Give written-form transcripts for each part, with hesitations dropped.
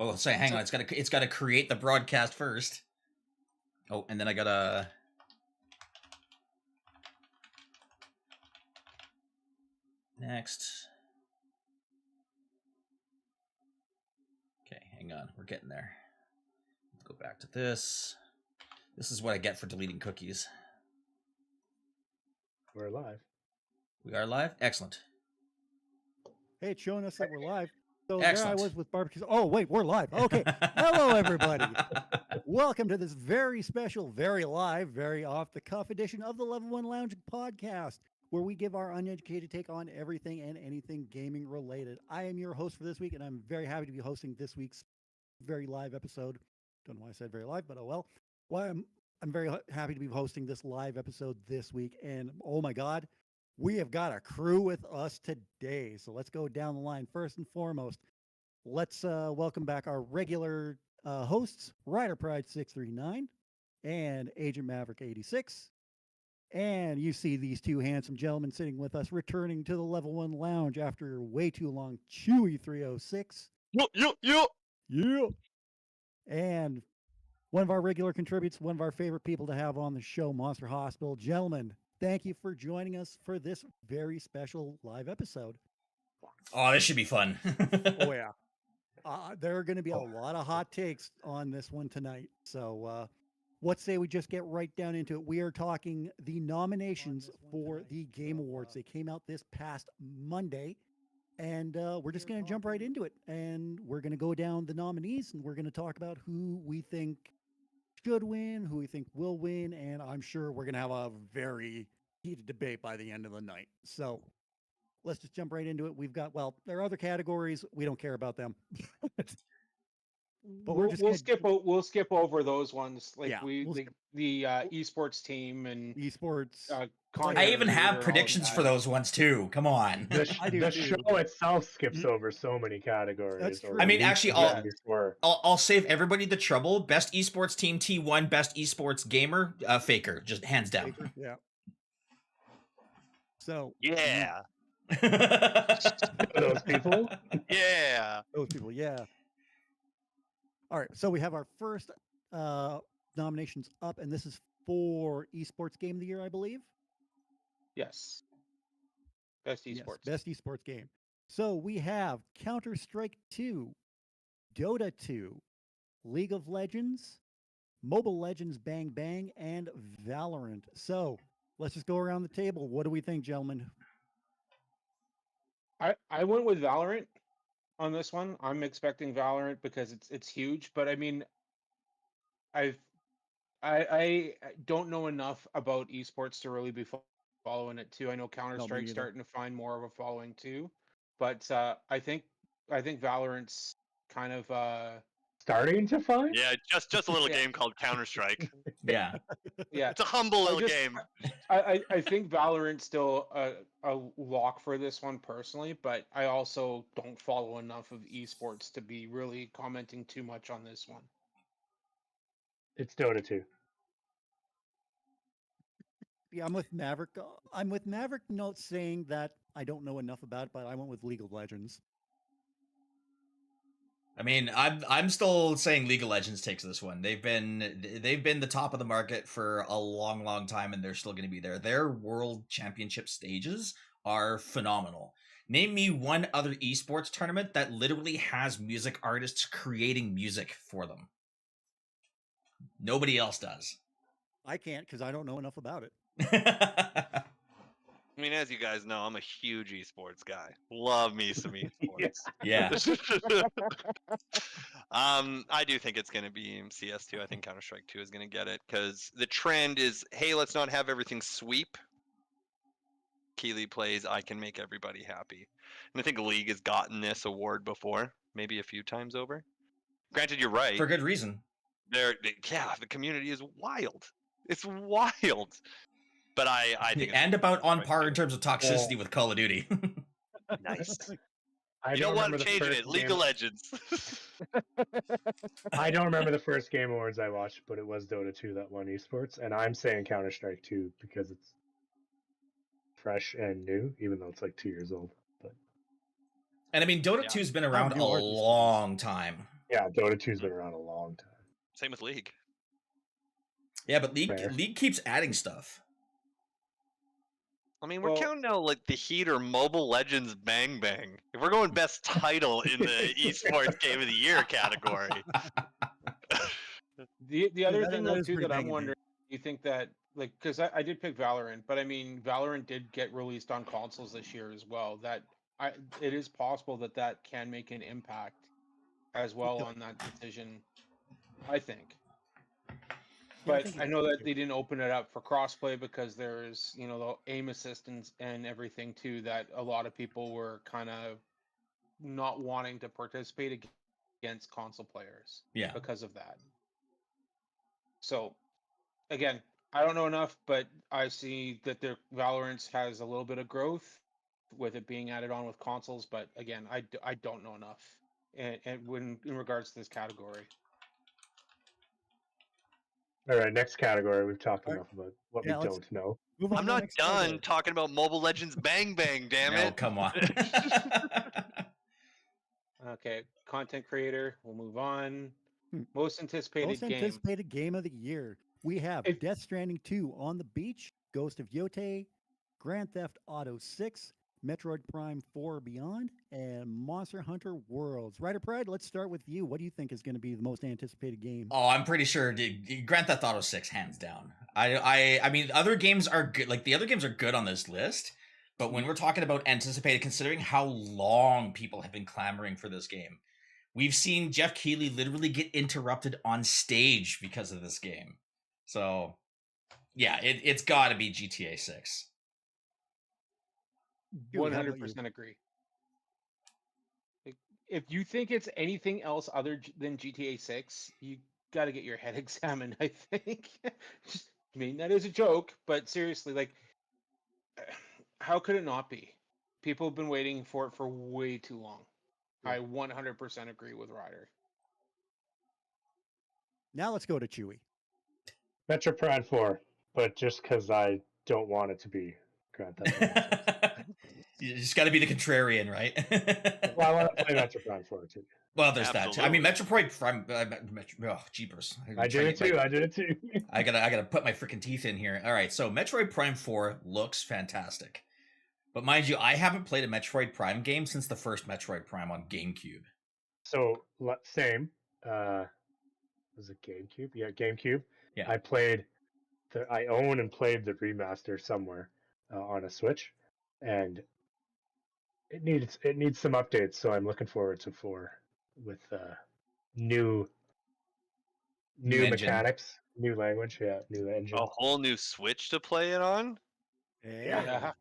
Oh, say, hang on. It's gotta create the broadcast first. Oh, and then I gotta. Next. Okay, hang on. We're getting there. Let's go back to this. This is what I get for deleting cookies. We're live. We are live? Excellent. Hey, it's showing us that we're live. So Excellent. there I was with barbecue. Oh, wait, we're live. Okay. Hello, everybody. Welcome to this very special, very live, very off the cuff edition of the Level 1 Lounge podcast, where we give our uneducated take on everything and anything gaming related. I am your host for this week, and I'm very happy to be hosting this week's very live episode. Don't know why I said very live, but oh well. Well, I'm very happy to be hosting this live episode this week. And oh my God, we have got a crew with us today. So let's go down the line. First and foremost, let's welcome back our regular hosts, Rider Pride 639 and Agent Maverick 86. And you see these two handsome gentlemen sitting with us, returning to the Level 1 Lounge after way too long. Chewy 306. Yeah. And one of our regular contributors, one of our favorite people to have on the show, Monster Hospital. Gentlemen, thank you for joining us for this very special live episode. Oh, this should be fun. Oh, yeah. There are going to be a lot of hot takes on this one tonight. So let's say we just get right down into it. We are talking the nominations for the Game Awards. They came out this past Monday. And we're just going to jump right into it. And we're going to go down the nominees and we're going to talk about who we think should win, who we think will win. And I'm sure we're going to have a very heated debate by the end of the night. So let's just jump right into it. We've got, well, there are other categories. We don't care about them. But we'll skip over those ones. Like the esports team and esports. I even have predictions for those ones too. Come on. The show itself skips over so many categories. That's true. I mean, actually, I'll save everybody the trouble. Best esports team T1, best esports gamer Faker, just hands down. Faker, yeah. So yeah. Those people. Yeah. Those people. Yeah. All right, so we have our first nominations up, and this is for Esports Game of the Year, I believe. Yes. Best esports. Yes, best esports game. So we have Counter-Strike 2, Dota 2, League of Legends, Mobile Legends Bang Bang, and Valorant. So let's just go around the table. What do we think, gentlemen? I went with Valorant on this one. I'm expecting Valorant because it's huge, but I mean, I don't know enough about esports to really be following it too. I know Counter-Strike's starting to find more of a following too, but I think Valorant's kind of starting to find. Yeah, just a little game called Counter-Strike. Yeah. It's a humble little game. I think Valorant's still a lock for this one personally, but I also don't follow enough of esports to be really commenting too much on this one. It's Dota 2. Yeah, I'm with Maverick. I'm with Maverick not saying that I don't know enough about it, but I went with League of Legends. I mean, I'm still saying League of Legends takes this one. They've been the top of the market for a long time, and they're still going to be there. Their World Championship stages are phenomenal. Name me one other esports tournament that literally has music artists creating music for them. Nobody else does. I can't because I don't know enough about it. I mean, as you guys know, I'm a huge esports guy. Love me some esports. Yeah. I do think it's going to be CS2. I think Counter-Strike 2 is going to get it because the trend is, hey, let's not have everything sweep. Keeley plays, I can make everybody happy. And I think League has gotten this award before, maybe a few times over. Granted, you're right. For good reason. The community is wild. It's wild. But I think and about on par in terms of toxicity with Call of Duty. Nice. You know what? I'm changing it. League of Legends. I don't remember the first Game Awards I watched, but it was Dota 2 that won esports, and I'm saying Counter-Strike 2 because it's fresh and new, even though it's like 2 years old. But and I mean, Dota 2's been around a long time. Yeah, Dota 2's been around a long time. Same with League. Yeah, but Fair. League keeps adding stuff. I mean, we're Well- counting out like the Heat or Mobile Legends Bang Bang. If we're going best title in the esports game of the year category, The other that- thing that though is too pretty that I'm banging, wondering, you think that like because I did pick Valorant, but I mean Valorant did get released on consoles this year as well. That it is possible that that can make an impact as well on that decision. I think. Yeah, I But think I it know is, that too. they didn't open it up for crossplay because there's, you know, the aim assistance and everything too that a lot of people were kind of not wanting to participate against console players Yeah. because of that. So, again, I don't know enough, but I see that their Valorant has a little bit of growth with it being added on with consoles. But again, I don't know enough, and when in regards to this category. All right, next category. We've talked All right. enough about what Yeah, we let's- don't know. Move on I'm to the not next done category. talking about Mobile Legends Bang Bang. Damn No, it! come on. Okay, content creator. We'll move on. Hmm. Most anticipated Most game. anticipated game of the year. We have If- Death Stranding 2 on the Beach, Ghost of Yotei, Grand Theft Auto 6, Metroid Prime 4 Beyond, and Monster Hunter Worlds. Ryder Pride, let's start with you. What do you think is going to be the most anticipated game? Oh, I'm pretty sure Grand Theft Auto 6, hands down. I mean, other games are good. Like, the other games are good on this list, but when we're talking about anticipated, considering how long people have been clamoring for this game, we've seen Jeff Keighley literally get interrupted on stage because of this game. So, yeah, it's got to be GTA 6. Julie, how about you? 100% agree. If you think it's anything else other than GTA 6, you got to get your head examined, I think. Just, I mean, that is a joke, but seriously, like, how could it not be? People have been waiting for it for way too long. I 100% agree with Ryder. Now let's go to Chewy. Metro Prime 4, but just because I don't want it to be Grand Theft Auto 6. You just got to be the contrarian, right? Well, I want to play Metro Prime 4 too. Well, there's that too. I mean, Absolutely. Metroid Prime. Oh, jeepers! I did it too. I did it too. I gotta put my freaking teeth in here. All right, so Metroid Prime 4 looks fantastic, but mind you, I haven't played a Metroid Prime game since the first Metroid Prime on GameCube. So same. Was it GameCube? Yeah, GameCube. Yeah. I own and played the remaster somewhere on a Switch, and it needs some updates. So I'm looking forward to 4 with new engine. mechanics, new language, new engine. A whole new Switch to play it on, Yeah.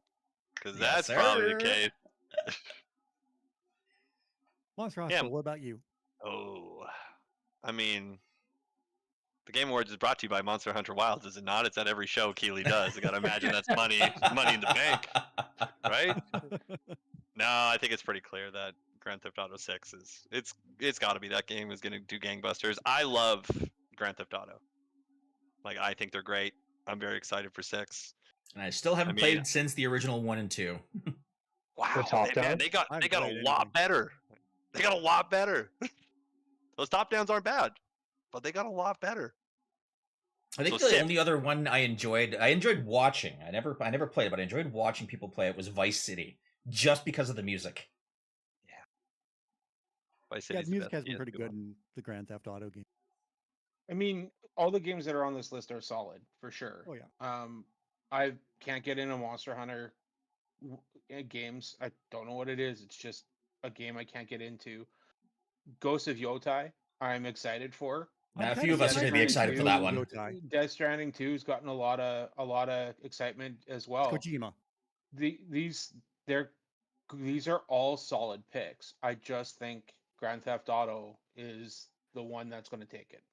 because Yes, that's probably the sir. case. Monster Yeah. Hospital, what about you? Oh, I mean, the Game Awards is brought to you by Monster Hunter Wilds, is it not? It's at every show Keighley does. I gotta imagine that's money in the bank, right? No, I think it's pretty clear that Grand Theft Auto 6 it's got to be that game is gonna do gangbusters. I love Grand Theft Auto. Like, I think they're great. I'm very excited for 6. And I still haven't I mean- played since the original 1 and 2. Wow, top-down? they got I've a played lot everything. better. They got a lot better. Those top downs aren't bad, but they got a lot better. I think So the Civ. only other one I enjoyed watching. I never played it, but I enjoyed watching people play it. Was Vice City, just because of the music. Vice Yeah, City's the the music best has been pretty PS2 good one. in the Grand Theft Auto game. I mean, all the games that are on this list are solid for sure. Oh, yeah. I can't get into Monster Hunter games. I don't know what it is. It's just a game I can't get into. Ghost of Yotei, I'm excited for. Now, a I'm few of kinda us are going to be excited for that one. Yotei. Death Stranding 2 has gotten a lot of excitement as well. Kojima. These are all solid picks. I just think Grand Theft Auto is the one that's going to take it.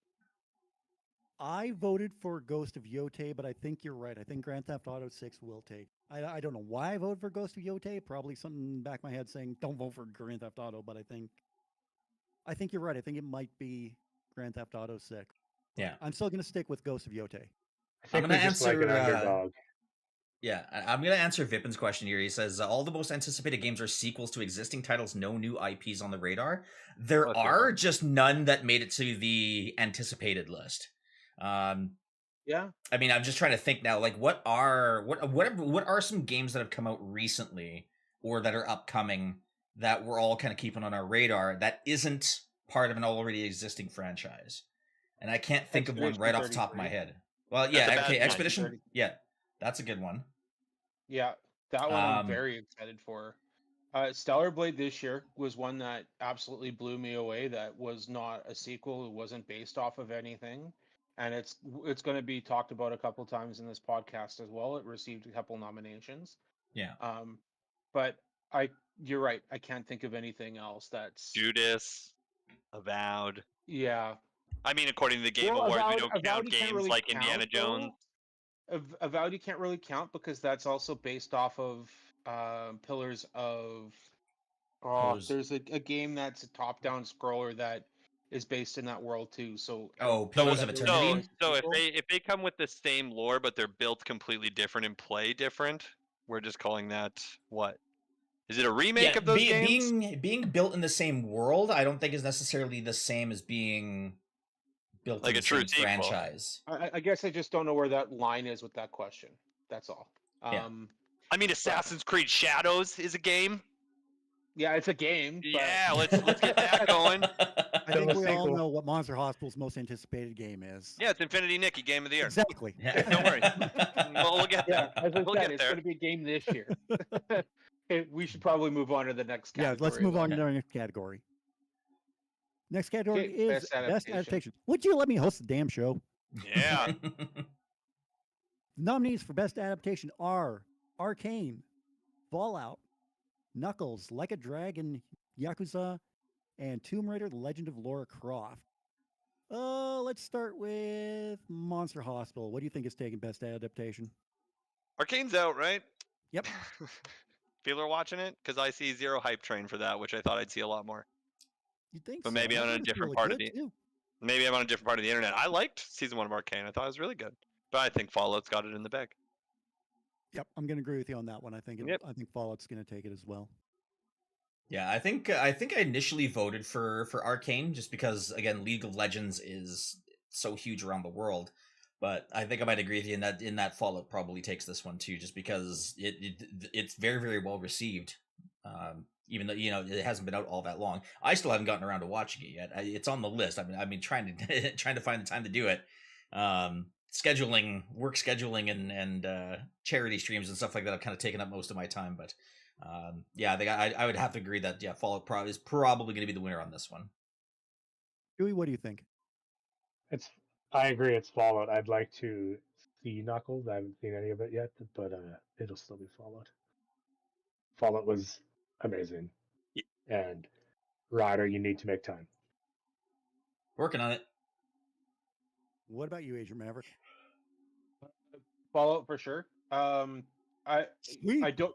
I voted for Ghost of Yotei, but I think you're right. I think Grand Theft Auto 6 will take. I don't know why I voted for Ghost of Yotei. Probably something in the back of my head saying don't vote for Grand Theft Auto, but I think you're right. I think it might be Grand Theft Auto 6. Yeah. I'm still going to stick with Ghost of Yotei. I think gonna we just like an answer, underdog. Yeah, I'm going to answer Vipin's question here. He says, all the most anticipated games are sequels to existing titles, no new IPs on the radar. There That's a good are one. just none that made it to the anticipated list. Yeah. I mean, I'm just trying to think now, like, what are some games that have come out recently or that are upcoming that we're all kind of keeping on our radar that isn't part of an already existing franchise? And I can't think of one Expedition right off the top of my 33. head. Well, That's a yeah, bad okay, one. Expedition. Yeah, that's a good one. Yeah, that one I'm Um, very excited for. Stellar Blade this year was one that absolutely blew me away. That was not a sequel. It wasn't based off of anything, and it's going to be talked about a couple times in this podcast as well. It received a couple nominations. yeah. But you're right. I can't think of anything else that's Judas, Avowed. yeah. I mean, according to the Game Well, Awards, we Avowed, don't Avowed count you can't games really like count, Indiana Jones. though. Avowed you can't really count because that's also based off of Pillars of. Oh, Pillars- there's a game that's a top-down scroller that is based in that world too. So I Oh, don't think Pillars that of really Eternity? counts as So a if sequel. they come with the same lore but they're built completely different and play different, we're just calling that what? Is it a remake of those games? being built in the same world, I don't think is necessarily the same as being built Like in a the true same sequel. franchise. I guess I just don't know where that line is with that question. That's all. Yeah. I mean, Assassin's Creed Shadows is a game. Yeah, it's a game. But... Yeah, let's get that going. I Still think a we all sequel. know what Monster Hospital's most anticipated game is. Yeah, it's Infinity Nikki Game of the Year. Exactly. Yeah. Don't worry. We'll get Yeah, there. as I We'll said, get it's there. going to be a game this year. Okay, we should probably move on to the next Yeah, category. let's move on though. to our next category. Next category Okay, is best best adaptation. adaptation. Would you let me host the damn show? Yeah. Nominees for best adaptation are Arcane, Fallout, Knuckles, Like a Dragon, Yakuza, and Tomb Raider: The Legend of Lara Croft. Let's start with Monster Hospital. What do you think is taking best adaptation? Arcane's out, right? Yep. People are watching it because I see zero hype train for that, which I thought I'd see a lot more. You think But so? maybe I on a thought it's different really part of good, too. Maybe I'm on a different part of the internet. I liked season 1 of Arcane. I thought it was really good. But I think Fallout's got it in the bag. Yep, I'm going to agree with you on that one. I think Yep. I think Fallout's going to take it as well. Yeah, I think I initially voted for Arcane just because again League of Legends is so huge around the world. But I think I might agree with you in that Fallout probably takes this one too, just because it's very, very well received. Even though it hasn't been out all that long, I still haven't gotten around to watching it yet. It's on the list. I've been trying to find the time to do it. Work scheduling, and charity streams and stuff like that have kind of taken up most of my time. But yeah, I think I would have to agree that Fallout is probably going to be the winner on this one. Dewey, what do you think? I agree. It's Fallout. I'd like to see Knuckles. I haven't seen any of it yet, but it'll still be Fallout. Fallout was amazing, and Ryder, you need to make time. Working on it. What about you, Agent Maverick? Fallout for sure. I Sweet. don't.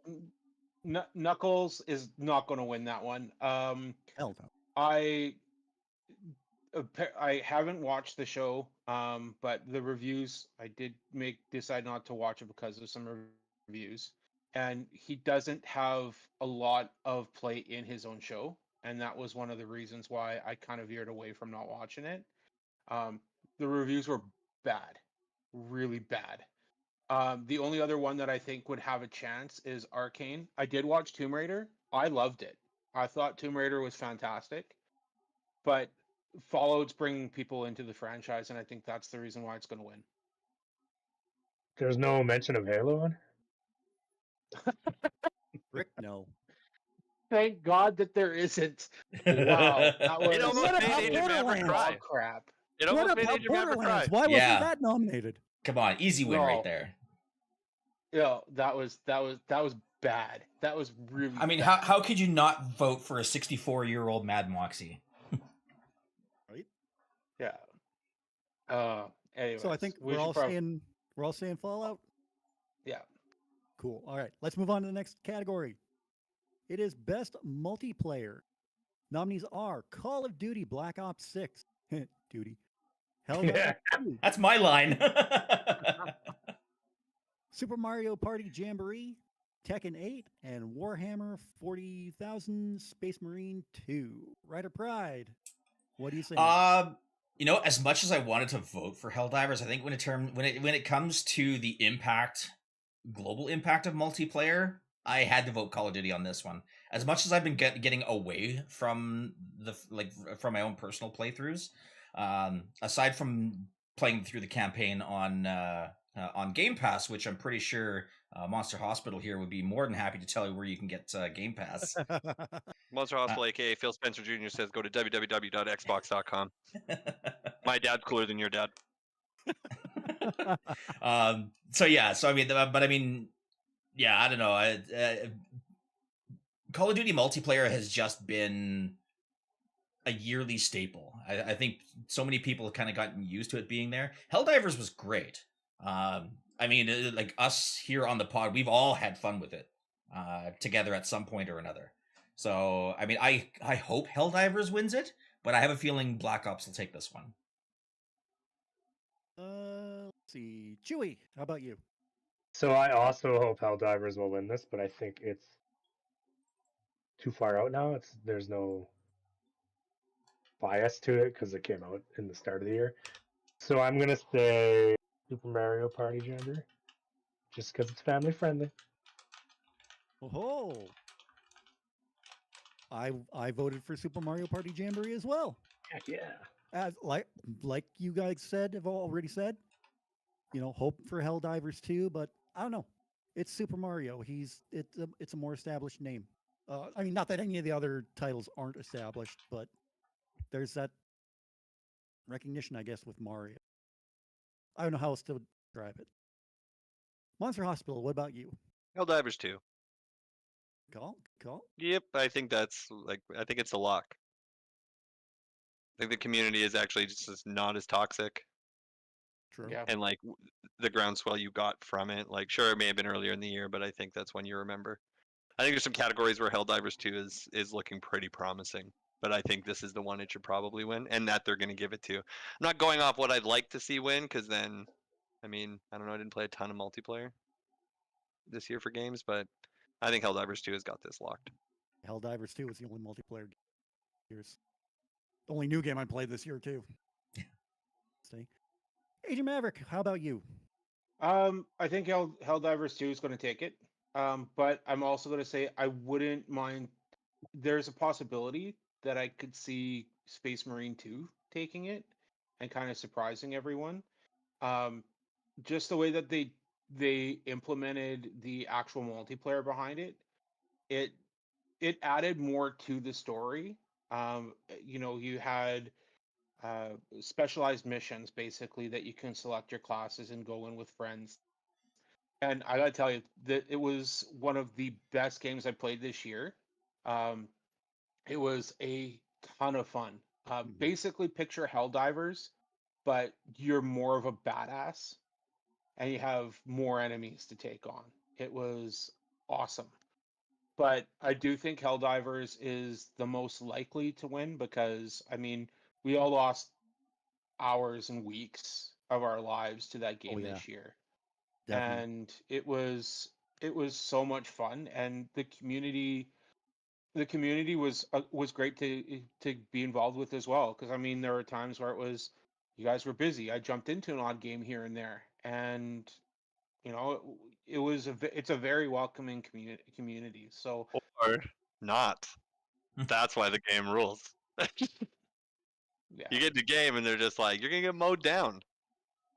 Knuckles is not going to win that one. Hell no. I haven't watched the show, but the reviews I did decide not to watch it because of some reviews, and he doesn't have a lot of play in his own show, and that was one of the reasons why I kind of veered away from not watching it. The reviews were bad, really bad. The only other one that I think would have a chance is Arcane. I did watch Tomb Raider. I loved it. I thought Tomb Raider was fantastic, but Fallout's bringing people into the franchise, and I think that's the reason why it's going to win. There's no mention of Halo on. Rick, no. Thank God that there isn't. Wow, that was It almost What made about Agent Maverick Borderlands? cry. crap. It What almost made about Agent Maverick cry. Borderlands? Why Yeah. wasn't that nominated? Come on, easy win right No. there. Yeah, that was bad. That was really. I mean, bad. how could you not vote for a 64-year-old Mad Moxie? Yeah. Anyways, So I think we we're should all saying Fallout. Yeah. Cool. All right, let's move on to the next category. It is best multiplayer. Nominees are Call of Duty Black Ops 6. Duty. Helldiver Yeah. 2. That's my line. Super Mario Party Jamboree, Tekken 8, and Warhammer 40,000 Space Marine 2. Ryder Pride, what do you think? As much as I wanted to vote for Helldivers, I think when it comes to the global impact of multiplayer, I had to vote Call of Duty on this one. As much as I've been getting away from from my own personal playthroughs, aside from playing through the campaign on Game Pass, which I'm pretty sure Monster Hospital here would be more than happy to tell you where you can get Game Pass. Monster Hospital, aka Phil Spencer Jr. says, go to www.xbox.com. My dad's cooler than your dad. So I mean, but I mean, yeah, I don't know. Call of Duty multiplayer has just been a yearly staple. I think so many people have kind of gotten used to it being there. Helldivers was great. I mean, like us here on the pod, we've all had fun with it together at some point or another. So, I mean, I hope Helldivers wins it, but I have a feeling Black Ops will take this one. Let's see. Chewy, how about you? So I also hope Helldivers will win this, but I think it's too far out now. There's no bias to it because it came out in the start of the year. So I'm gonna say Super Mario Party Jamboree, just because it's family friendly. Oh, I voted for Super Mario Party Jamboree as well. Heck yeah. As like you guys have already said, hope for Helldivers too, but I don't know. It's Super Mario. It's a more established name. I mean, not that any of the other titles aren't established, but there's that recognition, I guess, with Mario. I don't know how else to describe it. Monster Hospital, what about you? Helldivers 2. Call? Yep, I think I think it's a lock. I think the community is actually just not as toxic. True. Yeah. And the groundswell you got from it, sure, it may have been earlier in the year, but I think that's when you remember. I think there's some categories where Helldivers 2 is looking pretty promising, but I think this is the one it should probably win, and that they're going to give it to. I'm not going off what I'd like to see win, because then, I mean, I don't know, I didn't play a ton of multiplayer this year for games, but I think Helldivers 2 has got this locked. Helldivers 2 was the only multiplayer years. The only new game I played this year too. Stay. Agent Maverick, how about you? I think Helldivers 2 is going to take it. But I'm also going to say I wouldn't mind. There's a possibility that I could see Space Marine 2 taking it and kind of surprising everyone. Just the way that they implemented the actual multiplayer behind it, it added more to the story. You had specialized missions basically that you can select your classes and go in with friends. And I gotta tell you that it was one of the best games I played this year. Um, it was a ton of fun. Basically, picture Helldivers, but you're more of a badass, and you have more enemies to take on. It was awesome. But I do think Helldivers is the most likely to win because, I mean, we all lost hours and weeks of our lives to that game yeah. this year. Definitely. And it was so much fun, and the community was great to be involved with as well, because I mean there were times where you guys were busy. I jumped into an odd game here and there, and it's a very welcoming community. So Or not. That's why the game rules. yeah. You get the game and they're just like, you're gonna get mowed down,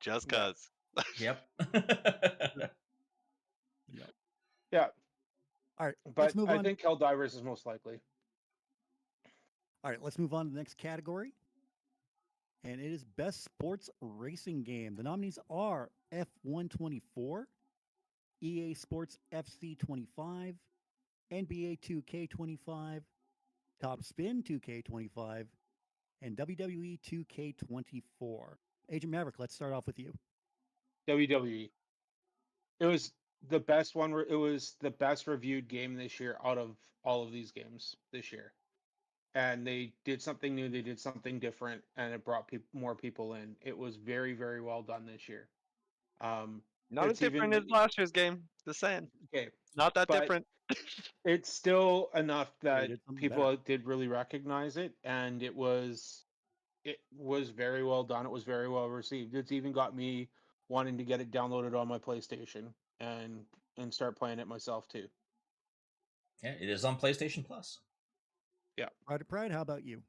just Yeah. cause. Yep. Yeah. All right, But let's move on. I think Helldivers is most likely. All right, let's move on to the next category. And it is Best Sports Racing Game. The nominees are F124, EA Sports FC 25, NBA 2K25, Top Spin 2K25, and WWE 2K24. Agent Maverick, let's start off with you. WWE. It was the best one. It was the best reviewed game this year out of all of these games this year. And they did something new. They did something different, and it brought more people in. It was very, very well done this year. Not as It's even different as last year's game. Just saying. okay, Not that but different. it's still enough that did something people better. did really recognize it, and it was very well done. It was very well received. It's even got me wanting to get it downloaded on my PlayStation and start playing it myself too. Yeah, it is on PlayStation Plus. Pride, how about you?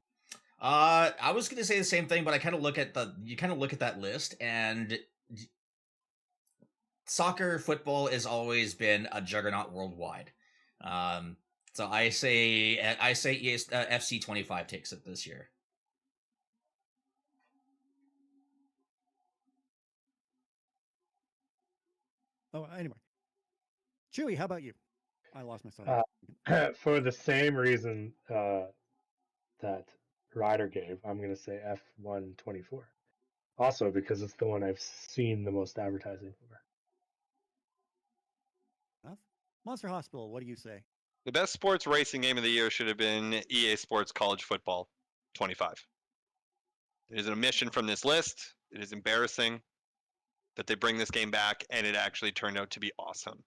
I was gonna say the same thing, but I kind of look at that list, and soccer, football has always been a juggernaut worldwide. So I say FC 25 takes it this year. Oh, anyway. Chewy, how about you? I lost my thought. For the same reason that Ryder gave, I'm going to say F124. Also, because it's the one I've seen the most advertising for. Monster Hospital, what do you say? The best sports racing game of the year should have been EA Sports College Football 25. It is an omission from this list. It is embarrassing that they bring this game back, and it actually turned out to be awesome.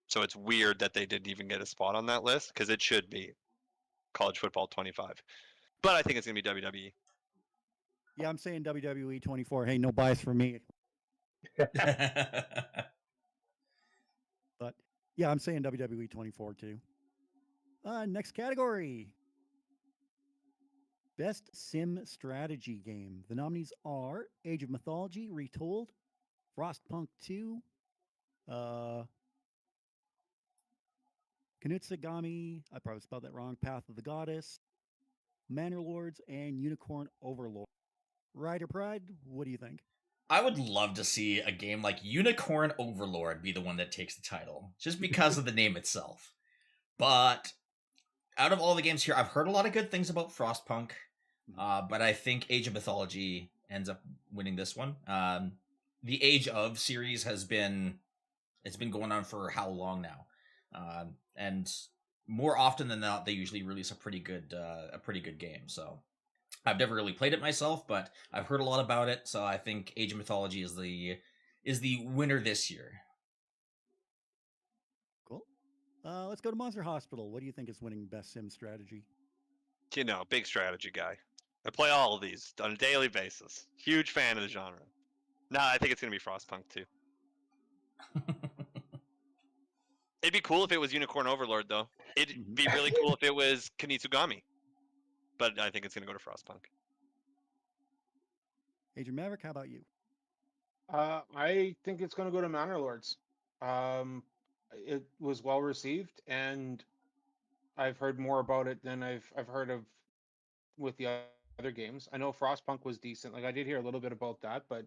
So it's weird that they didn't even get a spot on that list, because it should be College Football 25. But I think it's going to be WWE. Yeah, I'm saying WWE 24. Hey, no bias for me. But yeah, I'm saying WWE 24 too. Next category. Best Sim Strategy Game. The nominees are Age of Mythology Retold, Frostpunk 2, Kanutsugami, I probably spelled that wrong, Path of the Goddess, Manor Lords, and Unicorn Overlord. Ryder Pride, what do you think? I would love to see a game like Unicorn Overlord be the one that takes the title, just because of the name itself. But out of all the games here, I've heard a lot of good things about Frostpunk, but I think Age of Mythology ends up winning this one. The Age of series it's been going on for how long now? And more often than not, they usually release a pretty good game. So I've never really played it myself, but I've heard a lot about it. So I think Age of Mythology is the winner this year. Cool. Let's go to Monster Hospital. What do you think is winning Best Sim Strategy? You know, big strategy guy. I play all of these on a daily basis. Huge fan of the genre. No, I think it's going to be Frostpunk too. It'd be cool if it was Unicorn Overlord, though. It'd be really cool if it was Kanutsugami. But I think it's going to go to Frostpunk. Agent Maverick, how about you? I think it's going to go to Manor Lords. It was well received, and I've heard more about it than I've heard of with the other games. I know Frostpunk was decent. Like I did hear a little bit about that, but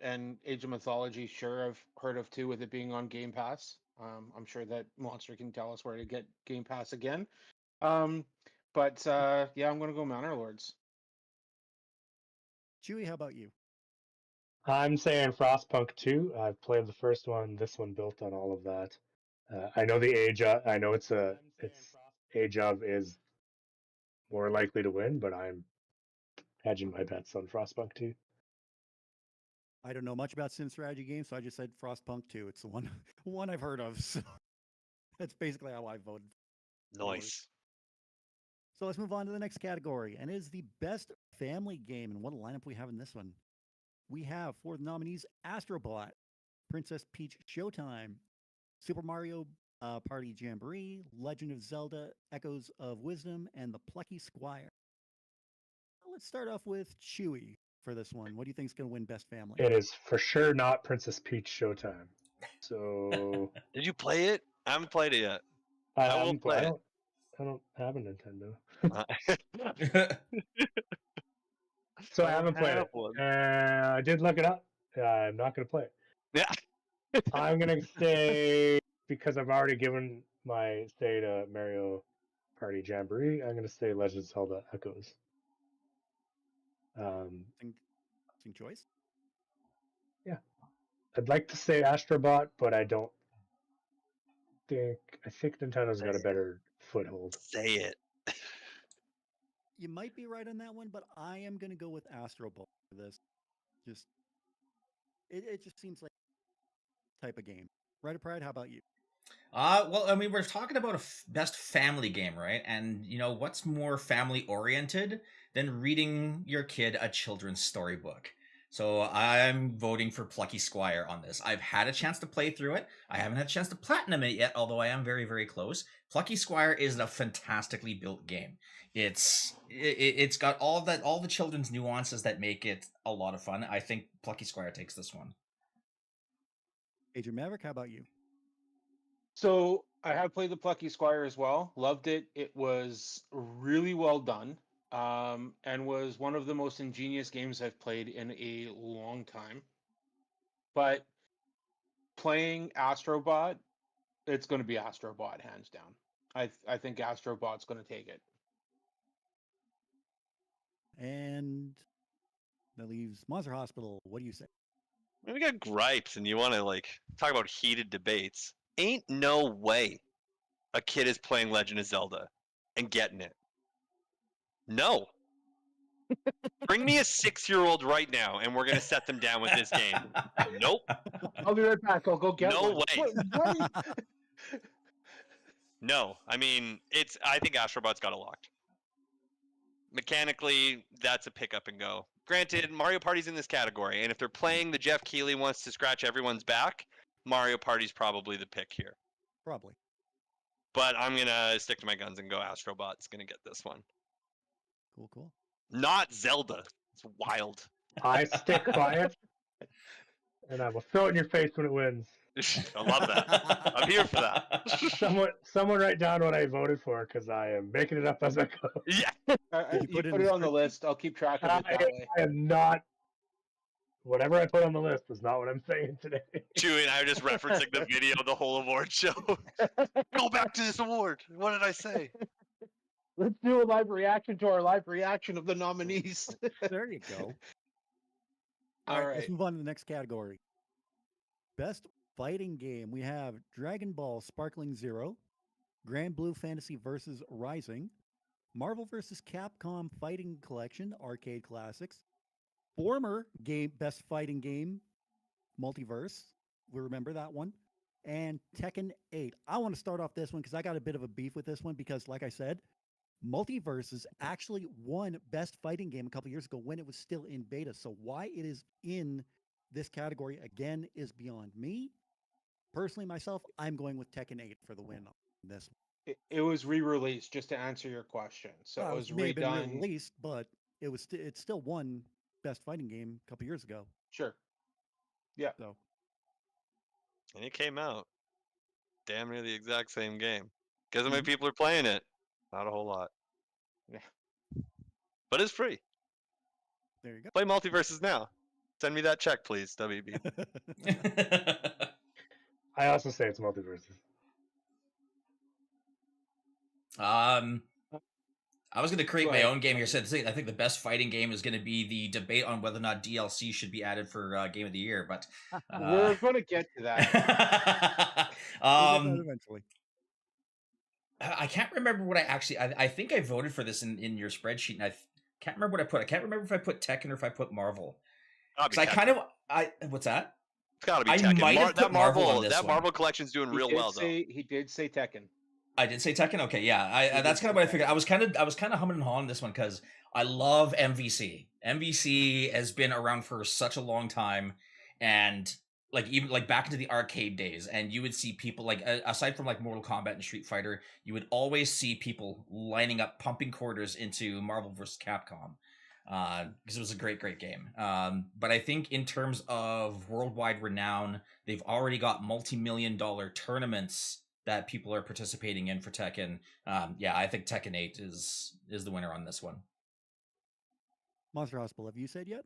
and Age of Mythology, sure, I've heard of too, with it being on Game Pass. I'm sure that Monster can tell us where to get Game Pass again. But yeah, I'm going to go Manor Lords. Chewy, how about you? I'm saying Frostpunk 2. I've played the first one. This one built on all of that. I know the Age of, I know it's Age of is more likely to win, but I'm hedging my bets on Frostpunk 2. I don't know much about Sim Strategy games, so I just said Frostpunk 2. It's the one I've heard of. So that's basically how I voted. Nice. So let's move on to the next category, and it is the best family game. And what a lineup we have in this one. We have for the nominees Astrobot, Princess Peach Showtime, Super Mario Party Jamboree, Legend of Zelda Echoes of Wisdom, and The Plucky Squire. Let's start off with Chewy for this one. What do you think is going to win Best Family? It is for sure not Princess Peach Showtime. So Did you play it? I haven't played it yet. I will play it. I don't have a Nintendo. Uh, So I haven't played it. one. I did look it up. I'm not going to play it. Yeah. I'm going to say, because I've already given my say to Mario Party Jamboree, I'm going to say Legend of Zelda Echoes. Interesting choice. Yeah. I'd like to say Astrobot, but I don't think. I think Nintendo's got a better foothold. Say it. You might be right on that one, but I am going to go with Astrobot for this. Just It just seems like type of game. Right, Pride? How about you? Well, I mean, we're talking about a best family game, right? And you know, what's more family oriented than reading your kid a children's storybook? So I'm voting for Plucky Squire on this. I've had a chance to play through it. I haven't had a chance to platinum it yet, although I am very, very close. Plucky Squire is a fantastically built game. It's got all the children's nuances that make it a lot of fun. I think Plucky Squire takes this one. Agent Maverick, how about you? So I have played the Plucky Squire as well. Loved it. It was really well done, and was one of the most ingenious games I've played in a long time. But playing Astrobot, it's going to be Astrobot hands down. I think Astrobot's going to take it. And that leaves Monster Hospital. What do you say? We got gripes, and you want to like talk about heated debates. Ain't no way a kid is playing Legend of Zelda and getting it. No. Bring me a 6-year-old right now, and we're gonna set them down with this game. Nope. I'll be right back. I'll go get No one. way. What? No, I mean I think Astrobot's got it locked. Mechanically, that's a pick up and go. Granted, Mario Party's in this category, and if they're playing the Jeff Keighley wants to scratch everyone's back, Mario Party's probably the pick here. Probably. But I'm gonna stick to my guns and go Astrobot's gonna get this one. Cool, cool. Not Zelda. It's wild. I stick by it, and I will throw it in your face when it wins. I love that. I'm here for that. Someone write down what I voted for because I am making it up as I go. Yeah. Did You put it on the list. I'll keep track of it that way. I am not. Whatever I put on the list is not what I'm saying today. Chewie and I are just referencing the video of the whole award show. Go back to this award. What did I say? Let's do a live reaction to our live reaction of the nominees. There you go. All Let's right. move on to the next category. Best fighting game. We have Dragon Ball Sparkling Zero, Grand Blue Fantasy vs. Rising, Marvel vs. Capcom Fighting Collection Arcade Classics, former game Best Fighting Game Multiverse. We remember that one. And Tekken 8. I want to start off this one because I got a bit of a beef with this one because, like I said, Multiverses actually won Best Fighting Game a couple years ago when it was still in beta. So why it is in this category again is beyond me. Personally, myself, I'm going with Tekken 8 for the win on this one. It was re-released, just to answer your question. So Well, it was may have been redone. released, but it still won Best Fighting Game a couple years ago. Sure. Yeah. So And it came out damn near the exact same game. Guess how many people are playing it? Not a whole lot. Yeah. But it's free. there you go. Play Multiverses now. Send me that check, please, WB. I also say it's multiverses. I was going to create Go my ahead. own game here. So I think the best fighting game is going to be the debate on whether or not DLC should be added for Game of the Year. But We're going to get to that. We'll get that eventually. I can't remember what I think I voted for this in your spreadsheet, and I can't remember what I put. I can't remember if I put Tekken or if I put Marvel. Because what's that? It's gotta be I Tekken. might have put That Marvel on this that one. Marvel collection's doing real well though. He did say Tekken. I did say Tekken. Okay, yeah, that's kind of what I figured. I was kind of humming and hawing this one because I love MVC. MVC has been around for such a long time, and even back into the arcade days, and you would see people aside from Mortal Kombat and Street Fighter, you would always see people lining up, pumping quarters into Marvel vs. Capcom. Because it was a great game. But I think in terms of worldwide renown, they've already got multi-million-dollar tournaments that people are participating in for Tekken. I think Tekken 8 is the winner on this one. Monster Hospital, have you said yet?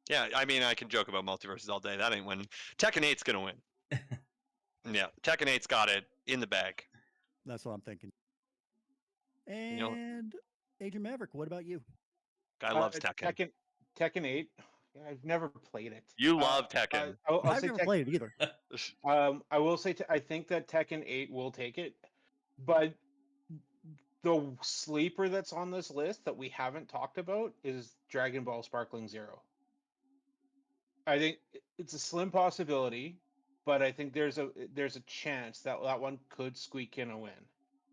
Yeah, I mean, I can joke about Multiverses all day. That ain't winning. Tekken 8's gonna win. Yeah, Tekken 8's got it in the bag. That's what I'm thinking. And know- Agent Maverick, what about you? Guy loves Tekken. Tekken 8. I've never played it. You love Tekken. I'll I've say never played it either. I will say I think that Tekken 8 will take it, but the sleeper that's on this list that we haven't talked about is Dragon Ball Sparkling Zero. I think it's a slim possibility, but I think there's a chance that that one could squeak in a win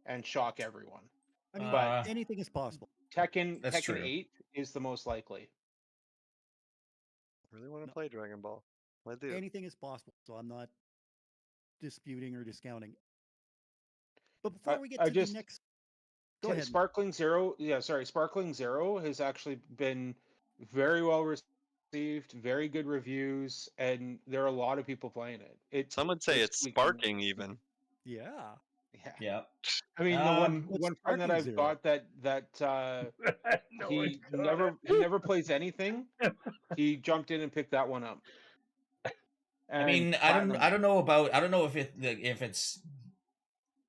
and shock everyone. I mean, But anything is possible. Tekken That's Tekken true. 8 is the most likely. Really want to No. play Dragon Ball. I do. Anything is possible, so I'm not disputing or discounting. But before we get I to the just- next, go ahead. Sparkling Zero has actually been very well received, very good reviews, and there are a lot of people playing it. Some would say is it's squeaking- sparking even. Yeah. Yeah. Yeah. I mean, the what's one friend that Sparkling I've Zero? got that No he one's got never it. he never plays anything. He jumped in and picked that one up. I mean, And I don't platinum. know if it's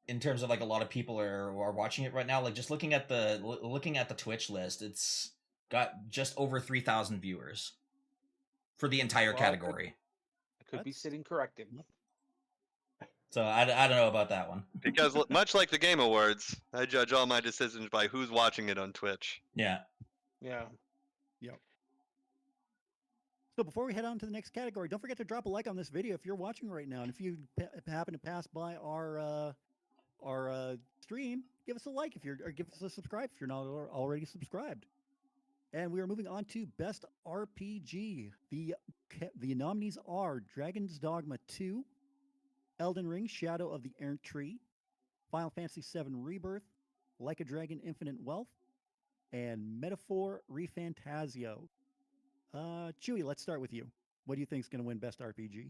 in terms of like a lot of people are watching it right now. Like just looking at the Twitch list, it's got just over 3,000 viewers for the entire Well, category. I could be That's- sitting corrected. So I don't know about that one. Because much like the Game Awards, I judge all my decisions by who's watching it on Twitch. Yeah. Yeah. So before we head on to the next category, don't forget to drop a like on this video if you're watching right now, and if you happen to pass by our stream, give us a like or give us a subscribe if you're not already subscribed. And we are moving on to Best RPG. The nominees are Dragon's Dogma 2, Elden Ring: Shadow of the Erdtree, Final Fantasy VII Rebirth, Like a Dragon: Infinite Wealth, and Metaphor ReFantazio. Chewy, let's start with you. What do you think is going to win Best RPG?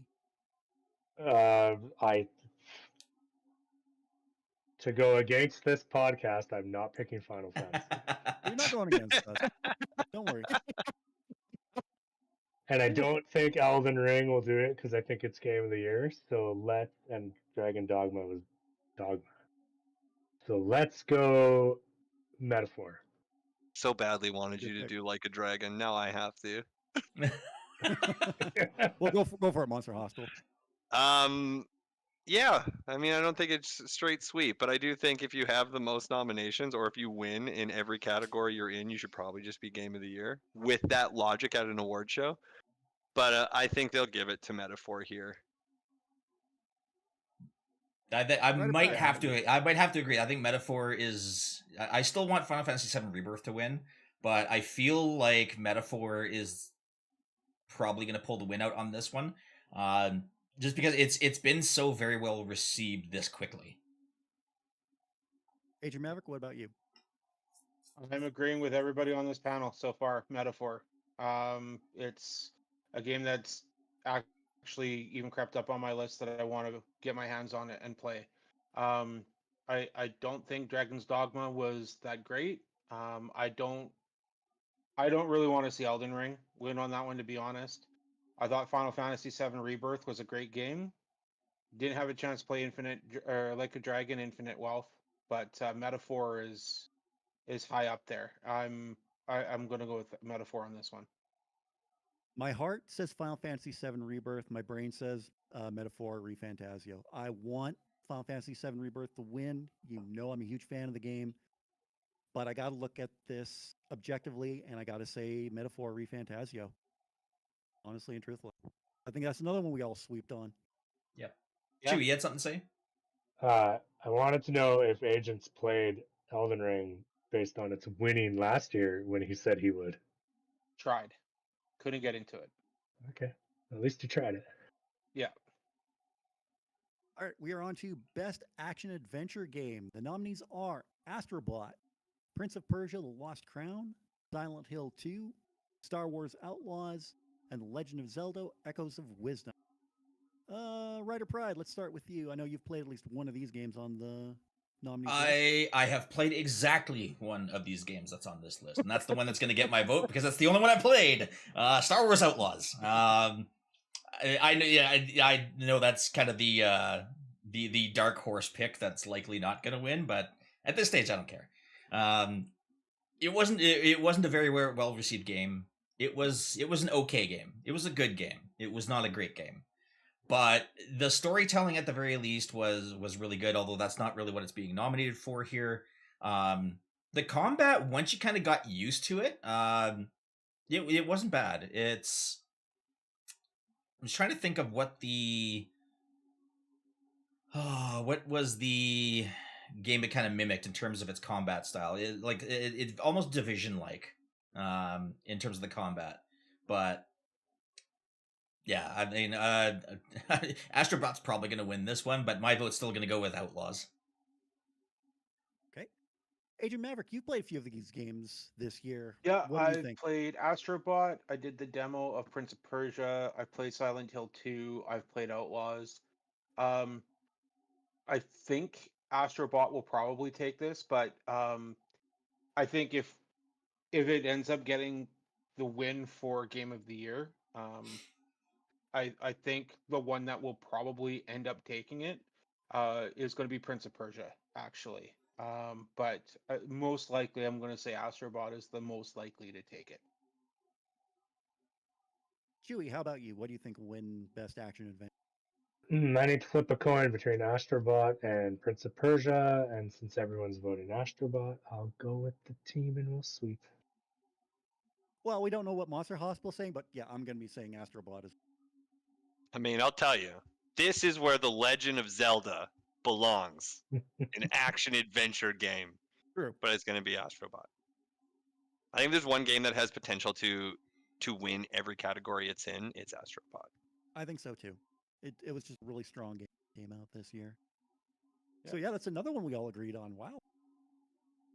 To go against this podcast, I'm not picking Final Fantasy. You're not going against us. Don't worry. And I don't think Elden Ring will do it because I think it's Game of the Year. And Dragon Dogma was Dogma. So let's go Metaphor. So badly wanted Good you to pick. do Like a Dragon. Now I have to. Well, go for it, Monster Hospital. Yeah. I mean, I don't think it's straight sweep, but I do think if you have the most nominations or if you win in every category you're in, you should probably just be Game of the Year with that logic at an award show. But I think they'll give it to Metaphor here. I might about have to. I might have to agree. I think Metaphor is. I still want Final Fantasy VII Rebirth to win, but I feel like Metaphor is probably going to pull the win out on this one, just because it's been so very well received this quickly. Agent Maverick, what about you? I'm agreeing with everybody on this panel so far. Metaphor. It's a game that's actually even crept up on my list that I want to get my hands on it and play. I don't think Dragon's Dogma was that great. I don't really want to see Elden Ring win on that one, to be honest. I thought Final Fantasy VII Rebirth was a great game. Didn't have a chance to play Like a Dragon: Infinite Wealth, but Metaphor is high up there. I'm gonna go with Metaphor on this one. My heart says Final Fantasy VII Rebirth. My brain says Metaphor ReFantazio. I want Final Fantasy VII Rebirth to win. You know I'm a huge fan of the game. But I got to look at this objectively, and I got to say Metaphor ReFantazio. Honestly and truthfully. I think that's another one we all sweeped on. Yep. Yeah. Chewy, you had something to say? I wanted to know if Agents played Elden Ring based on its winning last year when he said he would. Tried. Couldn't get into it. Okay. At least you tried it. Yeah. All right, we are on to Best Action Adventure Game. The nominees are Astrobot, Prince of Persia: The Lost Crown, Silent Hill 2, Star Wars Outlaws, and Legend of Zelda: Echoes of Wisdom. Ryder Pride, let's start with you. I know you've played at least one of these games on the nominees list. I have played exactly one of these games that's on this list, and that's the one that's going to get my vote because that's the only one I played. Star Wars Outlaws. I know that's kind of the dark horse pick that's likely not going to win, but at this stage I don't care. It wasn't a very well received game. It was an okay game. It was a good game. It was not a great game. But the storytelling at the very least was really good, although that's not really what it's being nominated for here. The combat, once you kind of got used to it, it wasn't bad. I'm just trying to think of what what was the game it kind of mimicked in terms of its combat style. It almost Division like in terms of the combat, but yeah, I mean, Astrobot's probably going to win this one, but my vote's still going to go with Outlaws. Okay. Agent Maverick, you played a few of these games this year. Yeah, What do you I think? played Astrobot. I did the demo of Prince of Persia. I played Silent Hill 2. I've played Outlaws. Um, I think Astrobot will probably take this, but I think if it ends up getting the win for Game of the Year, I think the one that will probably end up taking it is going to be Prince of Persia, actually. But most likely, I'm going to say Astrobot is the most likely to take it. Chewy, how about you? What do you think will win Best Action Adventure? I need to flip a coin between Astrobot and Prince of Persia, and since everyone's voting Astrobot, I'll go with the team and we'll sweep. Well, we don't know what Monster Hospital's saying, but yeah, I'm going to be saying Astrobot is. I mean, I'll tell you, this is where the Legend of Zelda belongs. An action adventure game. True. But it's going to be Astrobot. I think there's one game that has potential to win every category it's in. It's Astrobot. I think so too. It was just a really strong game came out this year. So yeah, that's another one we all agreed on. Wow.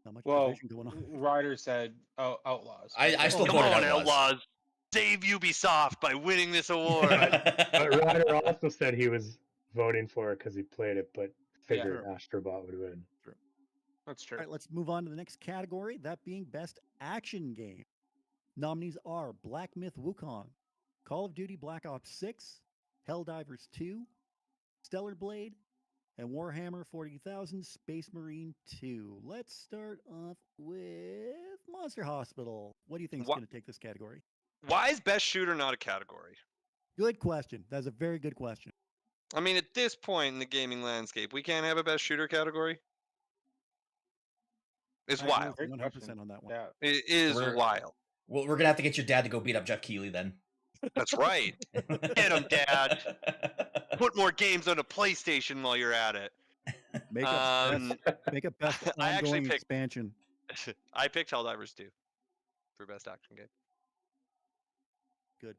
Not much division going on. Ryder said Outlaws. I still Come voted on, Outlaws. Save Ubisoft by winning this award. But Ryder also said he was voting for it because he played it, but figured Yeah. Astrobot would win. True. That's true. All right, let's move on to the next category, that being Best Action Game. Nominees are Black Myth Wukong, Call of Duty Black Ops 6, Helldivers 2, Stellar Blade, and Warhammer 40,000 Space Marine 2. Let's start off with Monster Hospital. What do you think is going to take this category? Why is Best Shooter not a category? Good question. That's a very good question. I mean, at this point in the gaming landscape, we can't have a Best Shooter category? It's wild. 100% on that one. Yeah. It is wild. Well, we're going to have to get your dad to go beat up Jeff Keighley then. That's right. Get him, Dad. Put more games on a PlayStation while you're at it. Make a best I actually ongoing picked- expansion. I picked Helldivers 2 for Best Action Game. Good.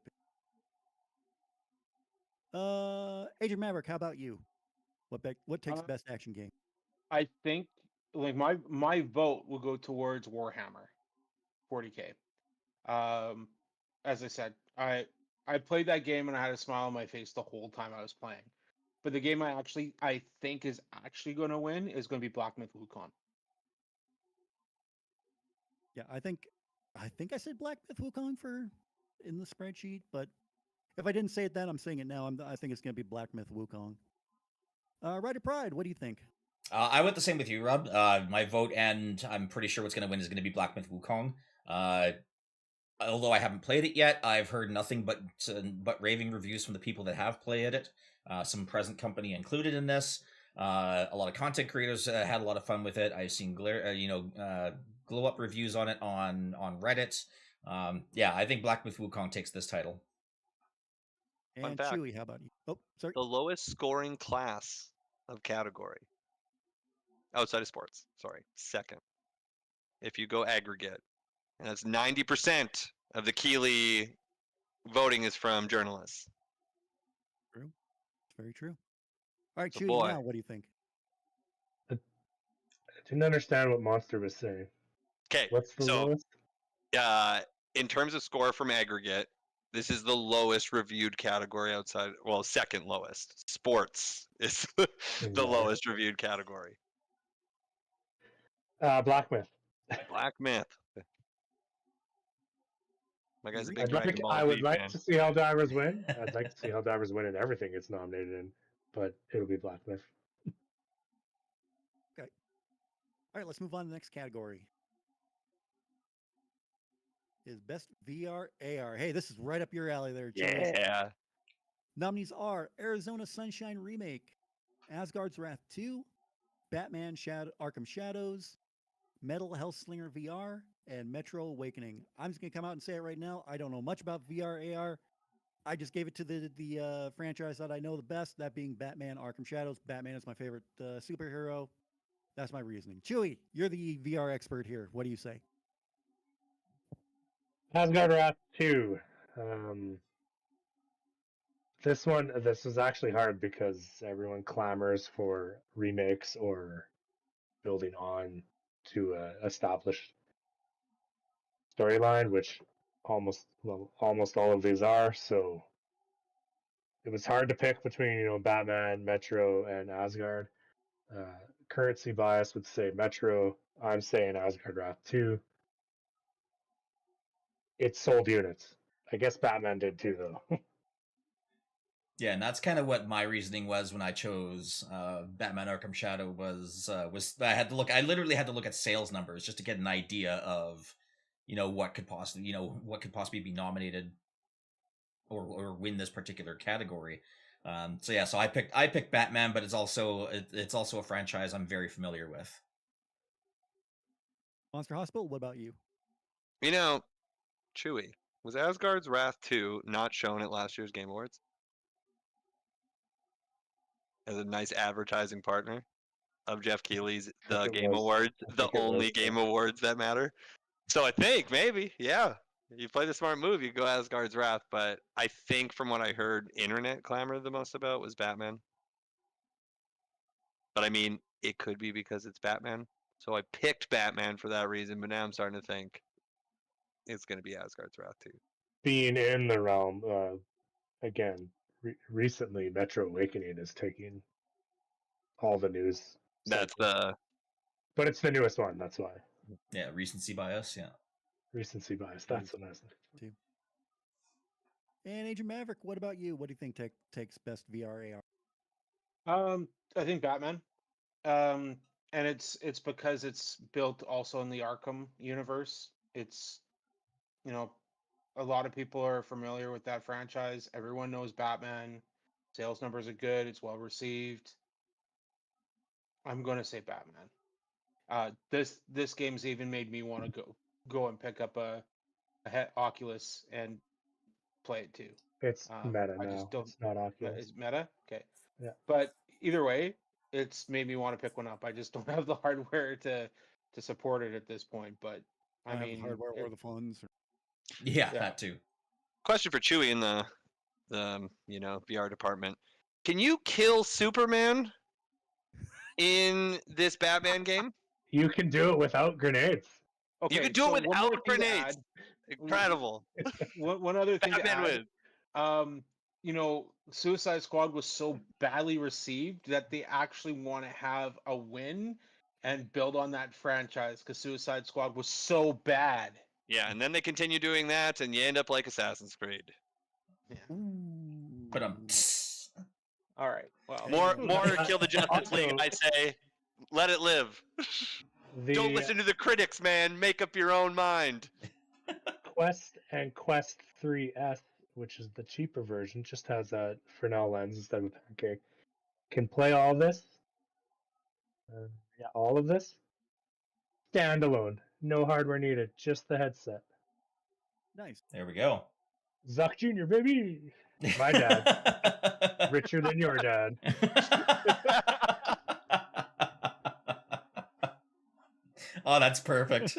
Agent Maverick, how about you? What takes Best Action Game? I think like my vote will go towards Warhammer 40K. As I said, I played that game and I had a smile on my face the whole time I was playing. But the game I think is actually going to win is going to be Black Myth Wukong. Yeah, I think I said Black Myth Wukong in the spreadsheet, but if I didn't say it then, I'm saying it now. I think it's going to be Black Myth Wukong. Ryder Pride, what do you think? I went the same with you, Rob. My vote, and I'm pretty sure what's going to win is going to be Black Myth Wukong. Although I haven't played it yet, I've heard nothing but raving reviews from the people that have played it. Some present company included in this. A lot of content creators had a lot of fun with it. I've seen glow up reviews on it on Reddit. Yeah, I think Black Myth Wukong takes this title. Fun And fact. Chewy, how about you? Oh, sorry. The lowest scoring class of category outside of sports. Sorry, second. If you go aggregate, and that's 90% of the Keighley voting is from journalists. True. It's very true. All right, So Chewy, boy. now what do you think? I didn't understand what Monster was saying. Okay, What's the so lowest? in terms of score from aggregate, this is the lowest reviewed category outside. Well, second lowest. Sports is the Yeah. lowest reviewed category. Black Myth. Black Myth. My guy's a big I Dragon Ball would Z like fan. to see Helldivers win. I'd like to see Helldivers win in everything it's nominated in, but it'll be Black Myth. All right, let's move on to the next category. Is Best VR AR. Hey, this is right up your alley there, Chewy. Yeah. Nominees are Arizona Sunshine Remake, Asgard's Wrath 2, Batman Arkham Shadows, Metal Hellslinger VR, and Metro Awakening. I'm just going to come out and say it right now. I don't know much about VR AR, I just gave it to the franchise that I know the best, that being Batman: Arkham Shadows. Batman is my favorite superhero. That's my reasoning. Chewy, you're the VR expert here. What do you say? Asgard Wrath 2. This was actually hard because everyone clamors for remakes or building on to a established storyline, which almost all of these are. So it was hard to pick between Batman, Metro, and Asgard. Currency bias would say Metro. I'm saying Asgard Wrath 2. It sold units. I guess Batman did too, though. Yeah, and that's kind of what my reasoning was when I chose Batman Arkham Shadow was I literally had to look at sales numbers just to get an idea of what could possibly be nominated or win this particular category. So I picked Batman, but it's also a franchise I'm very familiar with. Monster Hospital, what about you? Chewy, was Asgard's Wrath 2 not shown at last year's Game Awards? As a nice advertising partner of Jeff Keighley's The Game Awards, the only Game Awards that matter. So I think maybe, yeah. You play the smart move, you go Asgard's Wrath, but I think from what I heard, internet clamor the most about was Batman. But I mean, it could be because it's Batman. So I picked Batman for that reason, but now I'm starting to think it's going to be Asgard's Wrath too. Being in the realm, again, recently Metro Awakening is taking all the news. But it's the newest one, that's why. Yeah, recency bias, yeah. Recency bias, that's what I was thinking. And Agent Maverick, what about you? What do you think takes best VR AR? I think Batman. And it's because it's built also in the Arkham universe. It's a lot of people are familiar with that franchise. Everyone knows Batman. Sales numbers are good. It's well received. I'm going to say Batman. This game's even made me want to go and pick up a Oculus and play it too. It's meta now. It's not Oculus. It's meta? Okay. Yeah. But either way, it's made me want to pick one up. I just don't have the hardware to support it at this point. But I mean, hardware or the funds. Yeah, that too. Question for Chewy in the VR department. Can you kill Superman in this Batman game? You can do it without grenades. Okay, you can do it without grenades. Incredible. One other thing to add. Suicide Squad was so badly received that they actually want to have a win and build on that franchise because Suicide Squad was so bad. Yeah, and then they continue doing that, and you end up like Assassin's Creed. Yeah. But all right. Well, more Kill the Justice League. I say, let it live. Don't listen to the critics, man. Make up your own mind. Quest and Quest 3S, which is the cheaper version, just has a Fresnel lens instead of a pancake. Can play all this. All of this. Standalone. No hardware needed. Just the headset. Nice. There we go. Zuck Jr., baby. My dad. Richer than your dad. Oh, that's perfect.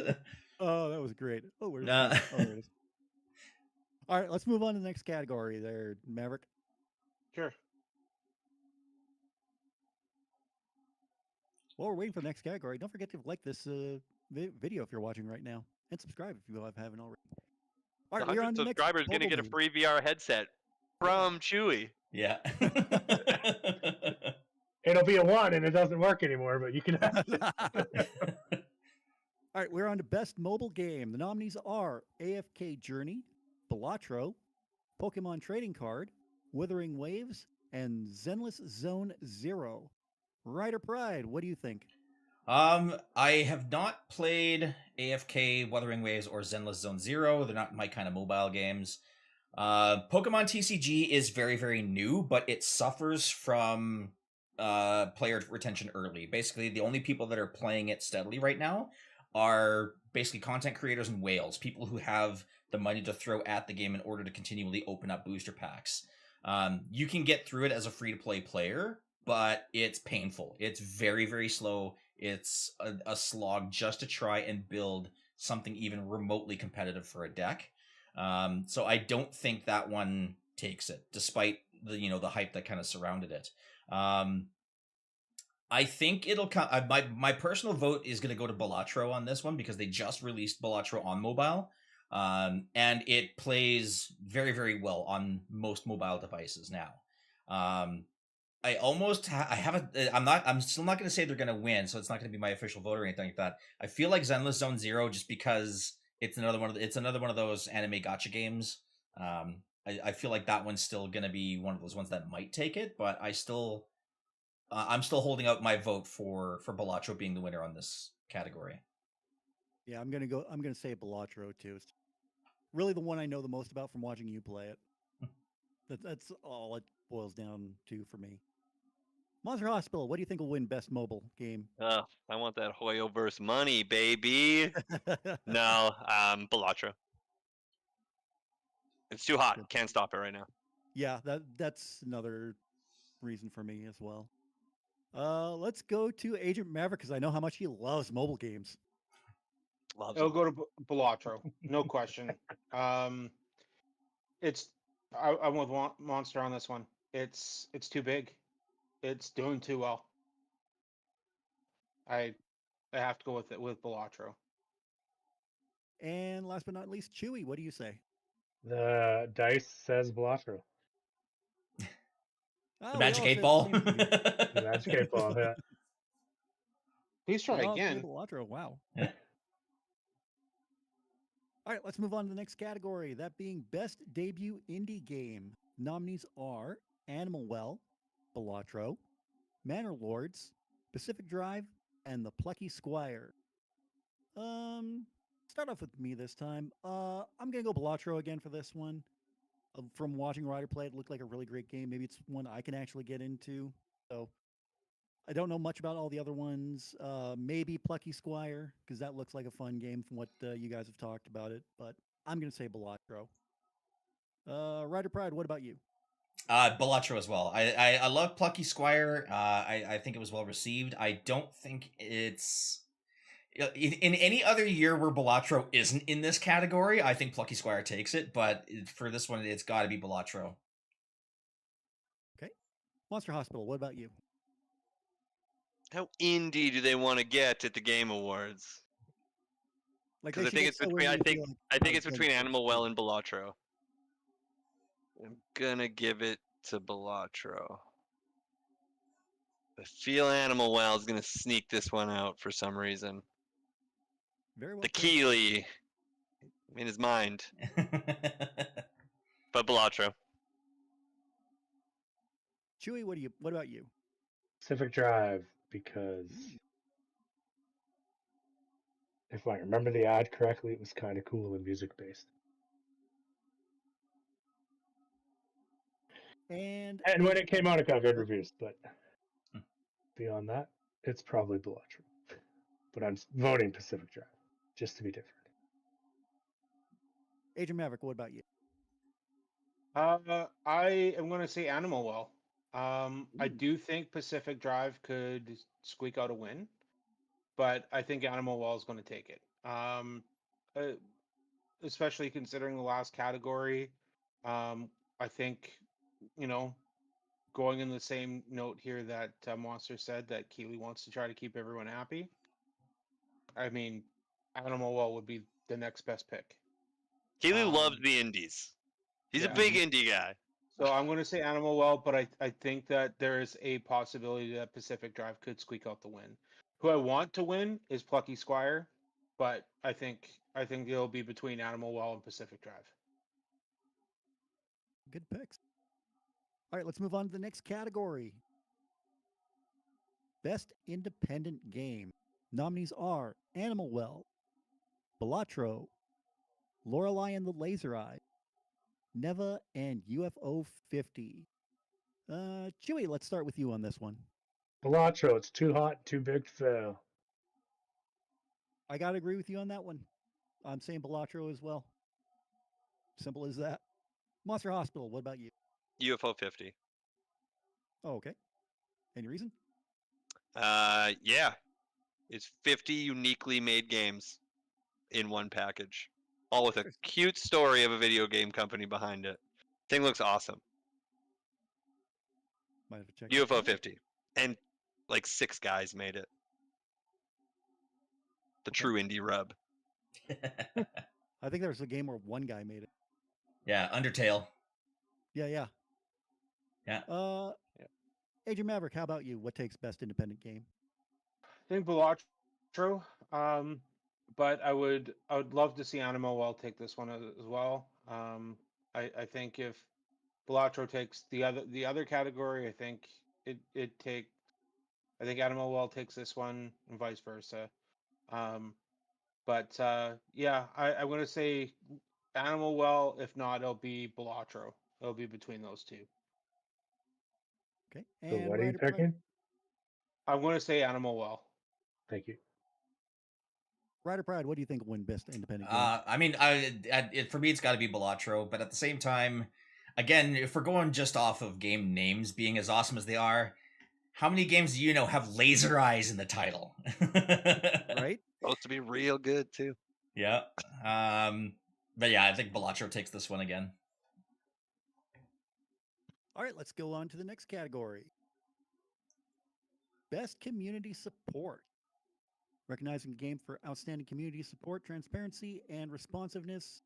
Oh, that was great. Oh, where's there it is. All right, let's move on to the next category there, Maverick. Sure. While we're waiting for the next category, don't forget to like this video if you're watching right now, and subscribe if you haven't already. All right, 100 subscribers going to get a free VR headset from Chewy. Yeah. It'll be a 1 and it doesn't work anymore, but you can have it. All right, we're on to Best Mobile Game. The nominees are AFK Journey, Balatro, Pokemon Trading Card, Withering Waves, and Zenless Zone Zero. Ryder Pride, what do you think? I have not played AFK, Wuthering Waves, or Zenless Zone Zero. They're not my kind of mobile games. Pokemon TCG is very, very new, but it suffers from player retention early. Basically, the only people that are playing it steadily right now are basically content creators and whales, people who have the money to throw at the game in order to continually open up booster packs. You can get through it as a free-to-play player, but it's painful. It's very, very slow. It's a slog just to try and build something even remotely competitive for a deck. So I don't think that one takes it, despite the hype that kind of surrounded it. I think it'll come. My personal vote is going to go to Balatro on this one because they just released Balatro on mobile, and it plays very, very well on most mobile devices now. I almost I'm still not going to say they're going to win, so it's not going to be my official vote or anything like that. I feel like Zenless Zone Zero, just because it's another one of those anime gotcha games. I feel like that one's still going to be one of those ones that might take it, but I'm still holding out my vote for Balatro being the winner on this category. Yeah, I'm gonna say Balatro too. It's really the one I know the most about from watching you play it. That's all it boils down to for me. Monster Hospital, what do you think will win best mobile game? I want that Hoyoverse money, baby. No, Balatro. It's too hot. Good. Can't stop it right now. Yeah, that's another reason for me as well. Let's go to Agent Maverick because I know how much he loves mobile games. Loves It'll it. go to Balatro, no question. It's I'm with Monster on this one. It's too big. It's doing too well. I have to go with Balatro. And last but not least, Chewy, what do you say? The dice says Balatro. Oh, The we Magic all 8 said Ball. the same thing. The Magic 8 Ball, yeah. Please try We all said again. Balatro. Wow. Yeah. All right, let's move on to the next category. That being Best Debut Indie Game. Nominees are Animal Well, Balatro, Manor Lords, Pacific Drive, and The Plucky Squire. Start off with me this time. I'm gonna go Balatro again for this one. From watching Ryder play, it looked like a really great game. Maybe it's one I can actually get into. So I don't know much about all the other ones. Maybe Plucky Squire, because that looks like a fun game from what you guys have talked about it. But I'm going to say Balatro. Ryder Pride, what about you? Balatro as well. I love Plucky Squire. I think it was well received. I don't think it's in any other year where Balatro isn't in this category. I think Plucky Squire takes it, but for this one, it's got to be Balatro. Okay. Monster Hospital, what about you? How indie do they want to get at the Game Awards? Like Because they I should think get it's between. someone I you think feel like I think has it's done between it Animal before. Well and Balatro. I'm gonna give it to Balatro. I feel Animal Well is gonna sneak this one out for some reason. Very well. The played. Keeley in his mind, but Balatro. Chewy, what about you? Pacific Drive, because if I remember the ad correctly, it was kind of cool and music based. And And when it came out, it got good reviews, but beyond that, it's probably Balatro. But I'm voting Pacific Drive, just to be different. Agent Maverick, what about you? I am going to say Animal Well. I do think Pacific Drive could squeak out a win, but I think Animal Well is going to take it. Especially considering the last category. I think, going in the same note here that Monster said that Keeley wants to try to keep everyone happy. I mean, Animal Well would be the next best pick. Keeley loves the indies. He's a yeah. big indie guy. So I'm going to say Animal Well, but I think that there is a possibility that Pacific Drive could squeak out the win. Who I want to win is Plucky Squire, but I think it'll be between Animal Well and Pacific Drive. Good picks. All right, let's move on to the next category. Best Independent Game. Nominees are Animal Well, Balatro, Lorelei and the Laser Eye, Neva, and UFO 50. Chewy, let's start with you on this one. Balatro, it's too hot, too big to fail. I got to agree with you on that one. I'm saying Balatro as well. Simple as that. Monster Hospital, what about you? UFO 50. Oh, okay. Any reason? Yeah, it's 50 uniquely made games in one package, all with a Interesting. cute story of a video game company behind it. Thing looks awesome. Might have to check UFO that out. 50, and like 6 guys made it. The Okay. true indie rub. I think there was a game where one guy made it. Yeah, Undertale. Yeah, yeah. Yeah. Agent Maverick, how about you? What takes best independent game? I think Balatro. But I would love to see Animal Well take this one as well. I think if Balatro takes the other category, I think I think Animal Well takes this one and vice versa. But yeah, I'm gonna say Animal Well. If not, it'll be Balatro. It'll be between those two. Okay. So And what are you Ryder Pride. picking? I'm gonna say Animal Well. Thank you. Ryder Pride, what do you think will win best independent game? I mean, for me, it's got to be Balatro, but at the same time, again, if we're going just off of game names being as awesome as they are, how many games do you know have laser eyes in the title? Right? Supposed to be real good too. Yeah. But yeah, I think Balatro takes this one again. All right, let's go on to the next category. Best community support. Recognizing the game for outstanding community support, transparency, and responsiveness,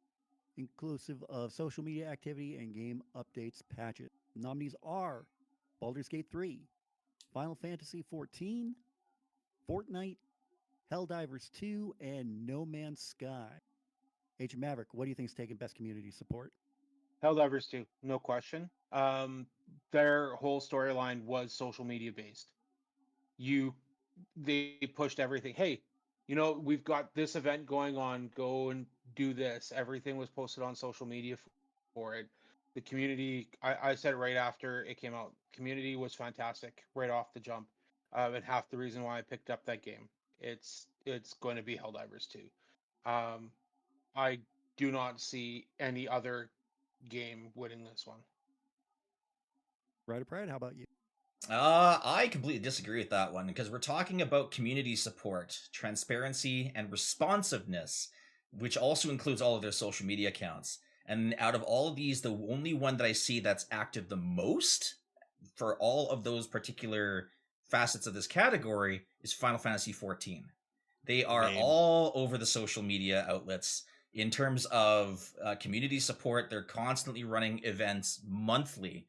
inclusive of social media activity and game updates patches. Nominees are Baldur's Gate 3, Final Fantasy XIV, Fortnite, Helldivers 2, and No Man's Sky. Agent Maverick, what do you think is taking best community support? Helldivers 2, no question. Their whole storyline was social media based. They pushed everything. Hey, we've got this event going on. Go and do this. Everything was posted on social media for it. The community, I said it right after it came out. Community was fantastic right off the jump, and half the reason why I picked up that game. It's going to be Helldivers 2. I do not see any other game winning this one. Ryder Pride, how about you? I completely disagree with that one because we're talking about community support, transparency, and responsiveness, which also includes all of their social media accounts. And out of all of these, the only one that I see that's active the most for all of those particular facets of this category is Final Fantasy XIV. They are Man. all over the social media outlets. In terms of community support, they're constantly running events monthly.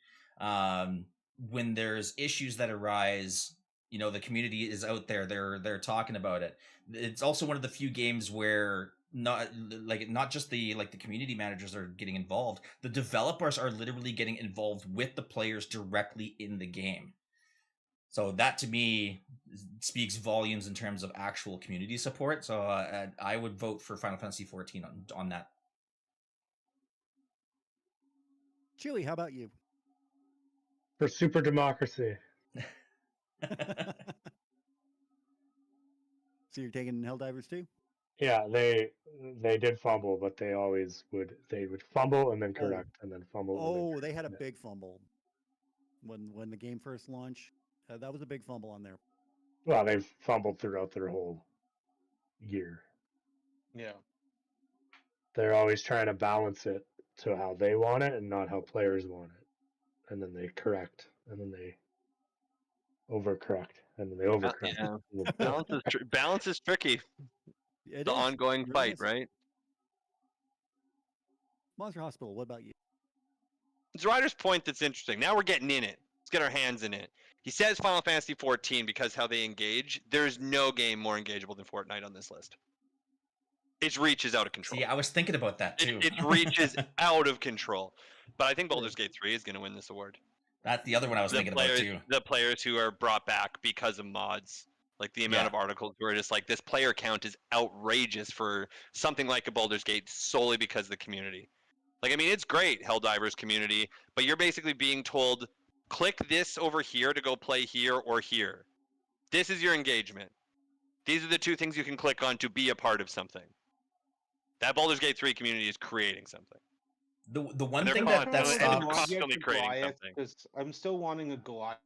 When there's issues that arise, the community is out there. They're talking about it. It's also one of the few games where not just the community managers are getting involved. The developers are literally getting involved with the players directly in the game. So that to me speaks volumes in terms of actual community support. So I would vote for Final Fantasy XIV on that. Chewy, how about you? For super democracy. So you're taking Helldivers 2? Yeah, they did fumble, but they would fumble and then correct and then fumble. Oh, they had a Yeah. big fumble when the game first launched. That was a big fumble on there. Well, they've fumbled throughout their whole year. Yeah. They're always trying to balance it to how they want it and not how players want it. And then they correct, and then they overcorrect, and then they overcorrect. Yeah. Balance is tricky. It The is. ongoing It really fight, is. right? Monster Hospital, what about you? It's Ryder's point that's interesting. Now we're getting in it. Let's get our hands in it. He says Final Fantasy XIV because how they engage. There's no game more engageable than Fortnite on this list. Its reach is out of control. See, I was thinking about that too. Its reach is out of control. But I think Baldur's Gate 3 is going to win this award. That's the other one I was thinking about too. The players who are brought back because of mods. Like the amount of articles who are just like, this player count is outrageous for something like a Baldur's Gate solely because of the community. Like, I mean, it's great, Helldivers community, but you're basically being told, click this over here to go play here or here. This is your engagement. These are the two things you can click on to be a part of something. That Baldur's Gate 3 community is creating something. The one they're thing constantly- that and they're stops constantly creating something. because I'm still wanting a Goliath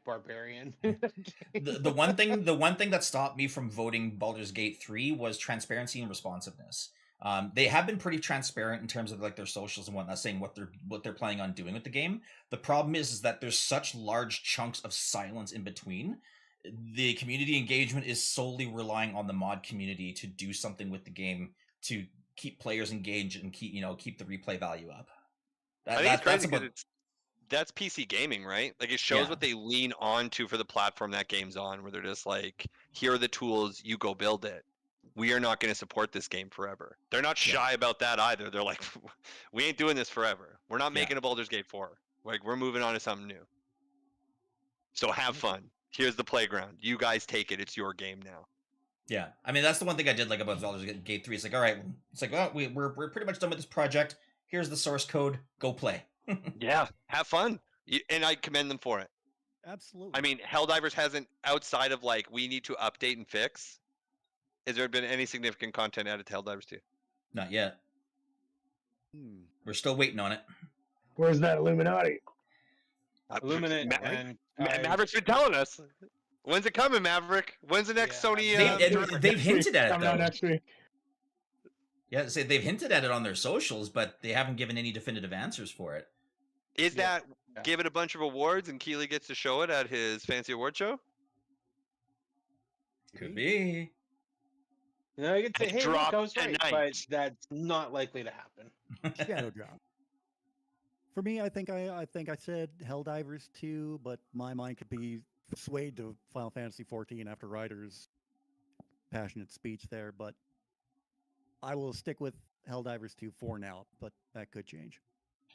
barbarian. the one thing that stopped me from voting Baldur's Gate 3 was transparency and responsiveness. They have been pretty transparent in terms of like their socials and whatnot, saying what they're planning on doing with the game. The problem is that there's such large chunks of silence in between. The community engagement is solely relying on the mod community to do something with the game to keep players engaged and keep the replay value up. I think it's crazy because that's PC gaming, right? Like it shows what they lean on to for the platform that game's on, where they're just like, here are the tools, you go build it. We are not going to support this game forever. They're not shy about that either. They're like, we ain't doing this forever. We're not making a Baldur's Gate 4. Like we're moving on to something new. So have fun. Here's the playground. You guys take it. It's your game now. Yeah, I mean that's the one thing I did like about Baldur's Gate 3. It's like, all right, it's like, well, we're pretty much done with this project. Here's the source code. Go play. Yeah, have fun. And I commend them for it. Absolutely. I mean, Helldivers hasn't, outside of like, we need to update and fix. Has there been any significant content added to Helldivers 2? Not yet. We're still waiting on it. Where's that Illuminati? Illuminate and Maverick's been telling us. When's it coming, Maverick? When's the next Sony? They've hinted at it Coming out though. next week. Yeah, say they've hinted at it on their socials, but they haven't given any definitive answers for it. Is that give it a bunch of awards and Keeley gets to show it at his fancy award show? Could be. No, I could say, hey, look, I was right, tonight. but that's not likely to happen. Shadow drop. For me, I think I said Helldivers 2, but my mind could be swayed to Final Fantasy 14 after Ryder's passionate speech there. But I will stick with Helldivers 2 for now, but that could change.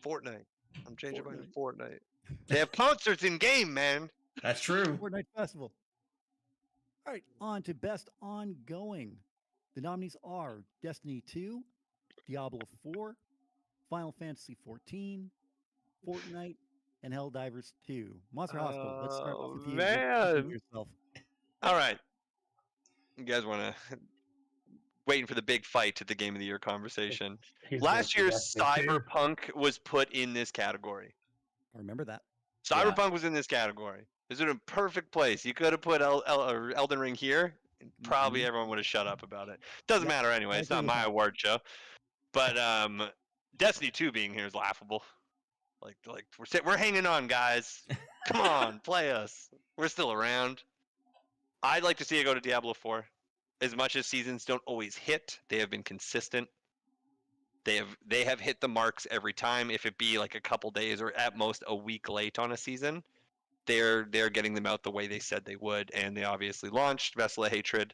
Fortnite. I'm changing mine to Fortnite. They have concerts in game, man. That's true. Fortnite Festival. All right, on to Best Ongoing. The nominees are Destiny 2, Diablo 4, Final Fantasy 14, Fortnite, and Helldivers 2. Monster Hospital, let's start off with you. Man. Yourself. All right. You guys want to... Waiting for the big fight at the Game of the Year conversation. Last year's Cyberpunk was put in this category. I remember that. Cyberpunk was in this category. This is a perfect place. You could have put Elden Ring here. And probably everyone would have shut up about it. Doesn't matter anyway. It's not my award show. But Destiny 2 being here is laughable. Like we're hanging on, guys. Come on, play us. We're still around. I'd like to see it go to Diablo 4. As much as seasons don't always hit, they have been consistent. They have hit the marks every time. If it be like a couple days or at most a week late on a season, they're getting them out the way they said they would. And they obviously launched Vessel of Hatred,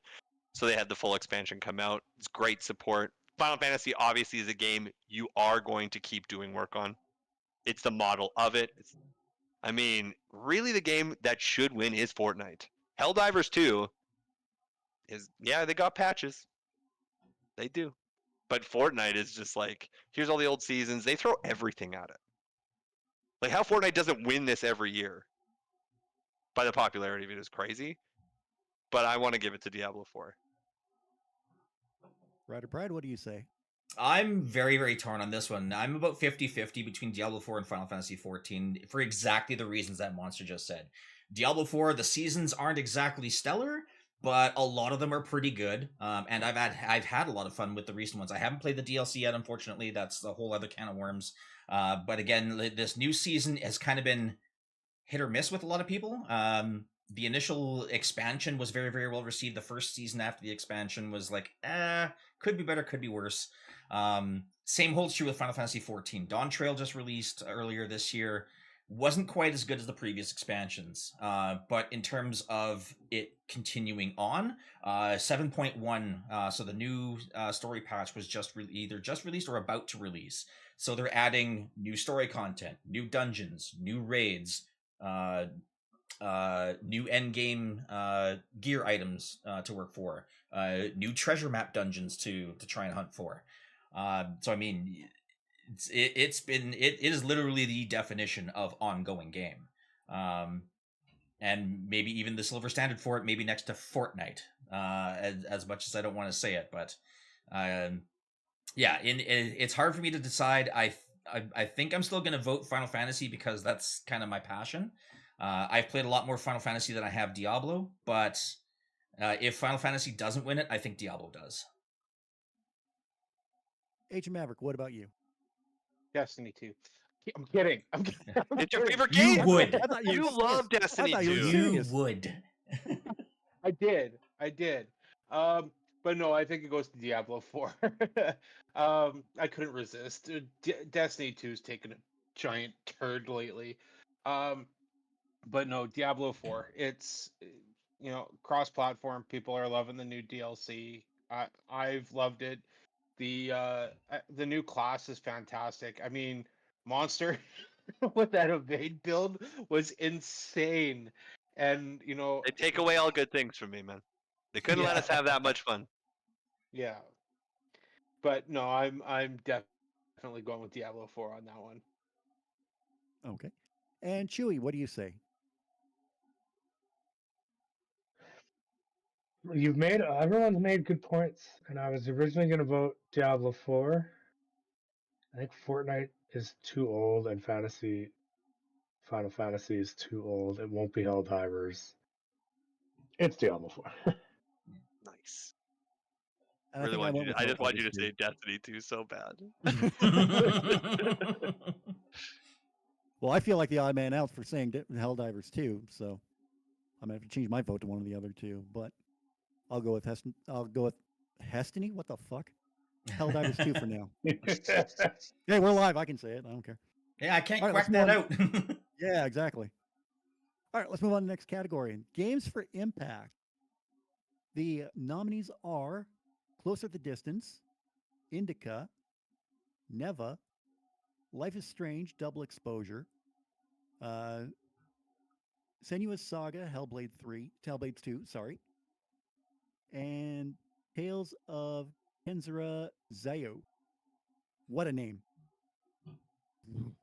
so they had the full expansion come out. It's great support. Final Fantasy obviously is a game you are going to keep doing work on. It's the model of it. I mean, really the game that should win is Fortnite. Helldivers 2 is, they got patches. They do. But Fortnite is just like, here's all the old seasons. They throw everything at it. Like how Fortnite doesn't win this every year by the popularity of it is crazy. But I want to give it to Diablo 4. Ryder Pride, what do you say? I'm very, very torn on this one. I'm about 50-50 between Diablo 4 and Final Fantasy 14 for exactly the reasons that Monster just said. Diablo 4, the seasons aren't exactly stellar, but a lot of them are pretty good. And I've had a lot of fun with the recent ones. I haven't played the DLC yet, unfortunately. That's a whole other can of worms. But again, this new season has kind of been hit or miss with a lot of people. The initial expansion was very, very well received. The first season after the expansion was like, could be better, could be worse. Same holds true with Final Fantasy 14. Dawn Trail just released earlier this year. Wasn't quite as good as the previous expansions, but in terms of it continuing on, 7.1, so the new story patch was either just released or about to release. So they're adding new story content, new dungeons, new raids, new endgame gear items to work for, new treasure map dungeons to try and hunt for. So I mean, it is literally the definition of ongoing game, and maybe even the silver standard for it, maybe next to Fortnite. As much as I don't want to say it, but it's hard for me to decide. I think I'm still going to vote Final Fantasy because that's kind of my passion. I've played a lot more Final Fantasy than I have Diablo, but if Final Fantasy doesn't win it, I think Diablo does. H Maverick, what about you? Destiny 2. I'm kidding. I'm kidding. It's your favorite You game. would. I thought You were love serious. Destiny I thought you were 2. You serious. would. I did. But no, I think it goes to Diablo 4. I couldn't resist. Destiny 2's taken a giant turd lately. But no, Diablo 4. It's cross-platform. People are loving the new DLC. I've loved it. The new class is fantastic. I mean, Monster with that evade build was insane. And They take away all good things from me, man. They couldn't let Yeah. us have that much fun. yeah. But no, I'm definitely going with Diablo 4 on that one. Okay. And Chewy, what do you say? Everyone's made good points, and I was originally going to vote Diablo 4. I think Fortnite is too old, and Final Fantasy is too old. It won't be Helldivers. It's Diablo 4. Nice. And Really think want went you to, with I just want you to Helldivers, say too. Destiny 2 so bad. Well, I feel like the odd man out for saying Helldivers too, so I'm gonna have to change my vote to one of the other two. But I'll go with Heston. I'll go with Hestiny. What the fuck? Helldivers 2 for now. Hey, we're live. I can say it. I don't care. Yeah, I can't All right, quack let's that move out. Yeah, exactly. All right, let's move on to the next category. Games for Impact. The nominees are Closer the Distance, Indica, Neva, Life is Strange, Double Exposure, Senua's Saga, Hellblade 2, sorry, and Tales of Kenzura Zayo. What a name.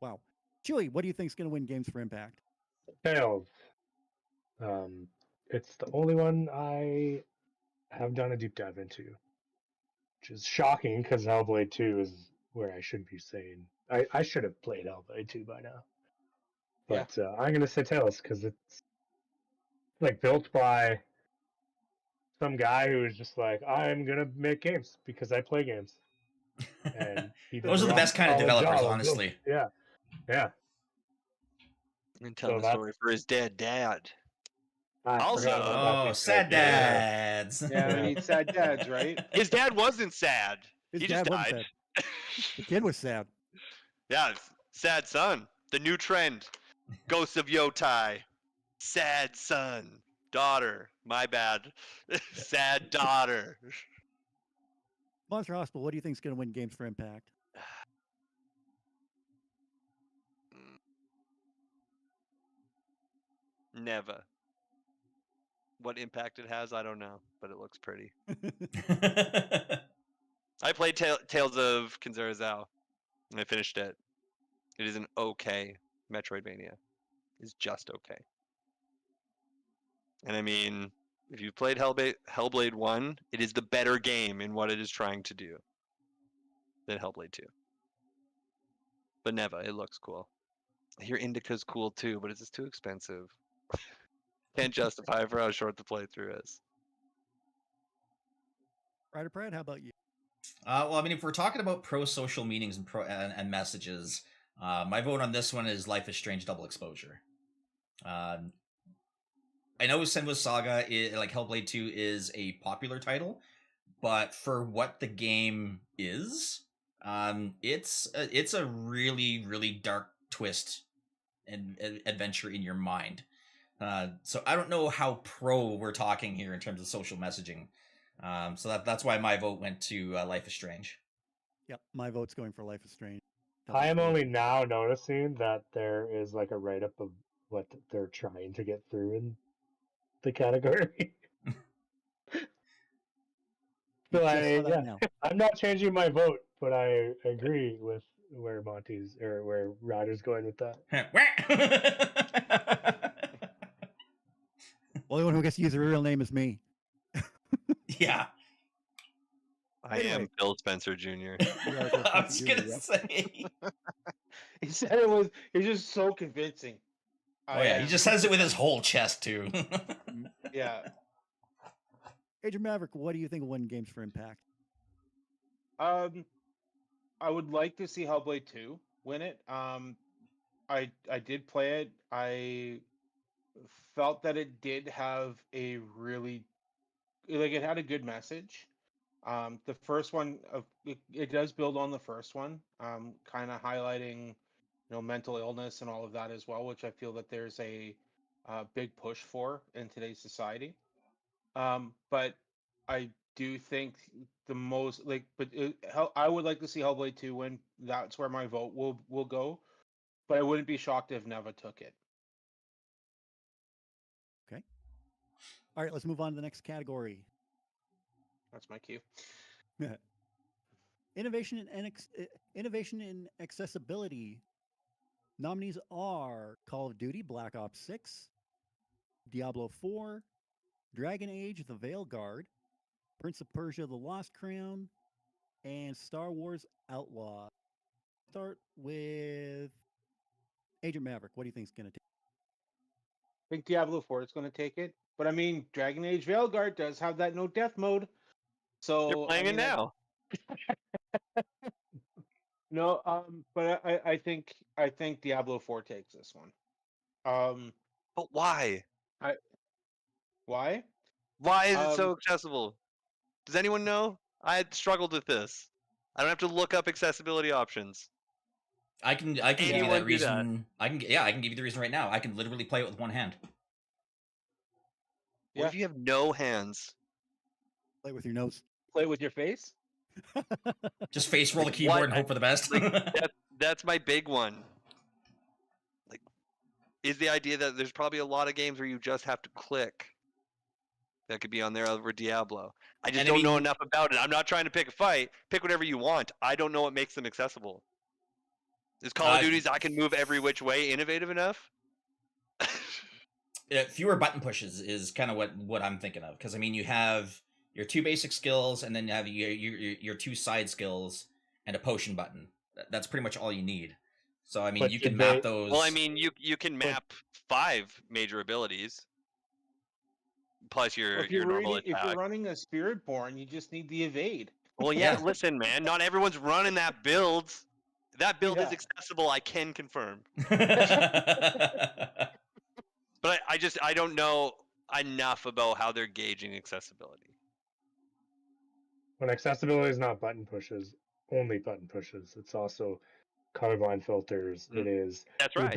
Wow. Chewy, what do you think is going to win Games for Impact? Tails. It's the only one I have done a deep dive into, which is shocking because Hellblade 2 is where I should be saying I should have played Hellblade 2 by now. Yeah. But I'm gonna say Tails because it's like built by some guy who is just like, I'm gonna make games because I play games, and he did Those a are the best kind of rock-solid developers, job of honestly. building- Yeah. And telling So a that's- story for his dead dad. I Also- forgot about that Oh, being sad said. Yeah. dads. Yeah, we need sad dads, right? His dad wasn't sad. His He dad just wasn't died. sad. The kid was sad. Yeah, it's sad son. The new trend. Ghost of Yotai. Sad son. Daughter. My bad. Sad daughter. Monster Hospital, what do you think is going to win Games for Impact? Never. What impact it has, I don't know, but it looks pretty. I played Tales of Kenzura Zao, and I finished it. It is an okay Metroidvania. It's just okay. And I mean, if you played Hellblade 1, it is the better game in what it is trying to do than Hellblade 2. But Neva, it looks cool. I hear Indica's cool too, but it's just too expensive. Can't justify for how short the playthrough is. Ryder Pratt, how about you? Well, I mean, if we're talking about pro-social meetings and messages, my vote on this one is Life is Strange Double Exposure. I know Senua's Saga, like Hellblade 2, is a popular title, but for what the game is, it's a really, really dark twist and adventure in your mind. So I don't know how pro we're talking here in terms of social messaging. So that's why my vote went to Life is Strange. Yep, my vote's going for Life is Strange. I am only now noticing that there is like a write-up of what they're trying to get through in the category. You So just saw that now. I'm not changing my vote, but I agree with where Monty's or where Ryder's going with that. Only one who gets to use their real name is me. Yeah. I Anyway. am Bill Spencer Jr. You are Bill I was Spencer Jr., gonna yep. say. He said it was. It's just so convincing. Oh yeah, he just says it with his whole chest too. Yeah. Agent Maverick, what do you think will win games for Impact? I would like to see Hellblade 2 win it. I did play it. I felt that it did have a really it had a good message. The first one it does build on the first one, kind of highlighting mental illness and all of that as well, which I feel that there's a big push for in today's society. But I do think the most I would like to see Hellblade 2 win. That's where my vote will go. But I wouldn't be shocked if Neva took it. Okay. All right, let's move on to the next category. That's my cue. Innovation in accessibility. Nominees are Call of Duty Black Ops 6, Diablo 4, Dragon Age The Veilguard, Prince of Persia The Lost Crown, and Star Wars Outlaw. Start with Agent Maverick. What do you think is going to take? I think Diablo 4 is going to take it. But I mean, Dragon Age Veilguard does have that no death mode. So You're playing it now. No, but I think Diablo 4 takes this one. But why? Why? Why is it so accessible? Does anyone know? I had struggled with this. I don't have to look up accessibility options. I can give you Anyone that do that? reason. I can give you the reason right now. I can literally play it with one hand. What if you have no hands? Play with your nose. Play with your face? Just face roll the Like, keyboard what? and hope for the best. That's my big one. Like, is the idea that there's probably a lot of games where you just have to click. That could be on there over Diablo. I just don't know enough about it. I'm not trying to pick a fight. Pick whatever you want. I don't know what makes them accessible. Is Call of Duty's I can move every which way innovative enough? Fewer button pushes is kind of what I'm thinking of, because I mean you have your two basic skills and then you have your two side skills and a potion button. That's pretty much all you need. So I mean But you can did map they- those. Well, I mean you can map 5 major abilities plus your If you're normal if you're attack. running a Spiritborn, you just need the evade. Well, yeah, Yeah. listen, man, not everyone's running that build. That build is Yeah. accessible, I can confirm. But I don't know enough about how they're gauging accessibility. When accessibility is not button pushes, only button pushes. It's also colorblind filters. It is That's the right.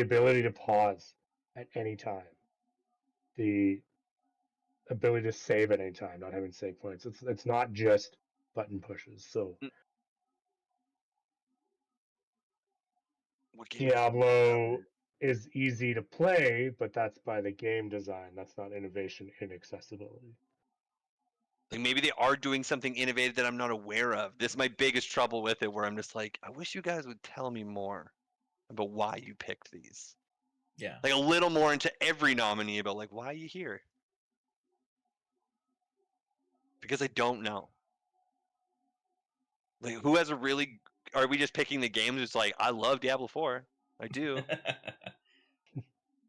ability to pause at any time. The ability to save at any time, not having save points. It's not just button pushes. So What game- Diablo is easy to play, but that's by the game design. That's not innovation in accessibility. Like maybe they are doing something innovative that I'm not aware of. This is my biggest trouble with it, where I'm just like, I wish you guys would tell me more about why you picked these. Yeah. Like a little more into every nominee about like why are you here? Because I don't know. Like who has a really? Are we just picking the games? It's like I love Diablo 4, I do.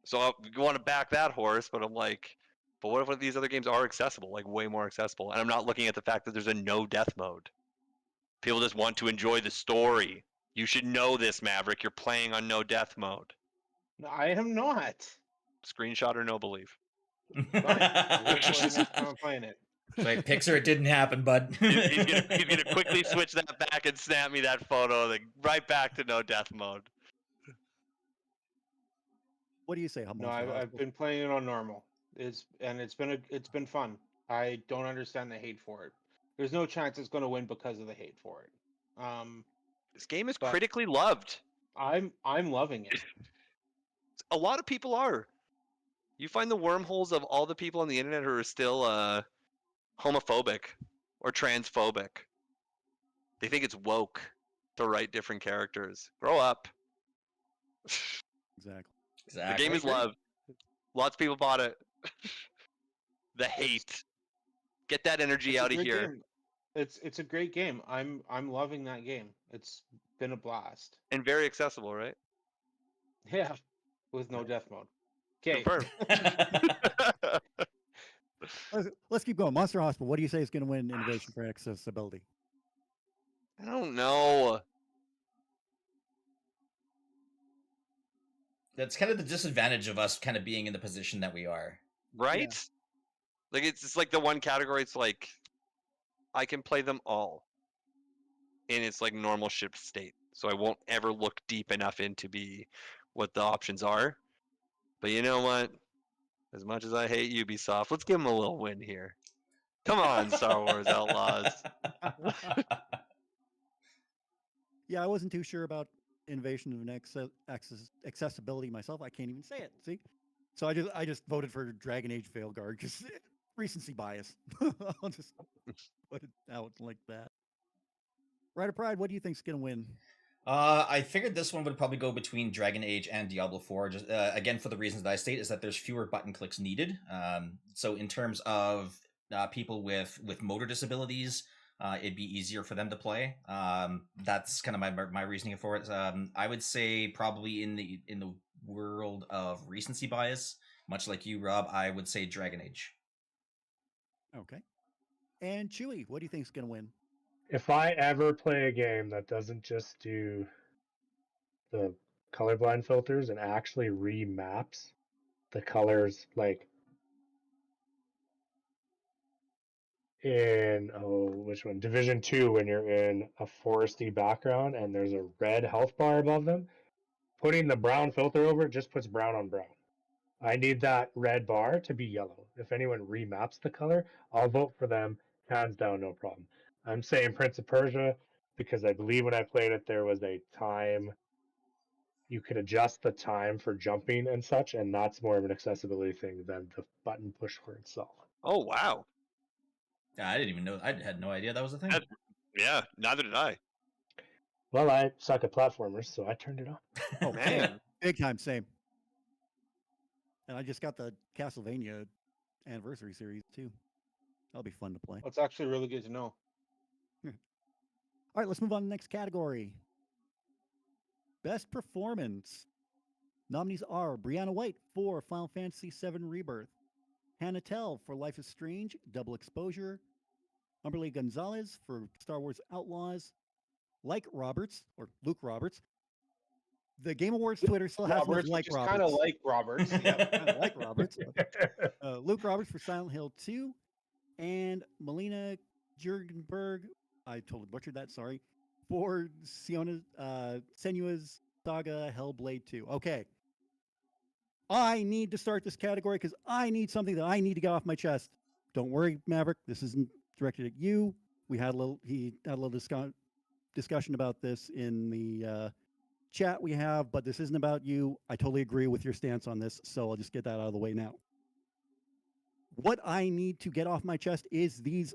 So I want to back that horse, but I'm like, but what if these other games are accessible, like way more accessible? And I'm not looking at the fact that there's a no death mode. People just want to enjoy the story. You should know this, Maverick. You're playing on no death mode. No, I am not. Screenshot or no belief. Fine. I'm playing it. Right, Pixar, it didn't happen, bud. He's gonna quickly switch that back and snap me that photo, like right back to no death mode. What do you say, Humble? No, I've been playing it on normal. It's been fun. I don't understand the hate for it. There's no chance it's going to win because of the hate for it. This game is But- critically loved. I'm loving it. A lot of people are. You find the wormholes of all the people on the internet who are still homophobic or transphobic. They think it's woke to write different characters. Grow up. Exactly. The Exactly. game is loved. Lots of people bought it. The hate. Get that energy It's a out of good here. game. It's a great game. I'm loving that game. It's been a blast. And very accessible, right? Yeah, with no death mode. Okay. Confirmed. Let's keep going. Monster Hospital. What do you say is going to win innovation for accessibility? I don't know. That's kind of the disadvantage of us kind of being in the position that we are. Right? Like it's just like the one category. It's like I can play them all, and it's like normal ship state. So I won't ever look deep enough into be what the options are. But you know what? As much as I hate Ubisoft, let's give them a little win here. Come on, Star Wars Outlaws. Yeah, I wasn't too sure about innovation and accessibility myself. I can't even say it. See, so I just voted for Dragon Age Veilguard because recency bias. I'll just put it out like that. Rider Pride, what do you think's gonna win? I figured this one would probably go between Dragon Age and Diablo 4. Just again, for the reasons that I state, is that there's fewer button clicks needed. So in terms of people with motor disabilities, it'd be easier for them to play. That's kind of my reasoning for it. I would say probably in the world of recency bias, much like you, Rob, I would say Dragon Age. Okay. And Chewy, what do you think's gonna win? If I ever play a game that doesn't just do the colorblind filters and actually remaps the colors, like in which one? Division 2, when you're in a foresty background and there's a red health bar above them, putting the brown filter over it just puts brown on brown. I need that red bar to be yellow. If anyone remaps the color, I'll vote for them, hands down, no problem. I'm saying Prince of Persia because I believe when I played it, there was a time you could adjust the time for jumping and such, and that's more of an accessibility thing than the button push for itself. Oh wow. I didn't even know. I had no idea that was a thing. Yeah, neither did I. Well, I suck at platformers, so I turned it on. Oh Man. big time, same. And I just got the Castlevania Anniversary Series too. That'll be fun to play. That's actually really good to know. All right, let's move on to the next category. Best Performance. Nominees are Brianna White for Final Fantasy VII Rebirth, Hannah Tell for Life is Strange, Double Exposure, Umberly Gonzalez for Star Wars Outlaws, Luke Roberts. The Game Awards Twitter still has Roberts, like which is Roberts. kind of like Roberts. Yeah. Kind of like Roberts. Luke Roberts for Silent Hill 2, and Melina Jurgenberg, I totally butchered that, sorry, for Senua's Saga Hellblade 2. Okay. I need to start this category because I need something that I need to get off my chest. Don't worry, Maverick. This isn't directed at you. He had a little discussion about this in the chat we have, but this isn't about you. I totally agree with your stance on this, so I'll just get that out of the way now. What I need to get off my chest is these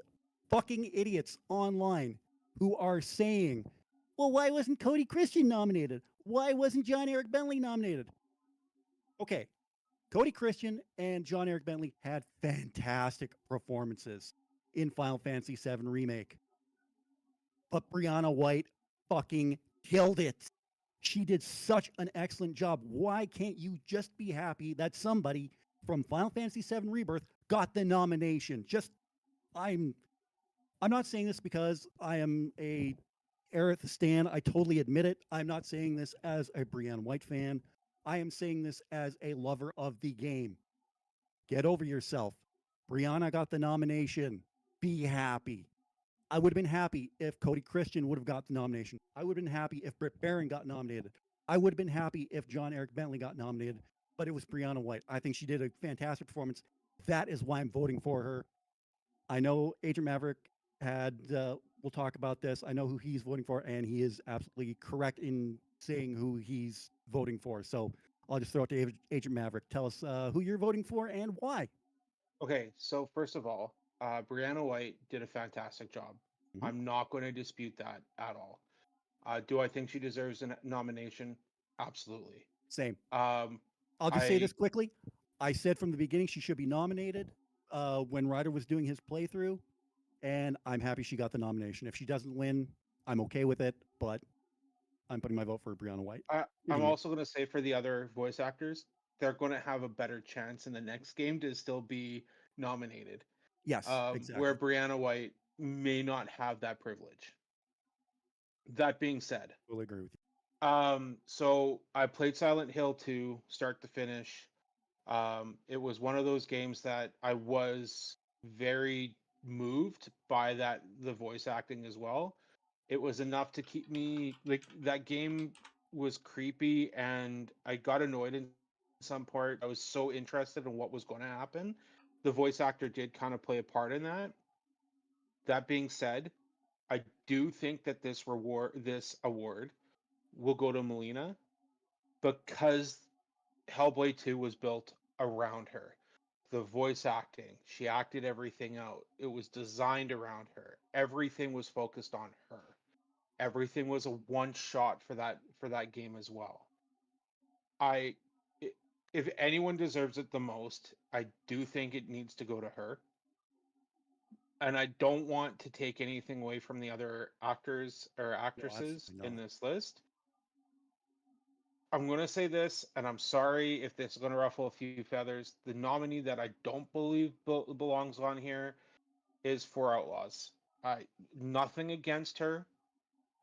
fucking idiots online who are saying, well, why wasn't Cody Christian nominated? Why wasn't John Eric Bentley nominated? Okay, Cody Christian and John Eric Bentley had fantastic performances in Final Fantasy VII Remake. But Brianna White fucking killed it. She did such an excellent job. Why can't you just be happy that somebody from Final Fantasy VII Rebirth got the nomination? I'm not saying this because I am a Aerith stan. I totally admit it. I'm not saying this as a Brianna White fan. I am saying this as a lover of the game. Get over yourself. Brianna got the nomination. Be happy. I would have been happy if Cody Christian would have got the nomination. I would have been happy if Britt Barron got nominated. I would have been happy if John Eric Bentley got nominated, but it was Brianna White. I think she did a fantastic performance. That is why I'm voting for her. I know Agent Maverick we'll talk about this. I know who he's voting for, and he is absolutely correct in saying who he's voting for. So I'll just throw it to Agent Maverick. Tell us who you're voting for and why. Okay, so first of all, Brianna White did a fantastic job. Mhm. I'm not going to dispute that at all. Do I think she deserves a nomination? Absolutely. Same. I'll just say I- this quickly. I said from the beginning she should be nominated when Ryder was doing his playthrough, and I'm happy she got the nomination. If she doesn't win, I'm okay with it, but I'm putting my vote for Brianna White. I'm also going to say for the other voice actors, they're going to have a better chance in the next game to still be nominated. Yes, exactly. Where Brianna White may not have that privilege. That being said, We'll agree with you. So I played Silent Hill 2 start to finish. It was one of those games that I was very moved by the voice acting as well. It was enough to keep me like that game was creepy and I got annoyed in some part. I was so interested in what was going to happen. The voice actor did kind of play a part in that. That being said, I do think that this award will go to Melina because Hellblade 2 was built around her. The voice acting, she acted everything out. It was designed around her. Everything was focused on her. Everything was a one shot for that game as well. If anyone deserves it the most, I do think it needs to go to her. And I don't want to take anything away from the other actors or actresses absolutely in not. this list. I'm going to say this, and I'm sorry if this is going to ruffle a few feathers. The nominee that I don't believe belongs on here is For Outlaws. Nothing against her,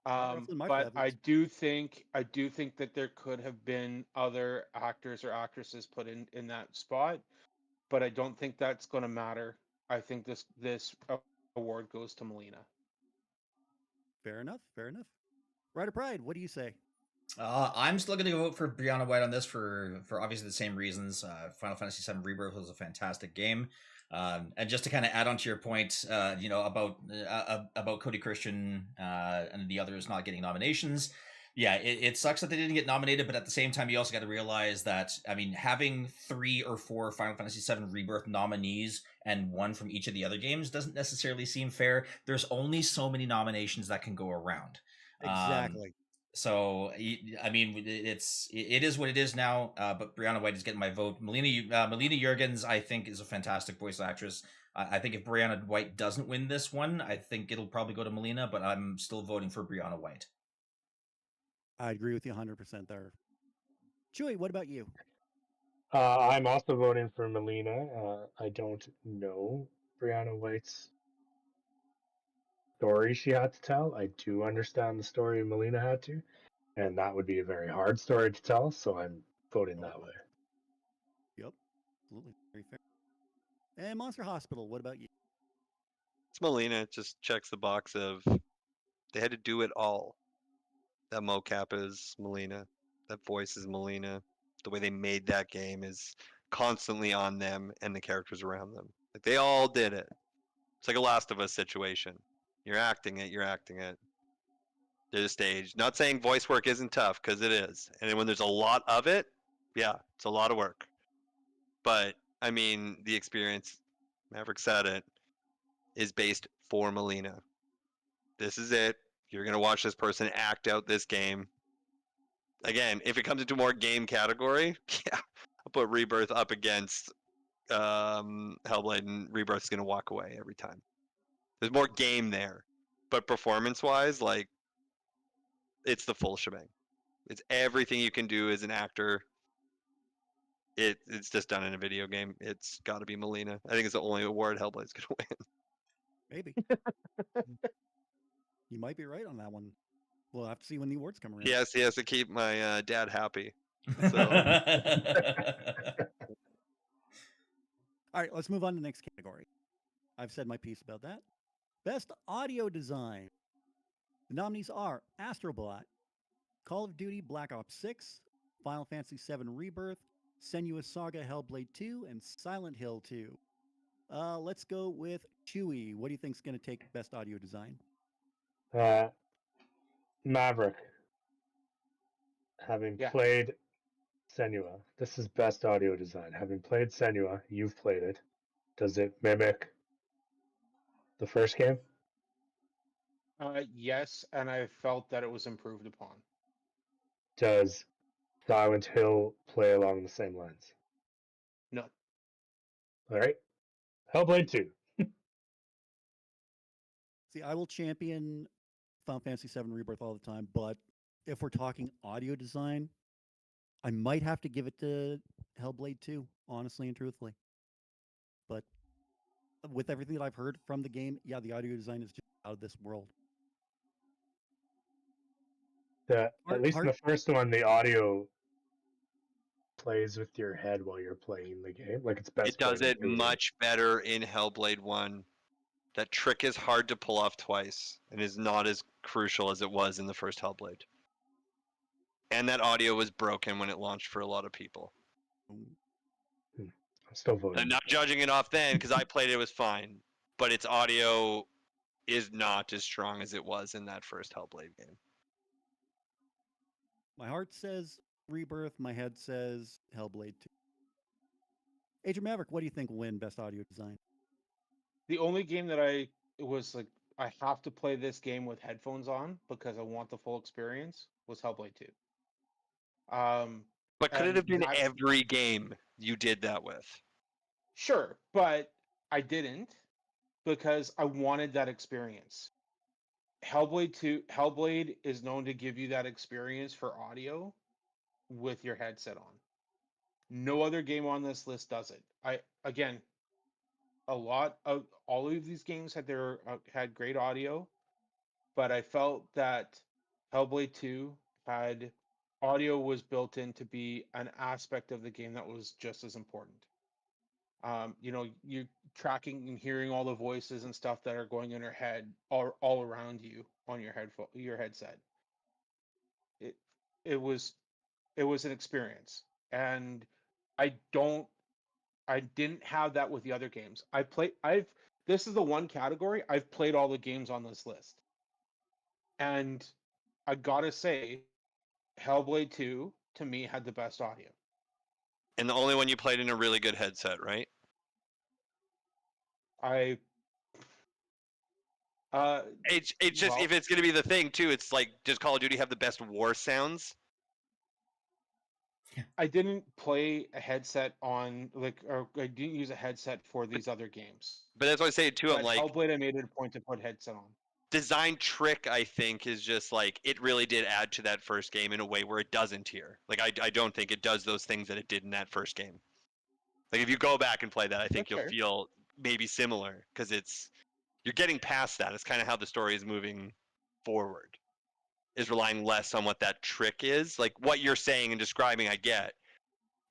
Not ruffling my but I feathers. do think that there could have been other actors or actresses put in that spot, but I don't think that's going to matter. I think this award goes to Melina. Fair enough. Fair enough. Rider Pride, what do you say? I'm still going to vote for Brianna White on this for obviously the same reasons. Final Fantasy VII Rebirth was a fantastic game, and just to kind of add on to your point, about Cody Christian and the others not getting nominations. Yeah, it sucks that they didn't get nominated, but at the same time, you also got to realize that, I mean, having 3 or 4 Final Fantasy VII Rebirth nominees and one from each of the other games doesn't necessarily seem fair. There's only so many nominations that can go around. Exactly. So I mean, it is what it is now. But Brianna White is getting my vote. Melina Jurgens, I think, is a fantastic voice actress. I think if Brianna White doesn't win this one, I think it'll probably go to Melina. But I'm still voting for Brianna White. I agree with you 100% there. Chewy, what about you? I'm also voting for Melina. I don't know Brianna White's story she had to tell. I do understand the story Melina had to, and that would be a very hard story to tell, so I'm voting that way. Yep. Absolutely. Very fair. And Monster Hospital, what about you? It's Melina. It just checks the box of they had to do it all. That mocap is Melina. That voice is Melina. The way they made that game is constantly on them and the characters around them. Like they all did it. It's like a Last of Us situation. You're acting it. You're acting it. There's a stage. Not saying voice work isn't tough, because it is. And when there's a lot of it, yeah, it's a lot of work. But I mean, the experience, Maverick said it, is based for Melina. This is it. You're gonna watch this person act out this game. Again, if it comes into more game category, yeah, I'll put Rebirth up against Hellblade, and Rebirth's gonna walk away every time. There's more game there, but performance-wise, like, it's the full shebang. It's everything you can do as an actor. It's just done in a video game. It's got to be Melina. I think it's the only award Hellblade's gonna win. Maybe. You might be right on that one. We'll have to see when the awards come around. Yes, he has to keep my dad happy. So. All right, let's move on to the next category. I've said my piece about that. Best audio design. The nominees are Astrobot, Call of Duty Black Ops 6, Final Fantasy VII Rebirth, Senua's Saga Hellblade 2, and Silent Hill 2. Let's go with Chewy. What do you think is going to take best audio design? Maverick. Having played Senua, this is best audio design. Having played Senua, you've played it. Does it mimic the first game? Yes, and I felt that it was improved upon. Does Silent Hill play along the same lines? No. All right. Hellblade 2. See, I will champion Final Fantasy VII Rebirth all the time, but if we're talking audio design, I might have to give it to Hellblade 2, honestly and truthfully. But with everything that I've heard from the game, yeah, the audio design is just out of this world. At least in the first one, the audio plays with your head while you're playing the game. Like it's best. It does played it with your head. much better in Hellblade 1. That trick is hard to pull off twice and is not as crucial as it was in the first Hellblade. And that audio was broken when it launched for a lot of people. I'm still voting. I'm not judging it off then because I played it was fine, but its audio is not as strong as it was in that first Hellblade game. My heart says Rebirth, my head says Hellblade 2. Agent Maverick, what do you think will win Best Audio Design? The only game that I was like, I have to play this game with headphones on because I want the full experience was Hellblade 2. But could it And have been that- every game you did that with? Sure, but I didn't because I wanted that experience. Hellblade is known to give you that experience for audio with your headset on. No other game on this list does it. All of these games had great audio, but I felt that Hellblade 2 had audio was built in to be an aspect of the game that was just as important. You're tracking and hearing all the voices and stuff that are going in your head all around you on your headset. It was an experience, and I didn't have that with the other games. This is the one category I've played all the games on this list, and I gotta say, Hellblade 2 to me had the best audio. And the only one you played in a really good headset, right? It's just if it's gonna be the thing too, it's like, does Call of Duty have the best war sounds? I didn't play a headset or I didn't use a headset for these other games. But that's what I say too. I'm But like, Hellblade, I made it a point to put headset on. design trick, I think, is just like it really did add to that first game in a way where it doesn't here. Like I don't think it does those things that it did in that first game. Like if you go back and play that, I think That's fair. you'll feel maybe similar because you're getting past that. It's kind of how the story is moving forward. Is relying less on what that trick is. Like what you're saying and describing, I get,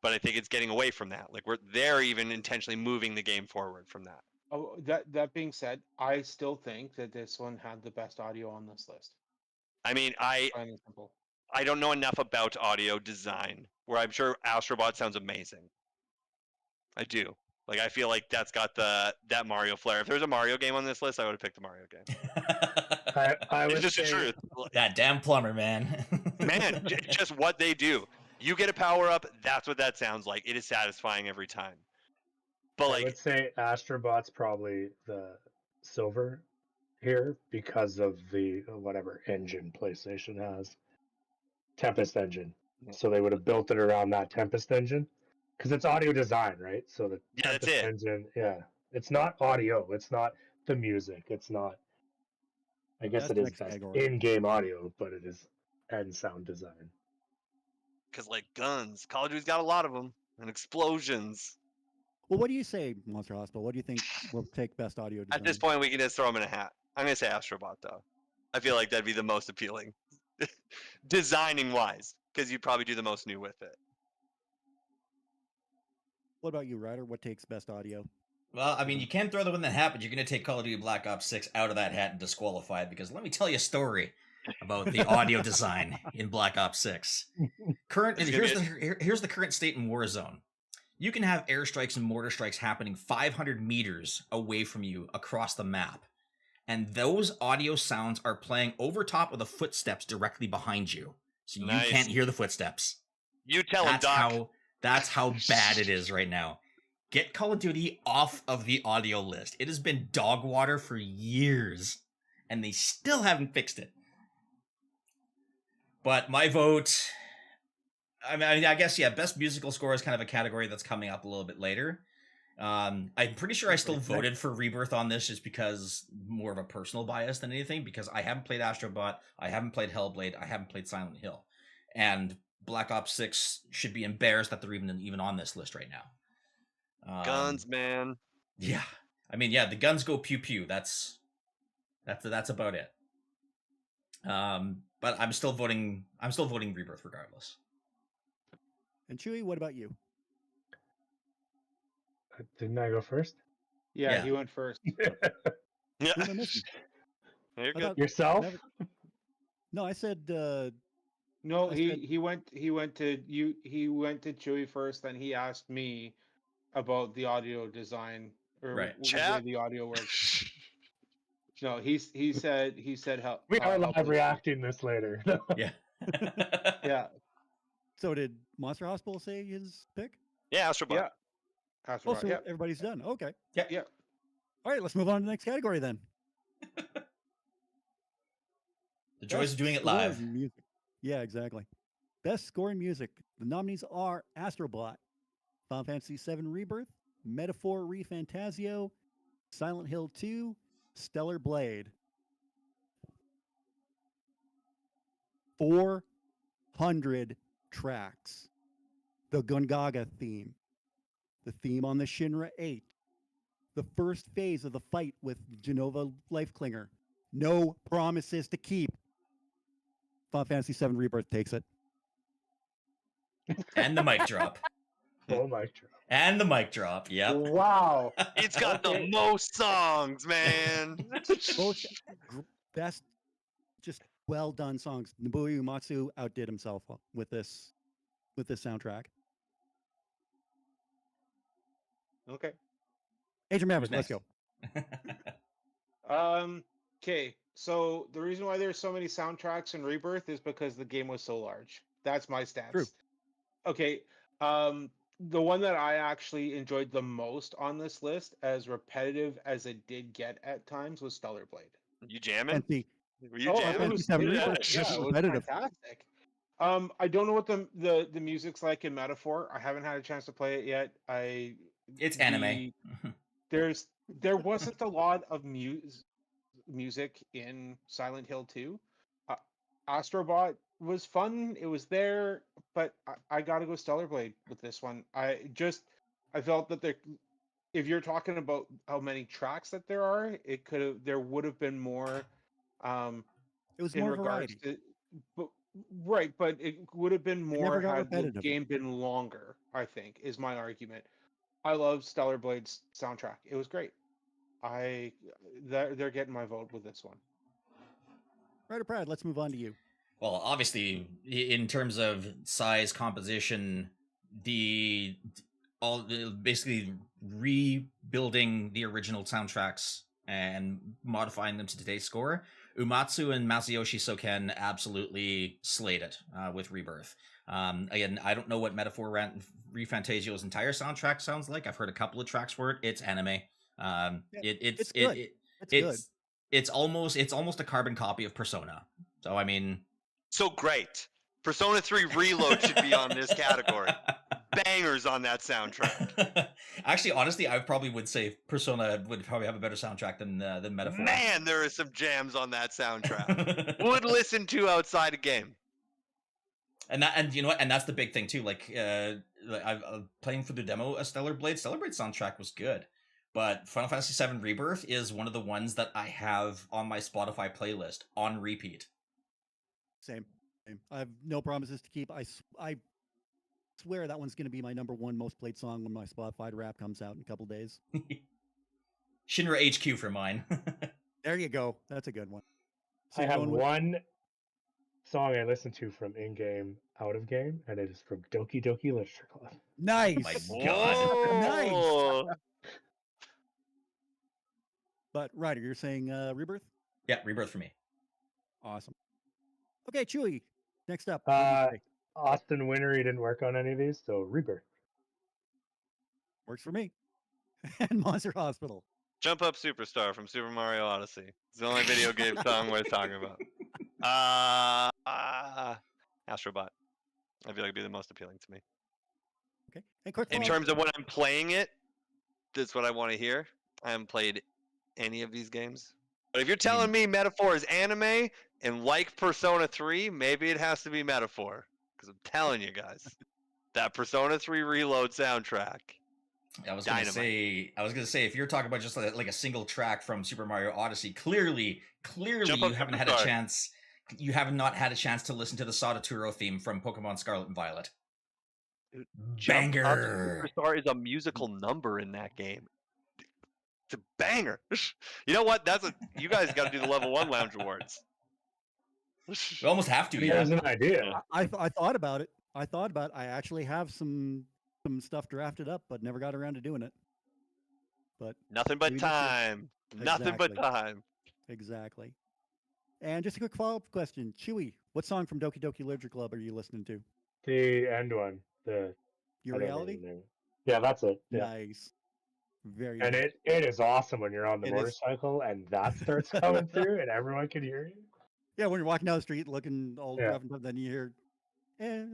but I think it's getting away from that. Like they're even intentionally moving the game forward from that. Oh, that being said, I still think that this one had the best audio on this list. I mean, Plain and simple. I don't know enough about audio design where I'm sure Astrobot sounds amazing. I do. Like I feel like that's got that Mario flair. If there's a Mario game on this list, I would have picked the Mario game. I It's would just the say, truth. That damn plumber, man. Man, just what they do. You get a power up, that's what that sounds like. It is satisfying every time. But I like, would say Astrobot's probably the silver here because of the whatever engine PlayStation has, Tempest engine. So they would have built it around that Tempest engine because it's audio design, right? So the Yeah, that's Tempest it. engine, yeah, it's not audio, it's not the music, it's not. I guess That's it the is next best category. in-game audio, but it is and sound design. because like guns, Call of Duty's got a lot of them, and explosions. Well, what do you say, Monster Hospital? What do you think will take Best Audio Design? At this point, we can just throw them in a hat. I'm gonna say Astrobot though. I feel like that'd be the most appealing, designing wise, because you'd probably do the most new with it. What about you, Ryder? What takes Best Audio? Well, I mean, you can throw them in the hat, but you're going to take Call of Duty Black Ops 6 out of that hat and disqualify it because let me tell you a story about the audio design in Black Ops 6. Here's the current state in Warzone. You can have airstrikes and mortar strikes happening 500 meters away from you across the map. And those audio sounds are playing over top of the footsteps directly behind you. So you Nice. can't hear the footsteps. You tell him, Doc. That's how bad it is right now. Get Call of Duty off of the audio list. It has been dog water for years, and they still haven't fixed it. But my vote, I mean, I guess, yeah, best musical score is kind of a category that's coming up a little bit later. I'm pretty sure I That's still what I voted for Rebirth on this just because more of a personal bias than anything, because I haven't played Astrobot, I haven't played Hellblade, I haven't played Silent Hill. And Black Ops 6 should be embarrassed that they're even on this list right now. Guns, man. Yeah. I mean, yeah, the guns go pew pew. That's about it. But I'm still voting Rebirth regardless. And Chewy, what about you? Didn't I go first? Yeah, Yeah. he went first. Yeah. Who am I missing? You're I good. thought- Yourself? never- No, I said No, I he said- he went to you. He went to Chewy first. Then he asked me about the audio design or Right. the way Chat. the audio works. No, he said how We are how live reacting this later. Yeah. Yeah, so. Did Monster Hospital say his pick? Yeah, Astrobot. yeah. That's Oh, right. so Yeah, everybody's done. Okay. yeah. All right, let's move on to the next category then. The joys Best of doing it score live. in music. Yeah, exactly. Best score in music. The nominees are Astrobot, Final Fantasy VII Rebirth, Metaphor ReFantazio, Silent Hill 2, Stellar Blade. 400 tracks. The Gungaga theme, the theme on the Shinra 8, the first phase of the fight with Genova Lifeklinger. No promises to keep. Final Fantasy VII Rebirth takes it. And the mic drop. Oh my God. And the mic drop. Yep. Wow. It's got Okay. the most songs, man. Most best, just well done songs. Nobuo Uematsu outdid himself with this soundtrack. Okay. Agent Maverick, Who's let's go. next? Okay. So the reason why there's so many soundtracks in Rebirth is because the game was so large. That's my stance. True. Okay. The one that I actually enjoyed the most on this list, as repetitive as it did get at times, was Stellar Blade. You jamming? And the Were you I jamming? thought it was, Fantasy VII yeah, Rebirth, yeah, just it was repetitive. fantastic. I don't know what the music's like in Metaphor. I haven't had a chance to play it yet. It's anime. There wasn't a lot of music in Silent Hill 2. Astrobot was fun. It was there, but I got to go Stellar Blade with this one. I felt that if you're talking about how many tracks that there are, there would have been more. It was In more regards variety. to, but it would have been never more got had the repetitive. game been longer. I think is my argument. I love Stellar Blade's soundtrack. It was great. They're getting my vote with this one. Ryder Pride, let's move on to you. Well, obviously, in terms of size, composition, basically rebuilding the original soundtracks and modifying them to today's score, Uematsu and Masayoshi Soken absolutely slayed it with Rebirth. Again, I don't know what Metaphor ReFantazio's entire soundtrack sounds like. I've heard a couple of tracks for it. It's anime. It's good. It's almost a carbon copy of Persona. So I mean, So great. Persona 3 Reload should be on this category. Bangers on that soundtrack. Actually, honestly, I probably would say Persona would probably have a better soundtrack than Metaphor. Man, there are some jams on that soundtrack. Would listen to outside a game. And you know what? And that's the big thing too. Like I'm playing for the demo a Stellar Blade. Stellar Blade soundtrack was good, but Final Fantasy VII Rebirth is one of the ones that I have on my Spotify playlist on repeat. Same. I have no promises to keep. I swear that one's going to be my number one most played song when my Spotify rap comes out in a couple days. Shinra HQ for mine. There you go. That's a good one. So I you're have going with- one song I listen to from in-game, out of game, and it is from Doki Doki Literature Club. Nice. My God. Nice. Oh. But Ryder, you're saying Rebirth? Yeah, Rebirth for me. Awesome. Okay, Chewy. Next up. what do you say? Austin Winnery didn't work on any of these, so Rebirth. Works for me. And Monster Hospital. Jump Up Superstar from Super Mario Odyssey. It's the only video game song worth talking about. Astrobot. I feel like it'd be the most appealing to me. Okay. And quick In follow-up. terms of when I'm playing it, That's what I want to hear. I haven't played any of these games. But if you're telling me Metaphor is anime and like Persona 3, maybe it has to be Metaphor. Because I'm telling you guys, that Persona 3 Reload soundtrack. I was gonna say, if you're talking about just like a single track from Super Mario Odyssey, clearly Jump you Up haven't had a Superstar. chance. You have not had a chance to listen to the Sodaturo theme from Pokemon Scarlet and Violet. Jump Up Banger. Superstar is a musical number in that game. It's a banger. You know what? You guys got to do the level 1 lounge awards. We almost have to. Here's Yeah. an idea. I thought about it. I actually have some stuff drafted up, but never got around to doing it. But Nothing but maybe next year. time. Nothing but Exactly. time. Exactly. And just a quick follow-up question, Chewy, what song from Doki Doki Literature Club are you listening to? The end one. Your I don't know Reality? the name. Yeah, that's it. Yeah. Nice. Very And nice. it is awesome when you're on the It is. motorcycle and that starts coming through and everyone can hear you. Yeah, when you're walking down the street looking all Yeah. rough and tough, then you hear,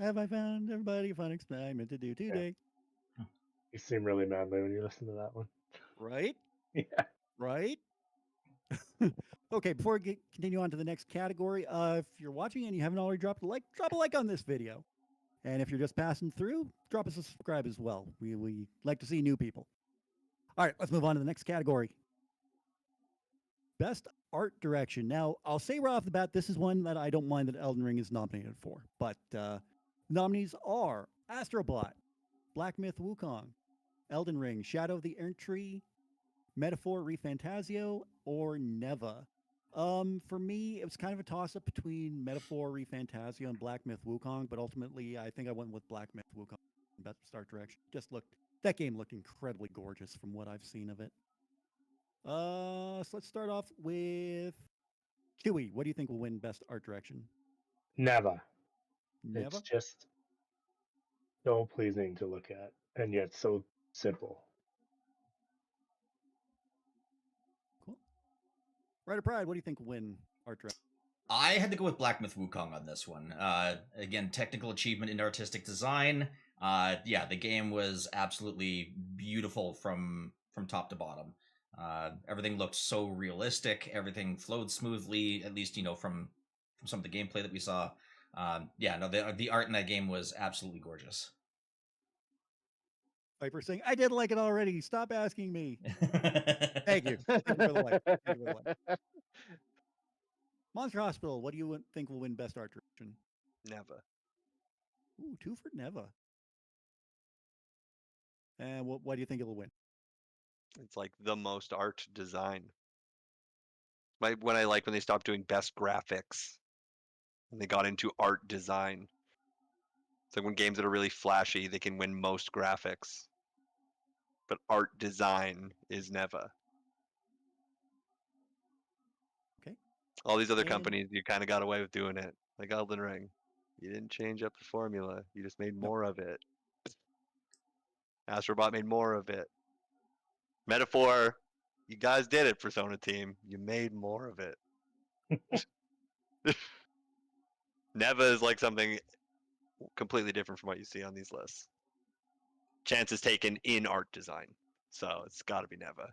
have I found everybody a fun experiment to do today? You seem really manly when you listen to that one. Right? Yeah. Right? Okay, before we continue on to the next category, if you're watching and you haven't already dropped a like, drop a like on this video. And if you're just passing through, drop us a subscribe as well. We like to see new people. All right, let's move on to the next category. Best art direction. Now, I'll say right off the bat, this is one that I don't mind that Elden Ring is nominated for. But nominees are Astrobot, Black Myth Wukong, Elden Ring, Shadow of the Erdtree, Metaphor ReFantazio, or Neva. For me, it was kind of a toss-up between Metaphor ReFantazio and Black Myth Wukong, but ultimately, I think I went with Black Myth Wukong. Best art direction. That game looked incredibly gorgeous from what I've seen of it. So let's start off with Chewy. What do you think will win best art direction? Never. Neva? It's just so pleasing to look at and yet so simple. Cool. Ryder Pride, what do you think will win art direction? I had to go with Black Myth Wukong on this one. Again, technical achievement in artistic design. Yeah, the game was absolutely beautiful from top to bottom. Everything looked so realistic. Everything flowed smoothly, at least from some of the gameplay that we saw. The art in that game was absolutely gorgeous. Viper saying, I did like it already. Stop asking me. Thank you. Thank you for the like. Thank you for the like. Monster Hospital, what do you think will win best art direction? Never. Ooh, 2 for Neva. And why do you think it'll win? It's like the most art design. When they stopped doing best graphics and they got into art design. It's like when games that are really flashy, they can win most graphics. But art design is never. Okay. All these other And- companies, you kind of got away with doing it. Like Elden Ring. You didn't change up the formula. You just made more of it. Astrobot made more of it. Metaphor, you guys did it, Persona team. You made more of it. Neva is like something completely different from what you see on these lists. Chances taken in art design. So it's got to be Neva.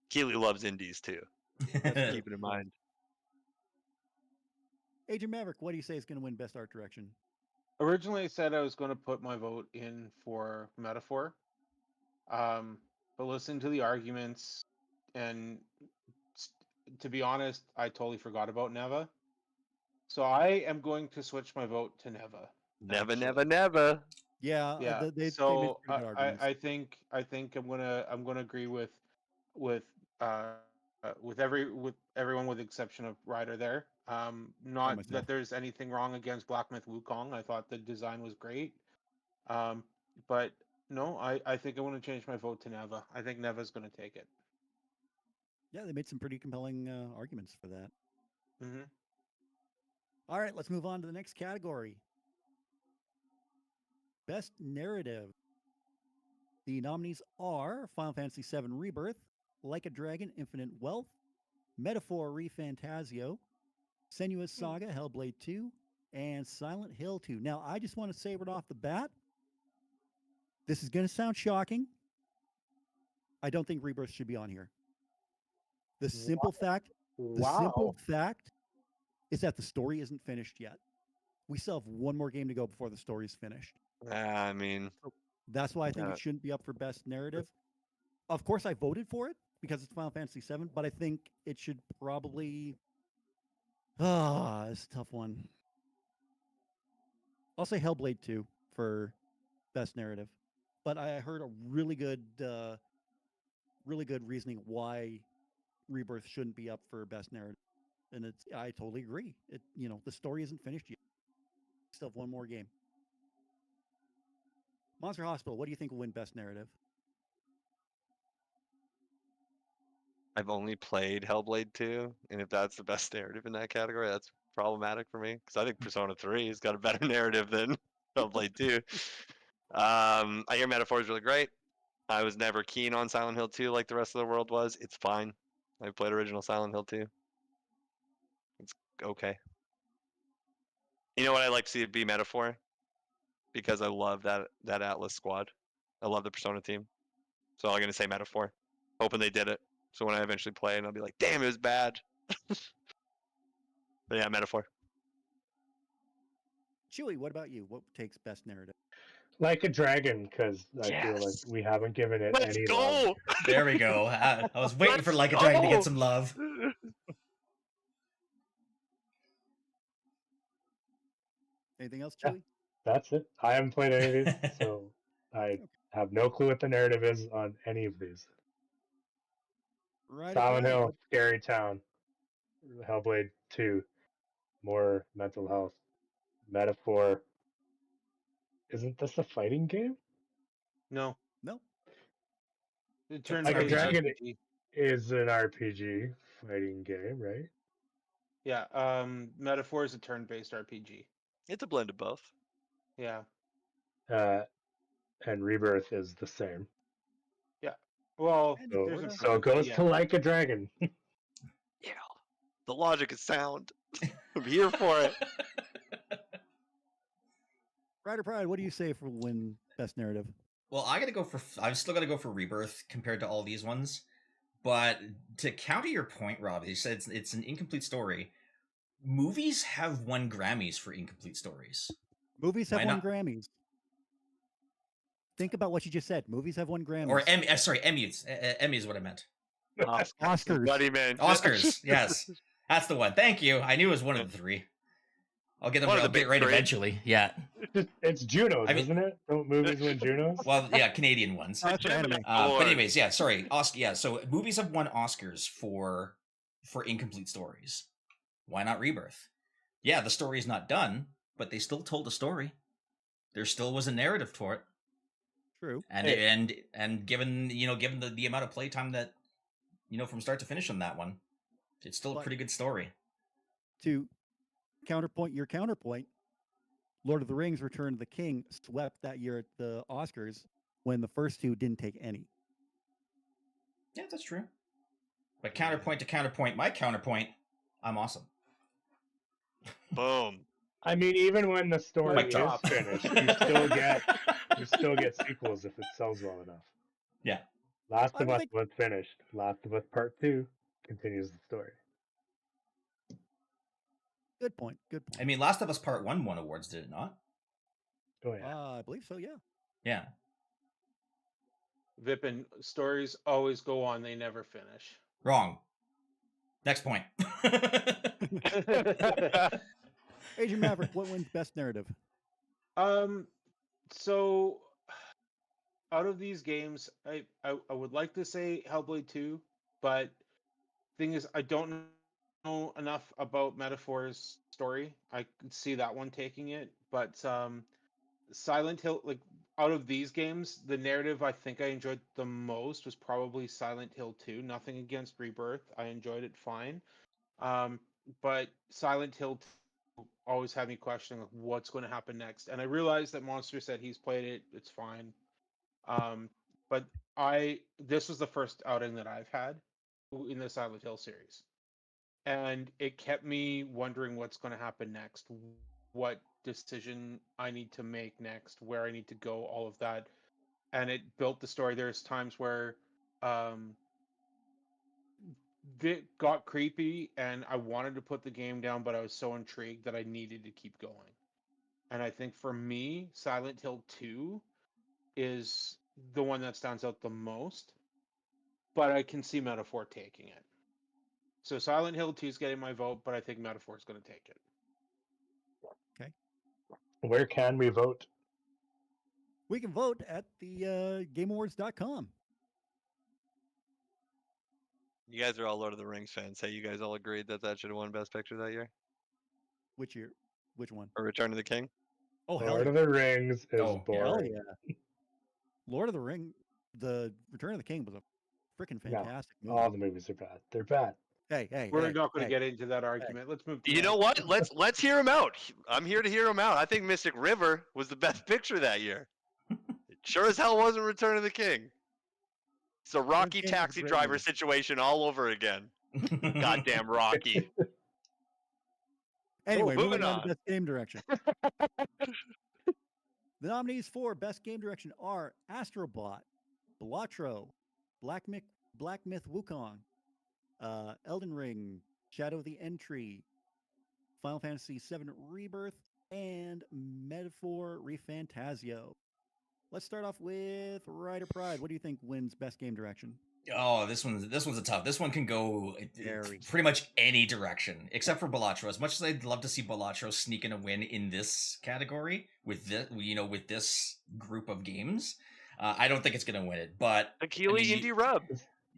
Keely loves indies too. Keep it in mind. Agent Maverick, what do you say is going to win best art direction? Originally, I said I was going to put my vote in for Metaphor. But listen to the arguments, and to be honest, I totally forgot about Neva. So I am going to switch my vote to Neva. Never, actually. never, never. Yeah, Yeah. they made So pretty good arguments. I think I'm gonna agree with everyone with the exception of Ryder there. Not myself. that there's anything wrong against Black Myth Wukong. I thought the design was great. But no, I think I'm gonna change my vote to Neva. I think Neva's gonna take it. Yeah, they made some pretty compelling arguments for that. Mm-hmm. All right, let's move on to the next category. Best narrative. The nominees are Final Fantasy VII Rebirth, Like a Dragon Infinite Wealth, Metaphor ReFantazio, Senua's Saga Hellblade 2, and Silent Hill 2. Now, I just want to say right off the bat, this is going to sound shocking, I don't think Rebirth should be on here. The simple fact is that the story isn't finished yet. We still have one more game to go before the story's finished. I mean, That's why I think it shouldn't be up for best narrative. Of course, I voted for it because it's Final Fantasy VII, but I think it should probably. It's a tough one. I'll say Hellblade 2 for best narrative, but I heard a really good reasoning why Rebirth shouldn't be up for best narrative, and I totally agree. The story isn't finished yet. Still have one more game. Monster Hospital, what do you think will win best narrative? I've only played Hellblade 2, and if that's the best narrative in that category, that's problematic for me because I think Persona 3 has got a better narrative than Hellblade 2. I hear Metaphor is really great. I was never keen on Silent Hill 2 like the rest of the world was. It's fine. I played original Silent Hill 2. It's okay. You know what I'd like to see it be Metaphor? Because I love that Atlas squad. I love the Persona team. So I'm going to say Metaphor. Hoping they did it. So when I eventually play and I'll be like, damn, it was bad. But yeah, Metaphor. Chewy, what about you? What takes best narrative? Like a Dragon, because I feel like Yes. we haven't given it Let's any go! love. There we go. I was waiting for Let's Like a Dragon to go! get some love. Anything else, Yeah. Chewy? That's it. I haven't played any of these, so I have no clue what the narrative is on any of these. Right. Silent Hill, Scary Town, Hellblade 2, more mental health. Metaphor. Isn't this a fighting game? No. No. It turns Like a RPG. Dragon is an RPG fighting game, right? Yeah. Metaphor is a turn-based RPG. It's a blend of both. Yeah. And Rebirth is the same. Well, And So, there's Florida. so it improvement, goes yeah. to Like a Dragon. Yeah. The logic is sound. I'm here for it. Ryder Pride, what do you say for win best narrative? Well, I'm still gonna go for Rebirth compared to all these ones. But to counter your point, Rob, you said it's an incomplete story. Movies have won Grammys for incomplete stories. Movies have Why won not? Grammys. Think about what you just said. Movies have won Grammys. Or Emmys. Emmy is what I meant. Oscars. What do you mean? Oscars. Yes, that's the one. Thank you. I knew it was one of the three. I'll get them. One of I'll the get big right three. eventually. Yeah. It's Junos, I mean- isn't it? Don't movies win Junos? Well, yeah, Canadian ones. Oh, that's for anime. But Award. anyways, yeah. Sorry, Oscar. Yeah, so movies have won Oscars for incomplete stories. Why not Rebirth? Yeah, the story is not done, but they still told a story. There still was a narrative for it, True. and Hey. and given the amount of playtime that from start to finish on that one, it's still a But- pretty good story. To counterpoint your counterpoint, Lord of the Rings: Return of the King swept that year at the Oscars when the first two didn't take any. Yeah, that's true. But counterpoint to counterpoint, my counterpoint, I'm awesome. Boom. I mean, even when the story Mic is drop. finished, you still get sequels if it sells well enough. Yeah. Last I of don't Us think- was finished. Last of Us Part 2 continues the story. Good point. Good point. I mean, Last of Us Part 1 won awards, did it not? Oh yeah. I believe so. Yeah. Yeah. Vipin, stories always go on; they never finish. Wrong. Next point. Agent Maverick, what wins best narrative? So out of these games, I would like to say Hellblade 2, but thing is, I don't know enough about Metaphor's story. I could see that one taking it, but Silent Hill, like out of these games, the narrative I think I enjoyed the most was probably Silent Hill 2. Nothing against Rebirth, I enjoyed it fine, but Silent Hill 2 always had me questioning like, what's going to happen next. And I realized that Monster said he's played it; it's fine. But this was the first outing that I've had in the Silent Hill series, and it kept me wondering what's going to happen next, what decision I need to make next, where I need to go, all of that. And it built the story. There's times where It got creepy, and I wanted to put the game down, but I was so intrigued that I needed to keep going. And I think for me, Silent Hill 2 is the one that stands out the most, but I can see Metaphor taking it. So Silent Hill 2 is getting my vote, but I think Metaphor is going to take it. Where can we vote? We can vote at the GameAwards.com. You guys are all Lord of the Rings fans. Hey, you guys all agreed that that should have won Best Picture that year? Which year? Which one? Or Return of the King? Oh, hell Lord yeah. of the Rings is Oh, yeah. Hell boring. yeah. Lord of the Ring, the Return of the King was a freaking No, fantastic movie. all the movies are bad. They're bad. Hey, We're hey, not going to hey. get into that argument. Let's move to You the know next. what? Let's hear him out. I'm here to hear him out. I think Mystic River was the Best Picture that year. It sure as hell wasn't Return of the King. It's a Rocky King was a taxi great driver movie. situation all over again. Goddamn Rocky. Anyway, moving moving on on. to Best Game Direction. The nominees for Best Game Direction are Astrobot, Balatro, Black Myth Wukong, Elden Ring, Shadow of the Entry, Final Fantasy VII Rebirth, and Metaphor ReFantazio. Let's start off with Rider Pride. What do you think wins Best Game Direction? Oh, this one's a tough. This one can go Very. pretty much any direction, except for Balatro. As much as I'd love to see Balatro sneak in a win in this category with this, with this group of games, I don't think it's going to win it. But Achille Indie Rub.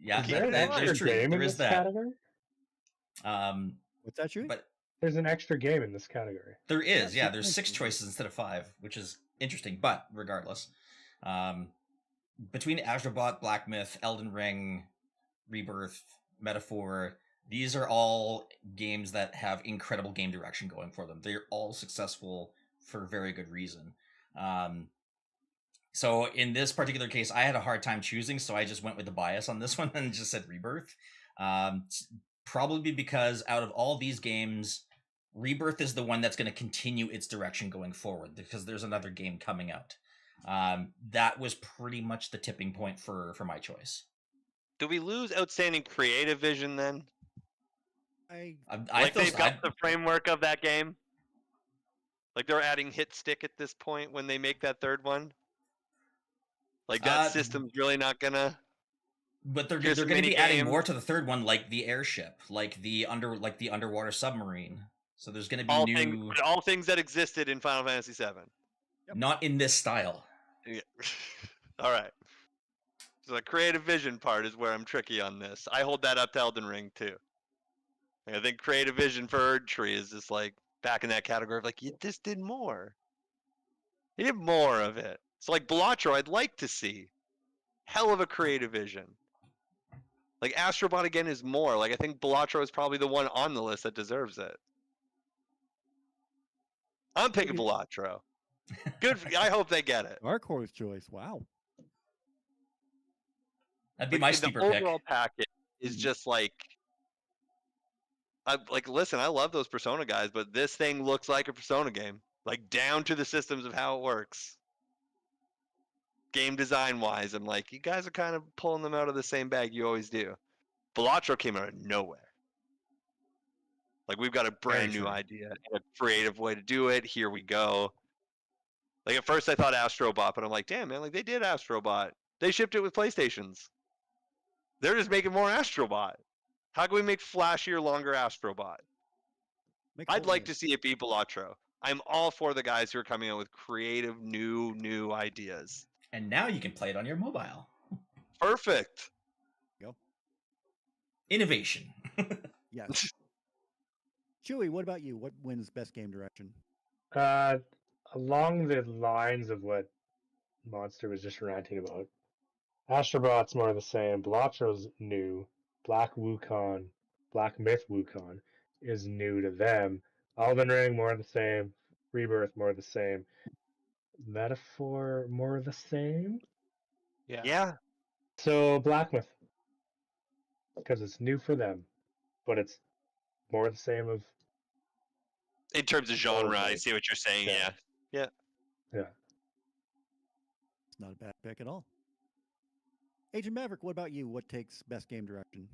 yeah, Is there an there's extra true. game There in is this that. category? What's that, Chewy? But There's an extra game in this category. there is, Yeah, yeah. There's 6 choices instead of 5, which is interesting. But regardless, between Astrobot, Black Myth, Elden Ring, Rebirth, Metaphor, these are all games that have incredible game direction going for them. They're all successful for very good reason. So in this particular case, I had a hard time choosing, so I just went with the bias on this one and just said Rebirth. Probably because out of all these games, Rebirth is the one that's going to continue its direction going forward because there's another game coming out. That was pretty much the tipping point for my choice. Do we lose outstanding creative vision then? They've got the framework of that game? Like they're adding hit stick at this point when they make that third one? Like that system's really not gonna. But they're going to be adding more to the third one, like the airship, like the underwater submarine. So there's going to be all things that existed in Final Fantasy VII. Yep. Not in this style. Yeah. All right. So the creative vision part is where I'm tricky on this. I hold that up to Elden Ring too. I think creative vision for Erdtree is just like back in that category of like you just did more. You did more of it. So like Balatro, I'd like to see hell of a creative vision. Like Astrobot again is more. Like I think Balatro is probably the one on the list that deserves it. I'm picking Balatro. Good. I hope they get it. Dark Horse choice. Wow. That'd be my sleeper pick. The overall package is just like, listen, I love those Persona guys, but this thing looks like a Persona game, like down to the systems of how it works. Game design wise, I'm like, you guys are kind of pulling them out of the same bag you always do. Balatro came out of nowhere. Like we've got a brand new idea, a creative way to do it. Here we go. Like at first I thought Astrobot, but I'm like, damn man, like they did Astrobot. They shipped it with PlayStations. They're just making more Astrobot. How can we make flashier, longer Astrobot? I'd like to see it be Balatro. I'm all for the guys who are coming out with creative, new ideas. And now you can play it on your mobile. Perfect. Go. Innovation. Yes. Chewy, what about you? What wins Best Game Direction? Along the lines of what Monster was just ranting about, Astrobot's more of the same. Balatro's new. Black Myth Wukong is new to them. Elden Ring, more of the same. Rebirth, more of the same. Metaphor, more of the same. Yeah. So Black Myth, because it's new for them, but it's more of the same of. In terms of genre, I see what you're saying. Yeah. It's not a bad pick at all. Agent Maverick, what about you? What takes best game direction?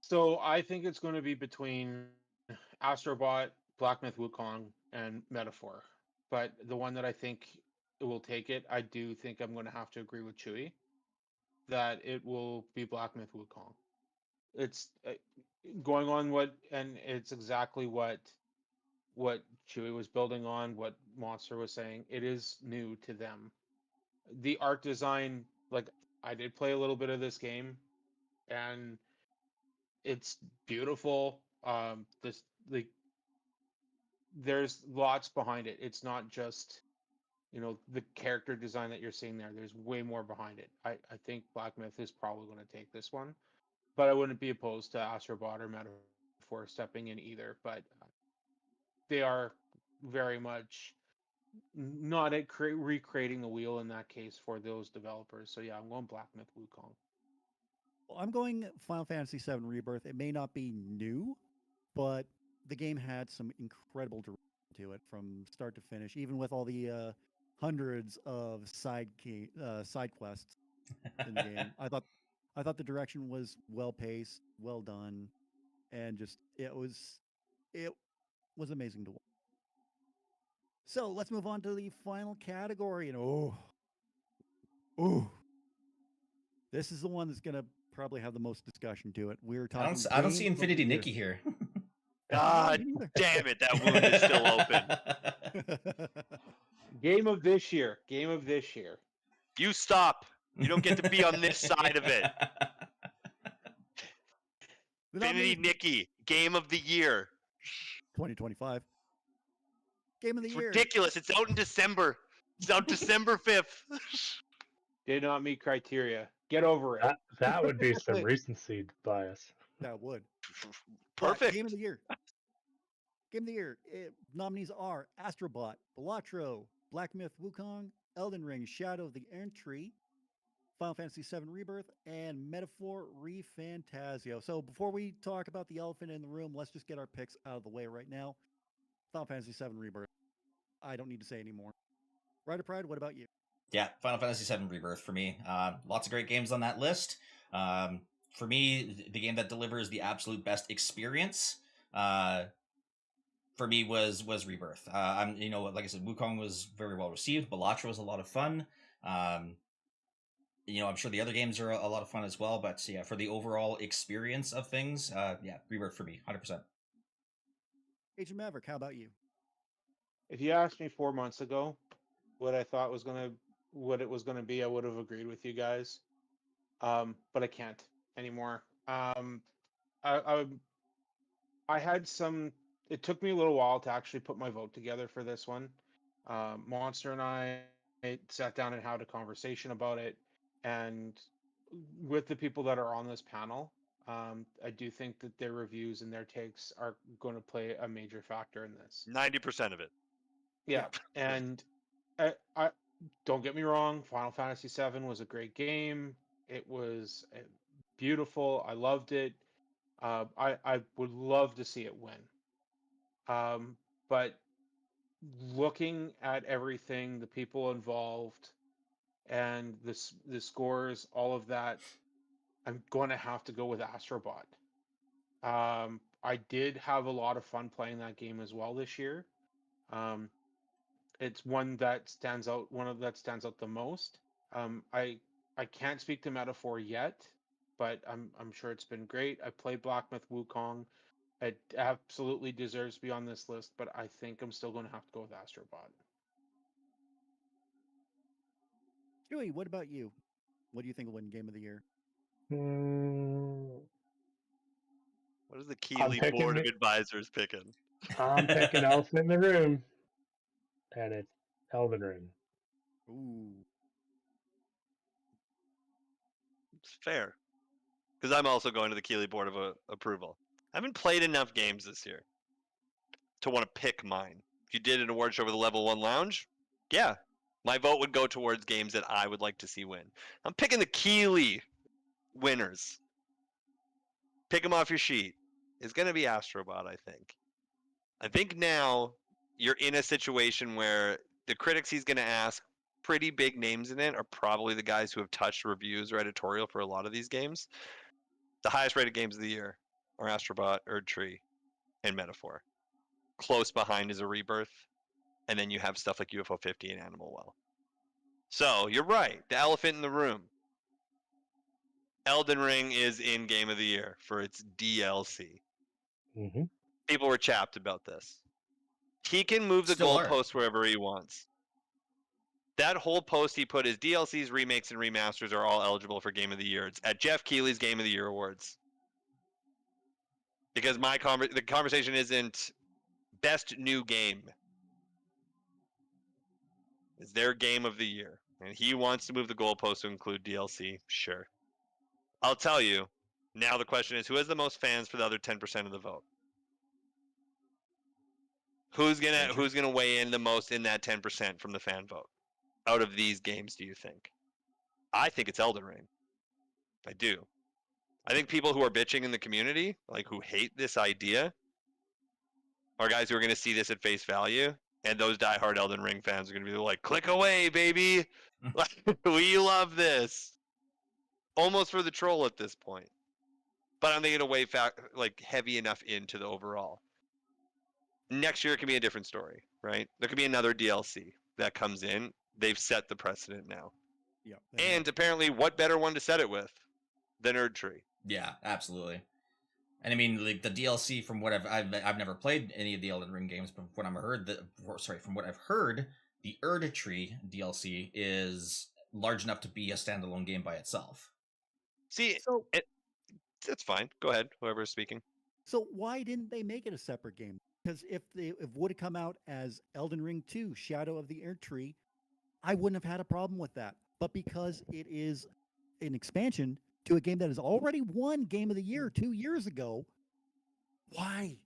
So I think it's going to be between Astrobot, Black Myth Wukong, and Metaphor. But the one that I think it will take it, I do think I'm going to have to agree with Chewy that it will be Black Myth Wukong. It's going on and it's exactly what Chewy was building on, what Monster was saying. It is new to them. The art design, like I did play a little bit of this game, and it's beautiful. There's lots behind it. It's not just the character design that you're seeing there. There's way more behind it. I think Black Myth is probably going to take this one, but I wouldn't be opposed to Astrobot or Metaphor stepping in either. But they are very much not at recreating the wheel in that case for those developers. So yeah, I'm going Black Myth Wukong. Well, I'm going Final Fantasy VII Rebirth. It may not be new, but the game had some incredible direction to it from start to finish, even with all the hundreds of side quests in the game. I thought the direction was well paced, well done, and just it was amazing to watch. So let's move on to the final category, and this is the one that's gonna probably have the most discussion to it. We're talking. I don't see Infinity Nikki here. God damn it, that wound is still open. Game of this year. You stop. You don't get to be on this side of it. Infinity Nikki, game of the year. 2025. Game of the It's year. ridiculous. It's out in December. It's out December 5th. Did not meet criteria. Get over it. That would be some recency bias. That would. Perfect. Game of the year. Game of the year. Nominees are Astrobot, Balatro, Black Myth Wukong, Elden Ring, Shadow of the Entry, Final Fantasy VII Rebirth, and Metaphor ReFantazio. So before we talk about the elephant in the room, let's just get our picks out of the way right now. Final Fantasy VII Rebirth. I don't need to say anymore. Rider Pride, what about you? Yeah, Final Fantasy VII Rebirth for me. Lots of great games on that list. For me, the game that delivers the absolute best experience for me was Rebirth. I'm like I said, Wukong was very well received. Balatro was a lot of fun. I'm sure the other games are a lot of fun as well. But yeah, for the overall experience of things, yeah, Rebirth for me, 100%. Agent Maverick, how about you? If you asked me 4 months ago what I thought what it was gonna be, I would have agreed with you guys. But I can't anymore. I had some. It took me a little while to actually put my vote together for this one. Monster and I sat down and had a conversation about it, and with the people that are on this panel, I do think that their reviews and their takes are going to play a major factor in this. 90% of it. Yeah, and I don't get me wrong, Final Fantasy VII was a great game. It was beautiful. I loved it. I would love to see it win. But looking at everything, the people involved, and the scores, all of that, I'm going to have to go with Astrobot. I did have a lot of fun playing that game as well this year. It's one that stands out the most. I can't speak to Metaphor yet, but I'm sure it's been great. I played Black Myth Wukong. It absolutely deserves to be on this list, but I think I'm still going to have to go with Astrobot. Joey, what about you? What do you think will win Game of the Year? What is the Keeley Board of Advisors picking? I'm picking Elephant in the Room, and it's Elden Ring. Ooh. It's fair. Because I'm also going to the Keeley Board of Approval. I haven't played enough games this year to want to pick mine. If you did an award show with a Level 1 Lounge, yeah, my vote would go towards games that I would like to see win. I'm picking the Keeley winners. Pick them off your sheet. It's going to be Astrobot, I think. I think now you're in a situation where the critics he's going to ask pretty big names in it are probably the guys who have touched reviews or editorial for a lot of these games. The highest rated games of the year are Astrobot, Erdtree, and Metaphor. Close behind is a Rebirth, and then you have stuff like UFO 50 and Animal Well. So you're right. The elephant in the room. Elden Ring is in Game of the Year for its DLC. Mm-hmm. People were chapped about this. He can move the Still are. goalpost wherever he wants. That whole post he put is DLCs, remakes, and remasters are all eligible for Game of the Year. It's at Jeff Keighley's Game of the Year Awards. Because the conversation isn't best new game. It's their Game of the Year. And he wants to move the goalpost to include DLC. Sure. I'll tell you. Now the question is, who has the most fans for the other 10% of the vote? Who's gonna weigh in the most in that 10% from the fan vote? Out of these games, do you think? I think it's Elden Ring. I do. I think people who are bitching in the community, like who hate this idea, are guys who are going to see this at face value, and those diehard Elden Ring fans are going to be like, click away, baby! We love this! Almost for the troll at this point. But I'm thinking weigh heavy enough into the overall. Next year it can be a different story, right? There could be another DLC that comes in. They've set the precedent now. Yeah. And apparently, what better one to set it with than Erdtree? Yeah, absolutely. And I mean, like the DLC, from what I've never played any of the Elden Ring games, but from what I've heard, the Erdtree DLC is large enough to be a standalone game by itself. See, So, that's fine. Go ahead, whoever's speaking. so why didn't they make it a separate game? Because if it would have come out as Elden Ring 2, Shadow of the Erdtree, I wouldn't have had a problem with that. But because it is an expansion to a game that has already won Game of the Year 2 years ago, why?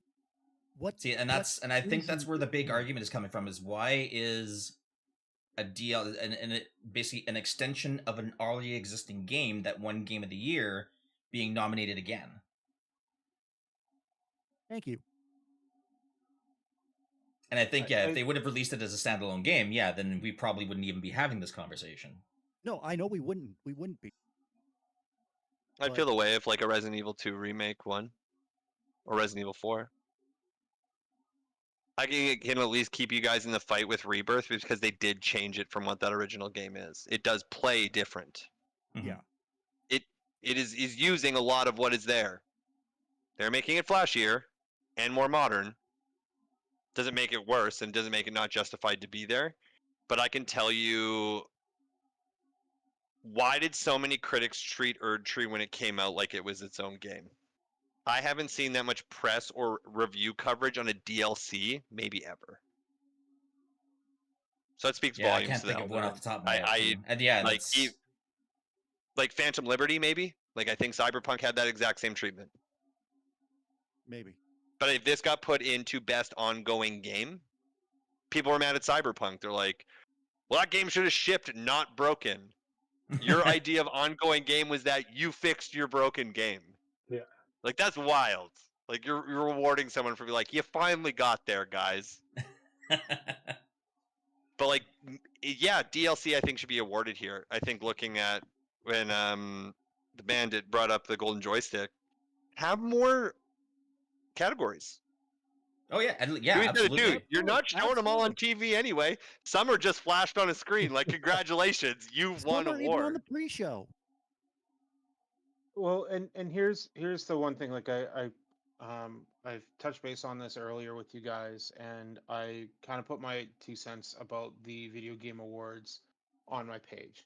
What? See, and I think that's where the big argument is coming from: is why is a DL and basically an extension of an already existing game that won Game of the Year being nominated again? Thank you. And I think, if they would have released it as a standalone game, then we probably wouldn't even be having this conversation. No, I know we wouldn't. We wouldn't be. I'd feel the way if like a Resident Evil 2 remake won, or Resident Evil 4. I can at least keep you guys in the fight with Rebirth because they did change it from what that original game is. It does play different. Mhm. Yeah. It is using a lot of what is there. They're making it flashier and more modern. Doesn't make it worse and doesn't make it not justified to be there. But I can tell you, why did so many critics treat Erdtree when it came out like it was its own game? I haven't seen that much press or review coverage on a DLC, maybe ever. So that speaks Yeah, I volumes can't to think the of one Elden off the top of my head. And like like Phantom Liberty, maybe. Like I think Cyberpunk had that exact same treatment. Maybe. But if this got put into best ongoing game, people were mad at Cyberpunk. They're like, well, that game should have shipped, not broken. Your idea of ongoing game was that you fixed your broken game. Yeah. Like, that's wild. Like, you're rewarding someone for being like, you finally got there, guys. But, like, yeah, DLC I think should be awarded here. I think looking at when the Bandit brought up the Golden Joystick, have more categories. Oh yeah, Do absolutely. you're not showing them all on TV anyway. Some are just flashed on a screen. Like, congratulations, you won Some an aren't even on award. the pre-show. Well, and here's the one thing. Like I've touched base on this earlier with you guys, and I kind of put my 2 cents about the video game awards on my page.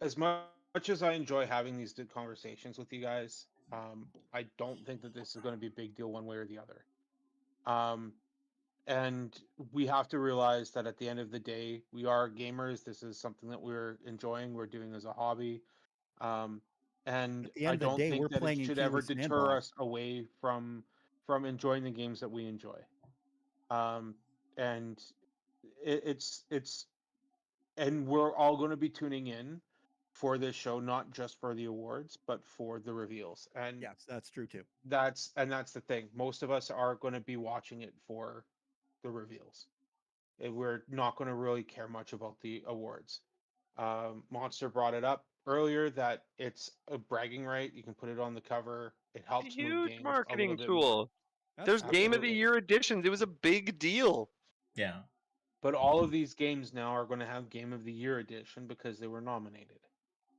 As much as I enjoy having these good conversations with you guys, I don't think that this is going to be a big deal one way or the other. And we have to realize that at the end of the day, we are gamers. This is something that we're enjoying. We're doing as a hobby. And At the end I of the don't day, think we're that playing it in should ever Keighley deter Sandbox. us away from enjoying the games that we enjoy. And it's and we're all going to be tuning in for this show, not just for the awards, but for the reveals. And Yes, that's true too. that's the thing. Most of us are going to be watching it for the reveals. We're not going to really care much about the awards. Monster brought it up earlier that it's a bragging right. You can put it on the cover. It helps move Huge games a little marketing bit more. tool. There's Game of the Absolutely. Year editions. It was a big deal. Yeah. But all of these games now are going to have Game of the Year edition because they were nominated,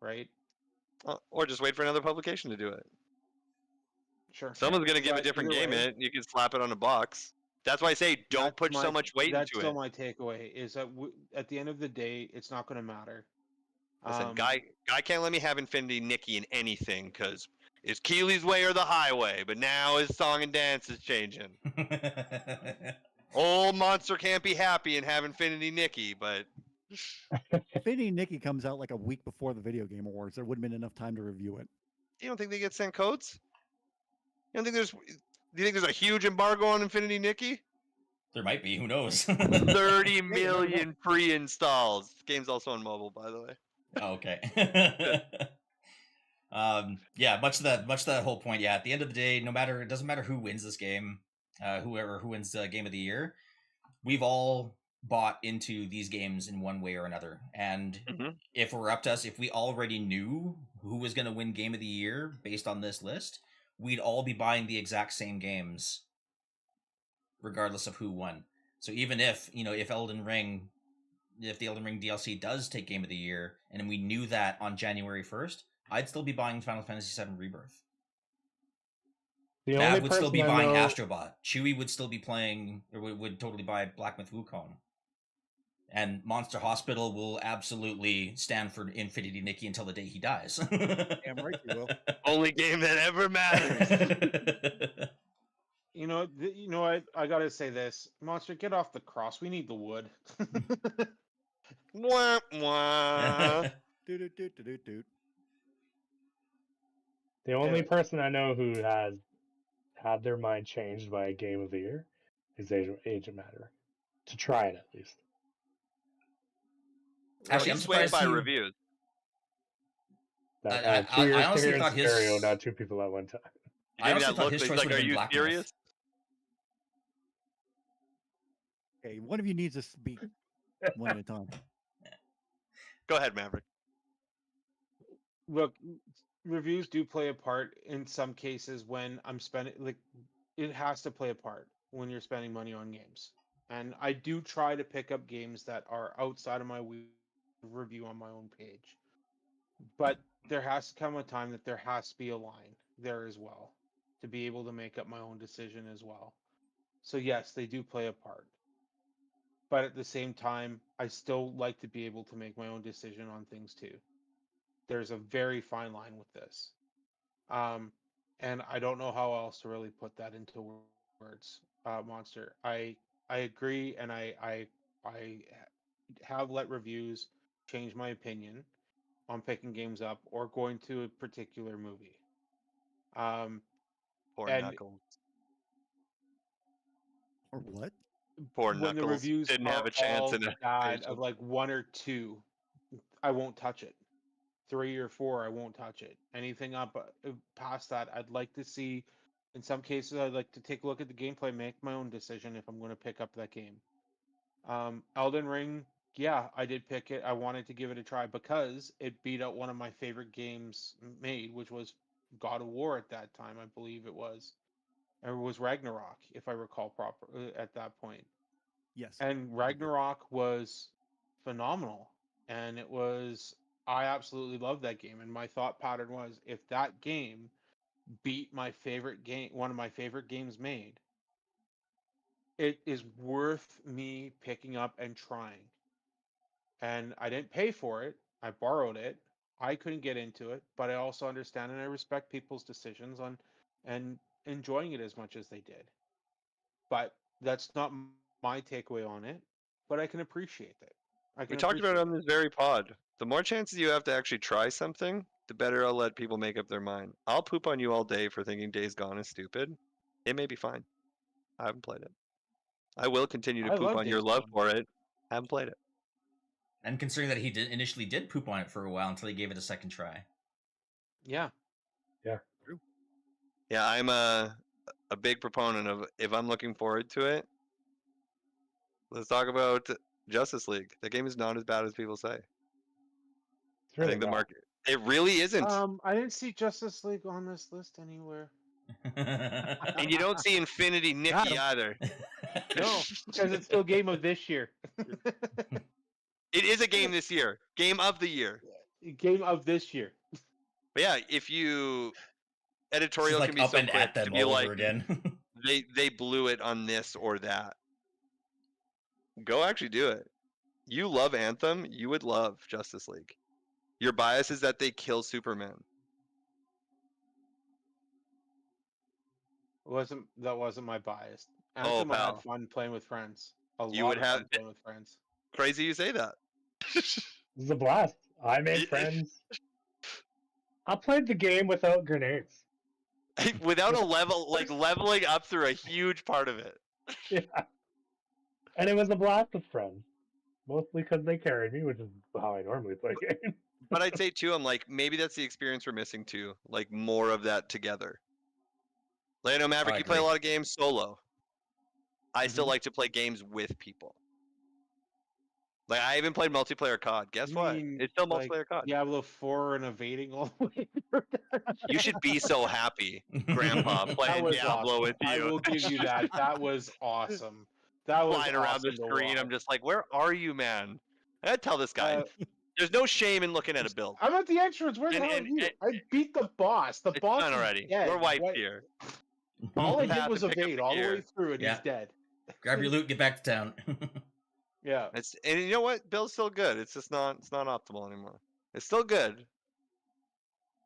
right? Or just wait for another publication to do it. Sure. Someone's going to give a But different either game way, in it. You can slap it on a box. That's why I say don't put so much weight That's into still it. my takeaway. Is that at the end of the day, it's not going to matter. Listen, guy can't let me have Infinity Nikki in anything because it's Keeley's way or the highway. But now his song and dance is changing. Old Monster can't be happy and have Infinity Nikki, but Infinity Nikki comes out like a week before the Video Game Awards. There wouldn't have been enough time to review it. you don't think they get sent codes? You don't think there's? Do you think there's a huge embargo on Infinity Nikki? There might be. Who knows? 30 million pre-installs. The game's also on mobile, by the way. Oh, okay. Yeah, much to that whole point. Yeah, at the end of the day, it doesn't matter who wins this game, who wins the Game of the Year, we've all bought into these games in one way or another. And if it were up to us, if we already knew who was going to win Game of the Year based on this list, we'd all be buying the exact same games, regardless of who won. So even if the Elden Ring DLC does take Game of the Year, and we knew that on January 1st, I'd still be buying Final Fantasy VII Rebirth. Dad would still be buying Astrobot. Chewie would still be playing, or would totally buy Black Myth Wukong. And Monster Hospital will absolutely stand for Infinity Nikki until the day he dies. Damn right you will. Only game that ever matters. You know what? I gotta say this, Monster, get off the cross. We need the wood. Wah, wah. Doot. The only person I know who has had their mind changed by a Game of the Year is Age of Matter. To try it, at least. Actually, I'm He's swayed surprised by he- reviews. That, I two honestly years thought his- scenario, not two people at one time. I Give me also that thought look, his he's choice like, would have are been you Black serious? Myth. Okay, one of you needs to speak one at a time. Go ahead, Maverick. Look, reviews do play a part in some cases when I'm spending, like, it has to play a part when you're spending money on games. And I do try to pick up games that are outside of my review on my own page. But there has to come a time that there has to be a line there as well to be able to make up my own decision as well. So yes, they do play a part. But at the same time, I still like to be able to make my own decision on things too. There's a very fine line with this. And I don't know how else to really put that into words, Monster. I agree, and I have let reviews change my opinion on picking games up or going to a particular movie. Poor And- Knuckles. Or what? Poor when the Knuckles reviews didn't are have a chance all in a bad page of like 1 or 2, I won't touch it. 3 or 4, I won't touch it. Anything up past that, I'd like to see. In some cases, I'd like to take a look at the gameplay, make my own decision if I'm going to pick up that game. Elden Ring, yeah, I did pick it. I wanted to give it a try because it beat out one of my favorite games made, which was God of War at that time, I believe it was. Or it was Ragnarok, if I recall proper at that point. Yes. And Ragnarok was phenomenal. And I absolutely loved that game. And my thought pattern was, if that game beat my favorite game, one of my favorite games made, it is worth me picking up and trying. And I didn't pay for it. I borrowed it. I couldn't get into it, but I also understand and I respect people's decisions on and enjoying it as much as they did. But that's not my takeaway on it, but I can appreciate it. We talked about it on this very pod. The more chances you have to actually try something, the better I'll let people make up their mind. I'll poop on you all day for thinking Days Gone is stupid. It may be fine. I haven't played it. I will continue to I poop love on your Days love Gone. for it. Haven't played it. And considering that he initially did poop on it for a while until he gave it a second try. Yeah. Yeah, I'm a big proponent of if I'm looking forward to it, Let's talk about Justice League. That game is not as bad as people say. It's really I think the not. market. It really isn't. I didn't see Justice League on this list anywhere. And you don't see Infinity Got Nikki 'em. either. No, because it's still game of this year. It is a game this year. Game of the year. Game of this year. But yeah, if you She's editorial like can be up so and quick at to them be all like over again. they blew it on this or that. Go actually do it. You love Anthem, you would love Justice League. Your bias is that they kill Superman. That wasn't my bias. Oh, Anthem, I pal. had fun playing with friends. A You lot would of have- fun playing with friends. Crazy you say that. This is a blast. I made Yeah. friends. I played the game without grenades. Without a leveling up through a huge part of it. Yeah. And it was a blast with friends. Mostly because they carried me, which is how I normally play games. But I'd say too, I'm like, maybe that's the experience we're missing too. Like more of that together. Like I know Maverick, I you play a agree. lot of games solo. I still like to play games with people. Like I even played multiplayer COD. Guess You what? mean, It's still like, multiplayer COD. Diablo 4 and evading all the way through that. You should be so happy, Grandpa, That playing was Diablo awesome. with you. I will give you that. That was awesome. That was Flying around the awesome to screen. watch. I'm just like, where are you, man? I tell this guy, Uh, there's no shame in looking at a build. I'm at the entrance. Where the And- hell are and- you? and- I beat the boss. The It's boss done is already. dead. We're wiped What- here. All I Path did was to pick up evade the all the way gear. through, and Yeah. he's dead. Grab your loot, get back to town. Yeah. And you know what? Build's still good. It's just not. It's not optimal anymore. It's still good.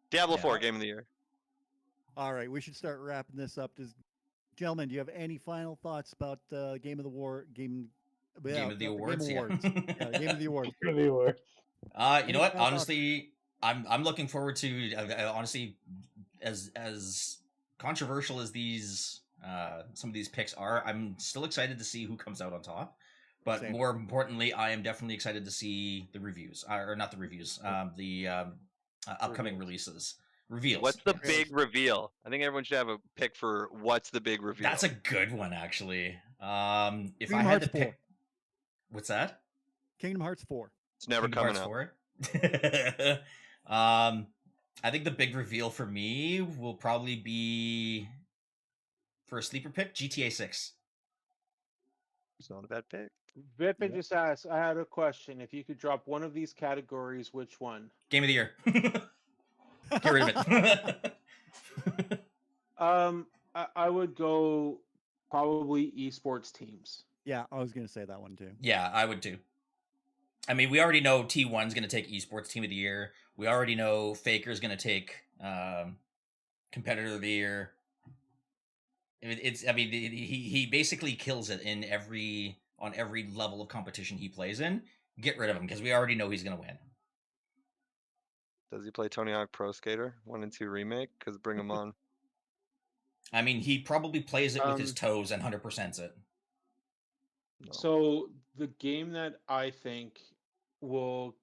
Diablo Yeah. 4 game of the year. All right, we should start wrapping this up. Gentlemen, do you have any final thoughts about Game of the War Game of the awards. Game Yeah. Awards. Yeah, Game of the Awards. Really works. You know Any what? final thoughts? Honestly, I'm looking forward to. Honestly, as controversial as these some of these picks are, I'm still excited to see who comes out on top. But Same. more importantly, I am definitely excited to see the reviews, or not the reviews, the upcoming releases, reveals. What's the yes. big reveal? I think everyone should have a pick for what's the big reveal. That's a good one, actually. If Kingdom I had Hearts to 4. pick, what's that? Kingdom Hearts 4. It's never Kingdom coming Hearts out. 4? I think the big reveal for me will probably be for a sleeper pick, GTA 6. It's not a bad pick. Vipin Yeah. just asked, I had a question. If you could drop one of these categories, which one? Game of the year. Get rid of it. I would go probably esports teams. Yeah, I was going to say that one too. Yeah, I would too. I mean, we already know T1's going to take esports team of the year. We already know Faker's going to take competitor of the year. I mean, he basically kills it in on every level of competition he plays in. Get rid of him because we already know he's going to win. Does he play Tony Hawk Pro Skater 1 and 2 remake? Because bring him on. I mean, he probably plays it with his toes and 100%s it. No. So the game that I think will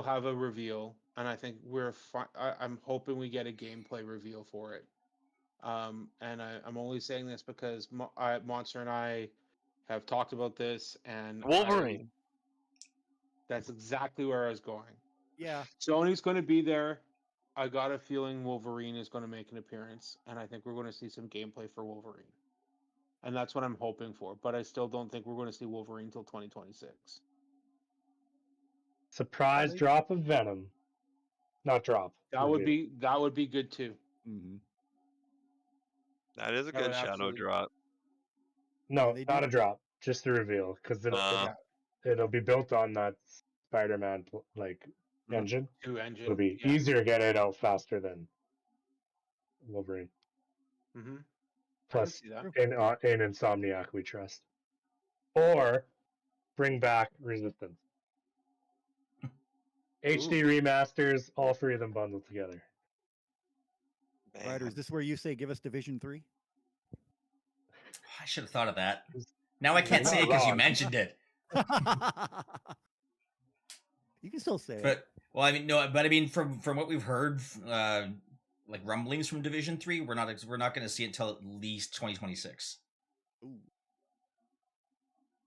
have a reveal, and I think I'm hoping we get a gameplay reveal for it. And I'm only saying this because Monster and I have talked about this, and Wolverine. That's exactly where I was going. Yeah. Sony's going to be there. I got a feeling Wolverine is going to make an appearance, and I think we're going to see some gameplay for Wolverine. And that's what I'm hoping for, but I still don't think we're going to see Wolverine until 2026. Surprise Really? drop of Venom. Not drop. That would reveal. be good too. Mm-hmm. That is a That good would shadow absolutely- drop. No, They not do- a drop. Just the reveal, because it'll be built on that Spider-Man engine. 2 engine. It'll be yeah. easier to get it out faster than Wolverine. Mm-hmm. Plus, see that. in Insomniac we trust. Or bring back Resistance. HD remasters, all 3 of them bundled together. Ryder, is this where you say give us Division 3? I should have thought of that. Now I can't You're say it not because you wrong. mentioned it. You can still say it. But well, I mean, no, but I mean, from what we've heard, like rumblings from Division 3, we're not going to see it until at least 2026. Ooh.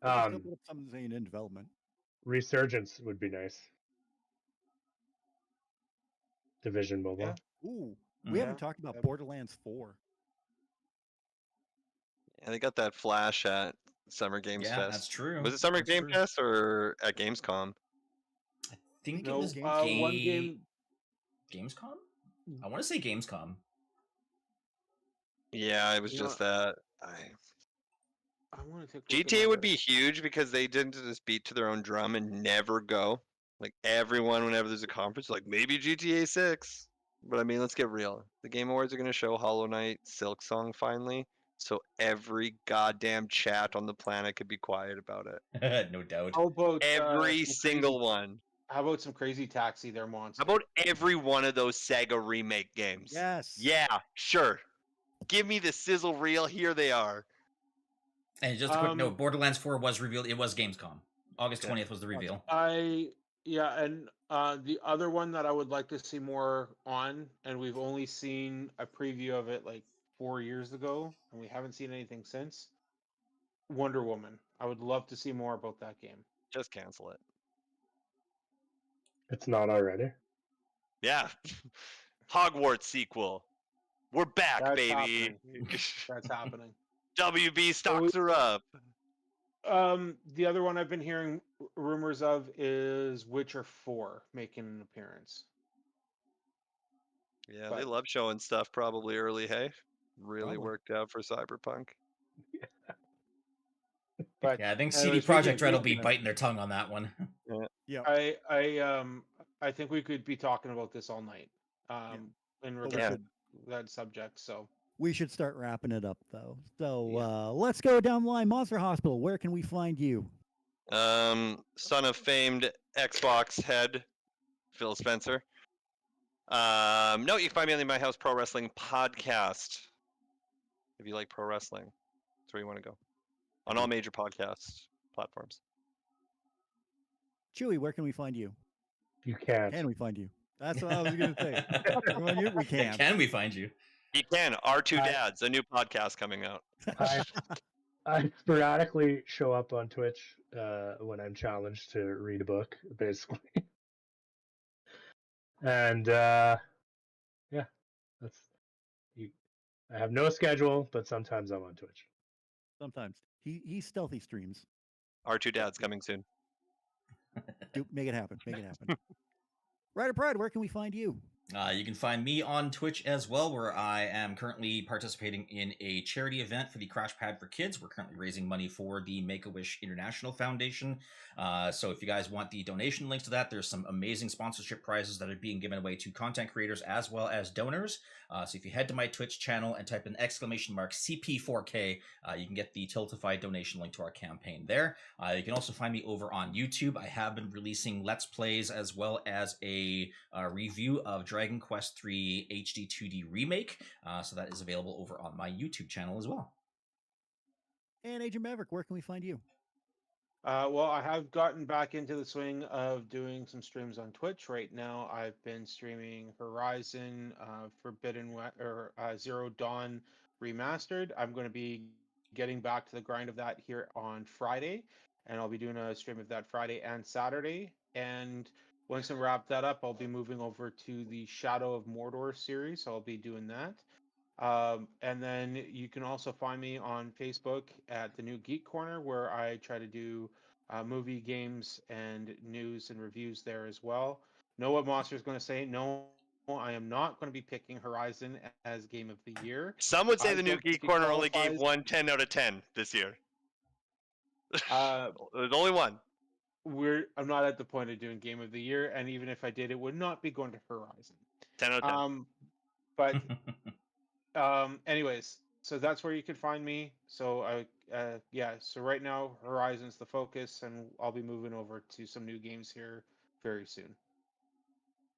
We can still Um, put up something saying in development. Resurgence would be nice. Division Mobile. Yeah. Ooh, Mm. we Yeah, haven't talked about that'd- Borderlands 4. And they got that Flash at Summer Games Yeah, Fest. that's true. Was it Summer That's Game true. Fest or at Gamescom? I think it No, was Gamescom. one game. Gamescom. I want to say Gamescom. Yeah, it was You know just that. I want to take a look at GTA my would be list. huge because they didn't just beat to their own drum and never go. Like everyone, whenever there's a conference, like maybe GTA 6. But I mean, let's get real. The Game Awards are going to show Hollow Knight Silk Song finally. So every goddamn chat on the planet could be quiet about it. No doubt. How about Every some single crazy, one. How about some Crazy Taxi? They're monster. How about every one of those Sega remake games? Yes. Yeah, sure. Give me the sizzle reel. Here they are. And just a quick note: Borderlands 4 was revealed. It was Gamescom. August Yeah. 20th was the reveal. And the other one that I would like to see more on, and we've only seen a preview of it like 4 years ago, and we haven't seen anything since. Wonder Woman. I would love to see more about that game. Just cancel it. It's not already. Yeah. Hogwarts sequel. We're back, That's baby. happening. That's happening. WB stocks are up. The other one I've been hearing rumors of is Witcher 4 making an appearance. Yeah, they But- love showing stuff probably early, hey? Really Probably. worked out for Cyberpunk. But Yeah, I think and CD speaking of Projekt Red will be speaking of- biting their tongue on that one. Yeah. I think we could be talking about this all night. In Well, we regard should- to that subject. So We should start wrapping it up, though. So Yeah. let's go down the line. Monster Hospital, where can we find you? Son of famed Xbox head, Phil Spencer. No, you can find me on the My House Pro Wrestling podcast. If you like pro wrestling, that's where you want to go. On all major podcast platforms. Chewy, where can we find you? You can't. Can we find you? That's what I was going to say. Can we find you? We can. Can we find you? You can. R2 I- Dads, a new podcast coming out. I sporadically show up on Twitch when I'm challenged to read a book, basically. And yeah, that's. I have no schedule, but sometimes I'm on Twitch. Sometimes. He stealthy streams. R2 Dads coming soon. Make it happen. Make it happen. Ryder Pride, where can we find you? You can find me on Twitch as well, where I am currently participating in a charity event for the Crash Pad for Kids. We're currently raising money for the Make-A-Wish International Foundation. So if you guys want the donation links to that, there's some amazing sponsorship prizes that are being given away to content creators as well as donors. So if you head to my Twitch channel and type in !CP4K, you can get the Tiltify donation link to our campaign there. You can also find me over on YouTube. I have been releasing Let's Plays as well as a review of Dragon Quest III HD 2D Remake. So that is available over on my YouTube channel as well. And Agent Maverick, where can we find you? well, I have gotten back into the swing of doing some streams on Twitch. Right now, I've been streaming Horizon, Zero Dawn Remastered. I'm going to be getting back to the grind of that here on Friday, and I'll be doing a stream of that Friday and Saturday. And once I wrap that up, I'll be moving over to the Shadow of Mordor series. So I'll be doing that. And then you can also find me on Facebook at the New Geek Corner, where I try to do movie, games, and news and reviews there as well. Know what Monster is going to say? No, I am not going to be picking Horizon as Game of the Year. Some would say I the New don't think Geek it Corner only gave qualifies. one 10 out of 10 this year. Uh, There's only one. I'm not at the point of doing Game of the Year, and even if I did, it would not be going to Horizon. 10 out of 10. But anyways, so that's where you can find me. So so right now Horizon's the focus, and I'll be moving over to some new games here very soon.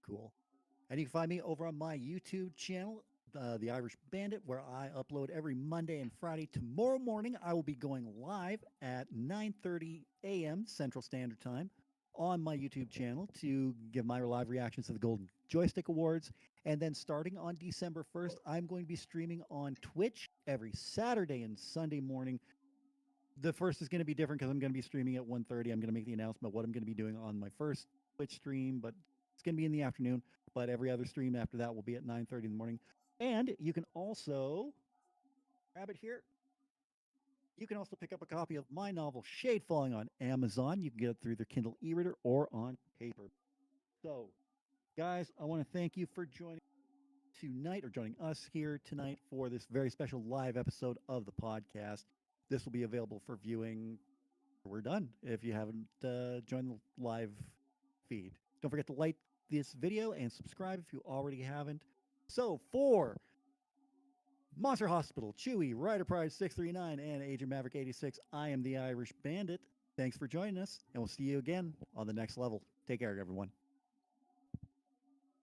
Cool. And you can find me over on my YouTube channel, The Irish Bandit, where I upload every Monday and Friday. Tomorrow morning, I will be going live at 9:30 a.m. Central Standard Time on my YouTube channel to give my live reactions to the Golden Joystick Awards. And then starting on December 1st, I'm going to be streaming on Twitch every Saturday and Sunday morning the first is going to be different because I'm going to be streaming at 1:30. I'm going to make the announcement what I'm going to be doing on my first Twitch stream, but it's going to be in the afternoon. But every other stream after that will be at 9:30 in the morning. And you can also grab it here. You can also pick up a copy of my novel Shade Falling on Amazon. You can get it through the Kindle e-reader or on paper. So, guys, I want to thank you for joining tonight or joining us here tonight for this very special live episode of the podcast. This will be available for viewing. We're done if you haven't joined the live feed. Don't forget to like this video and subscribe if you already haven't. So, for Monster Hospital, Chewy, Rider Pride 639, and Agent Maverick 86, I am the Irish Bandit. Thanks for joining us, and we'll see you again on the next level. Take care, everyone.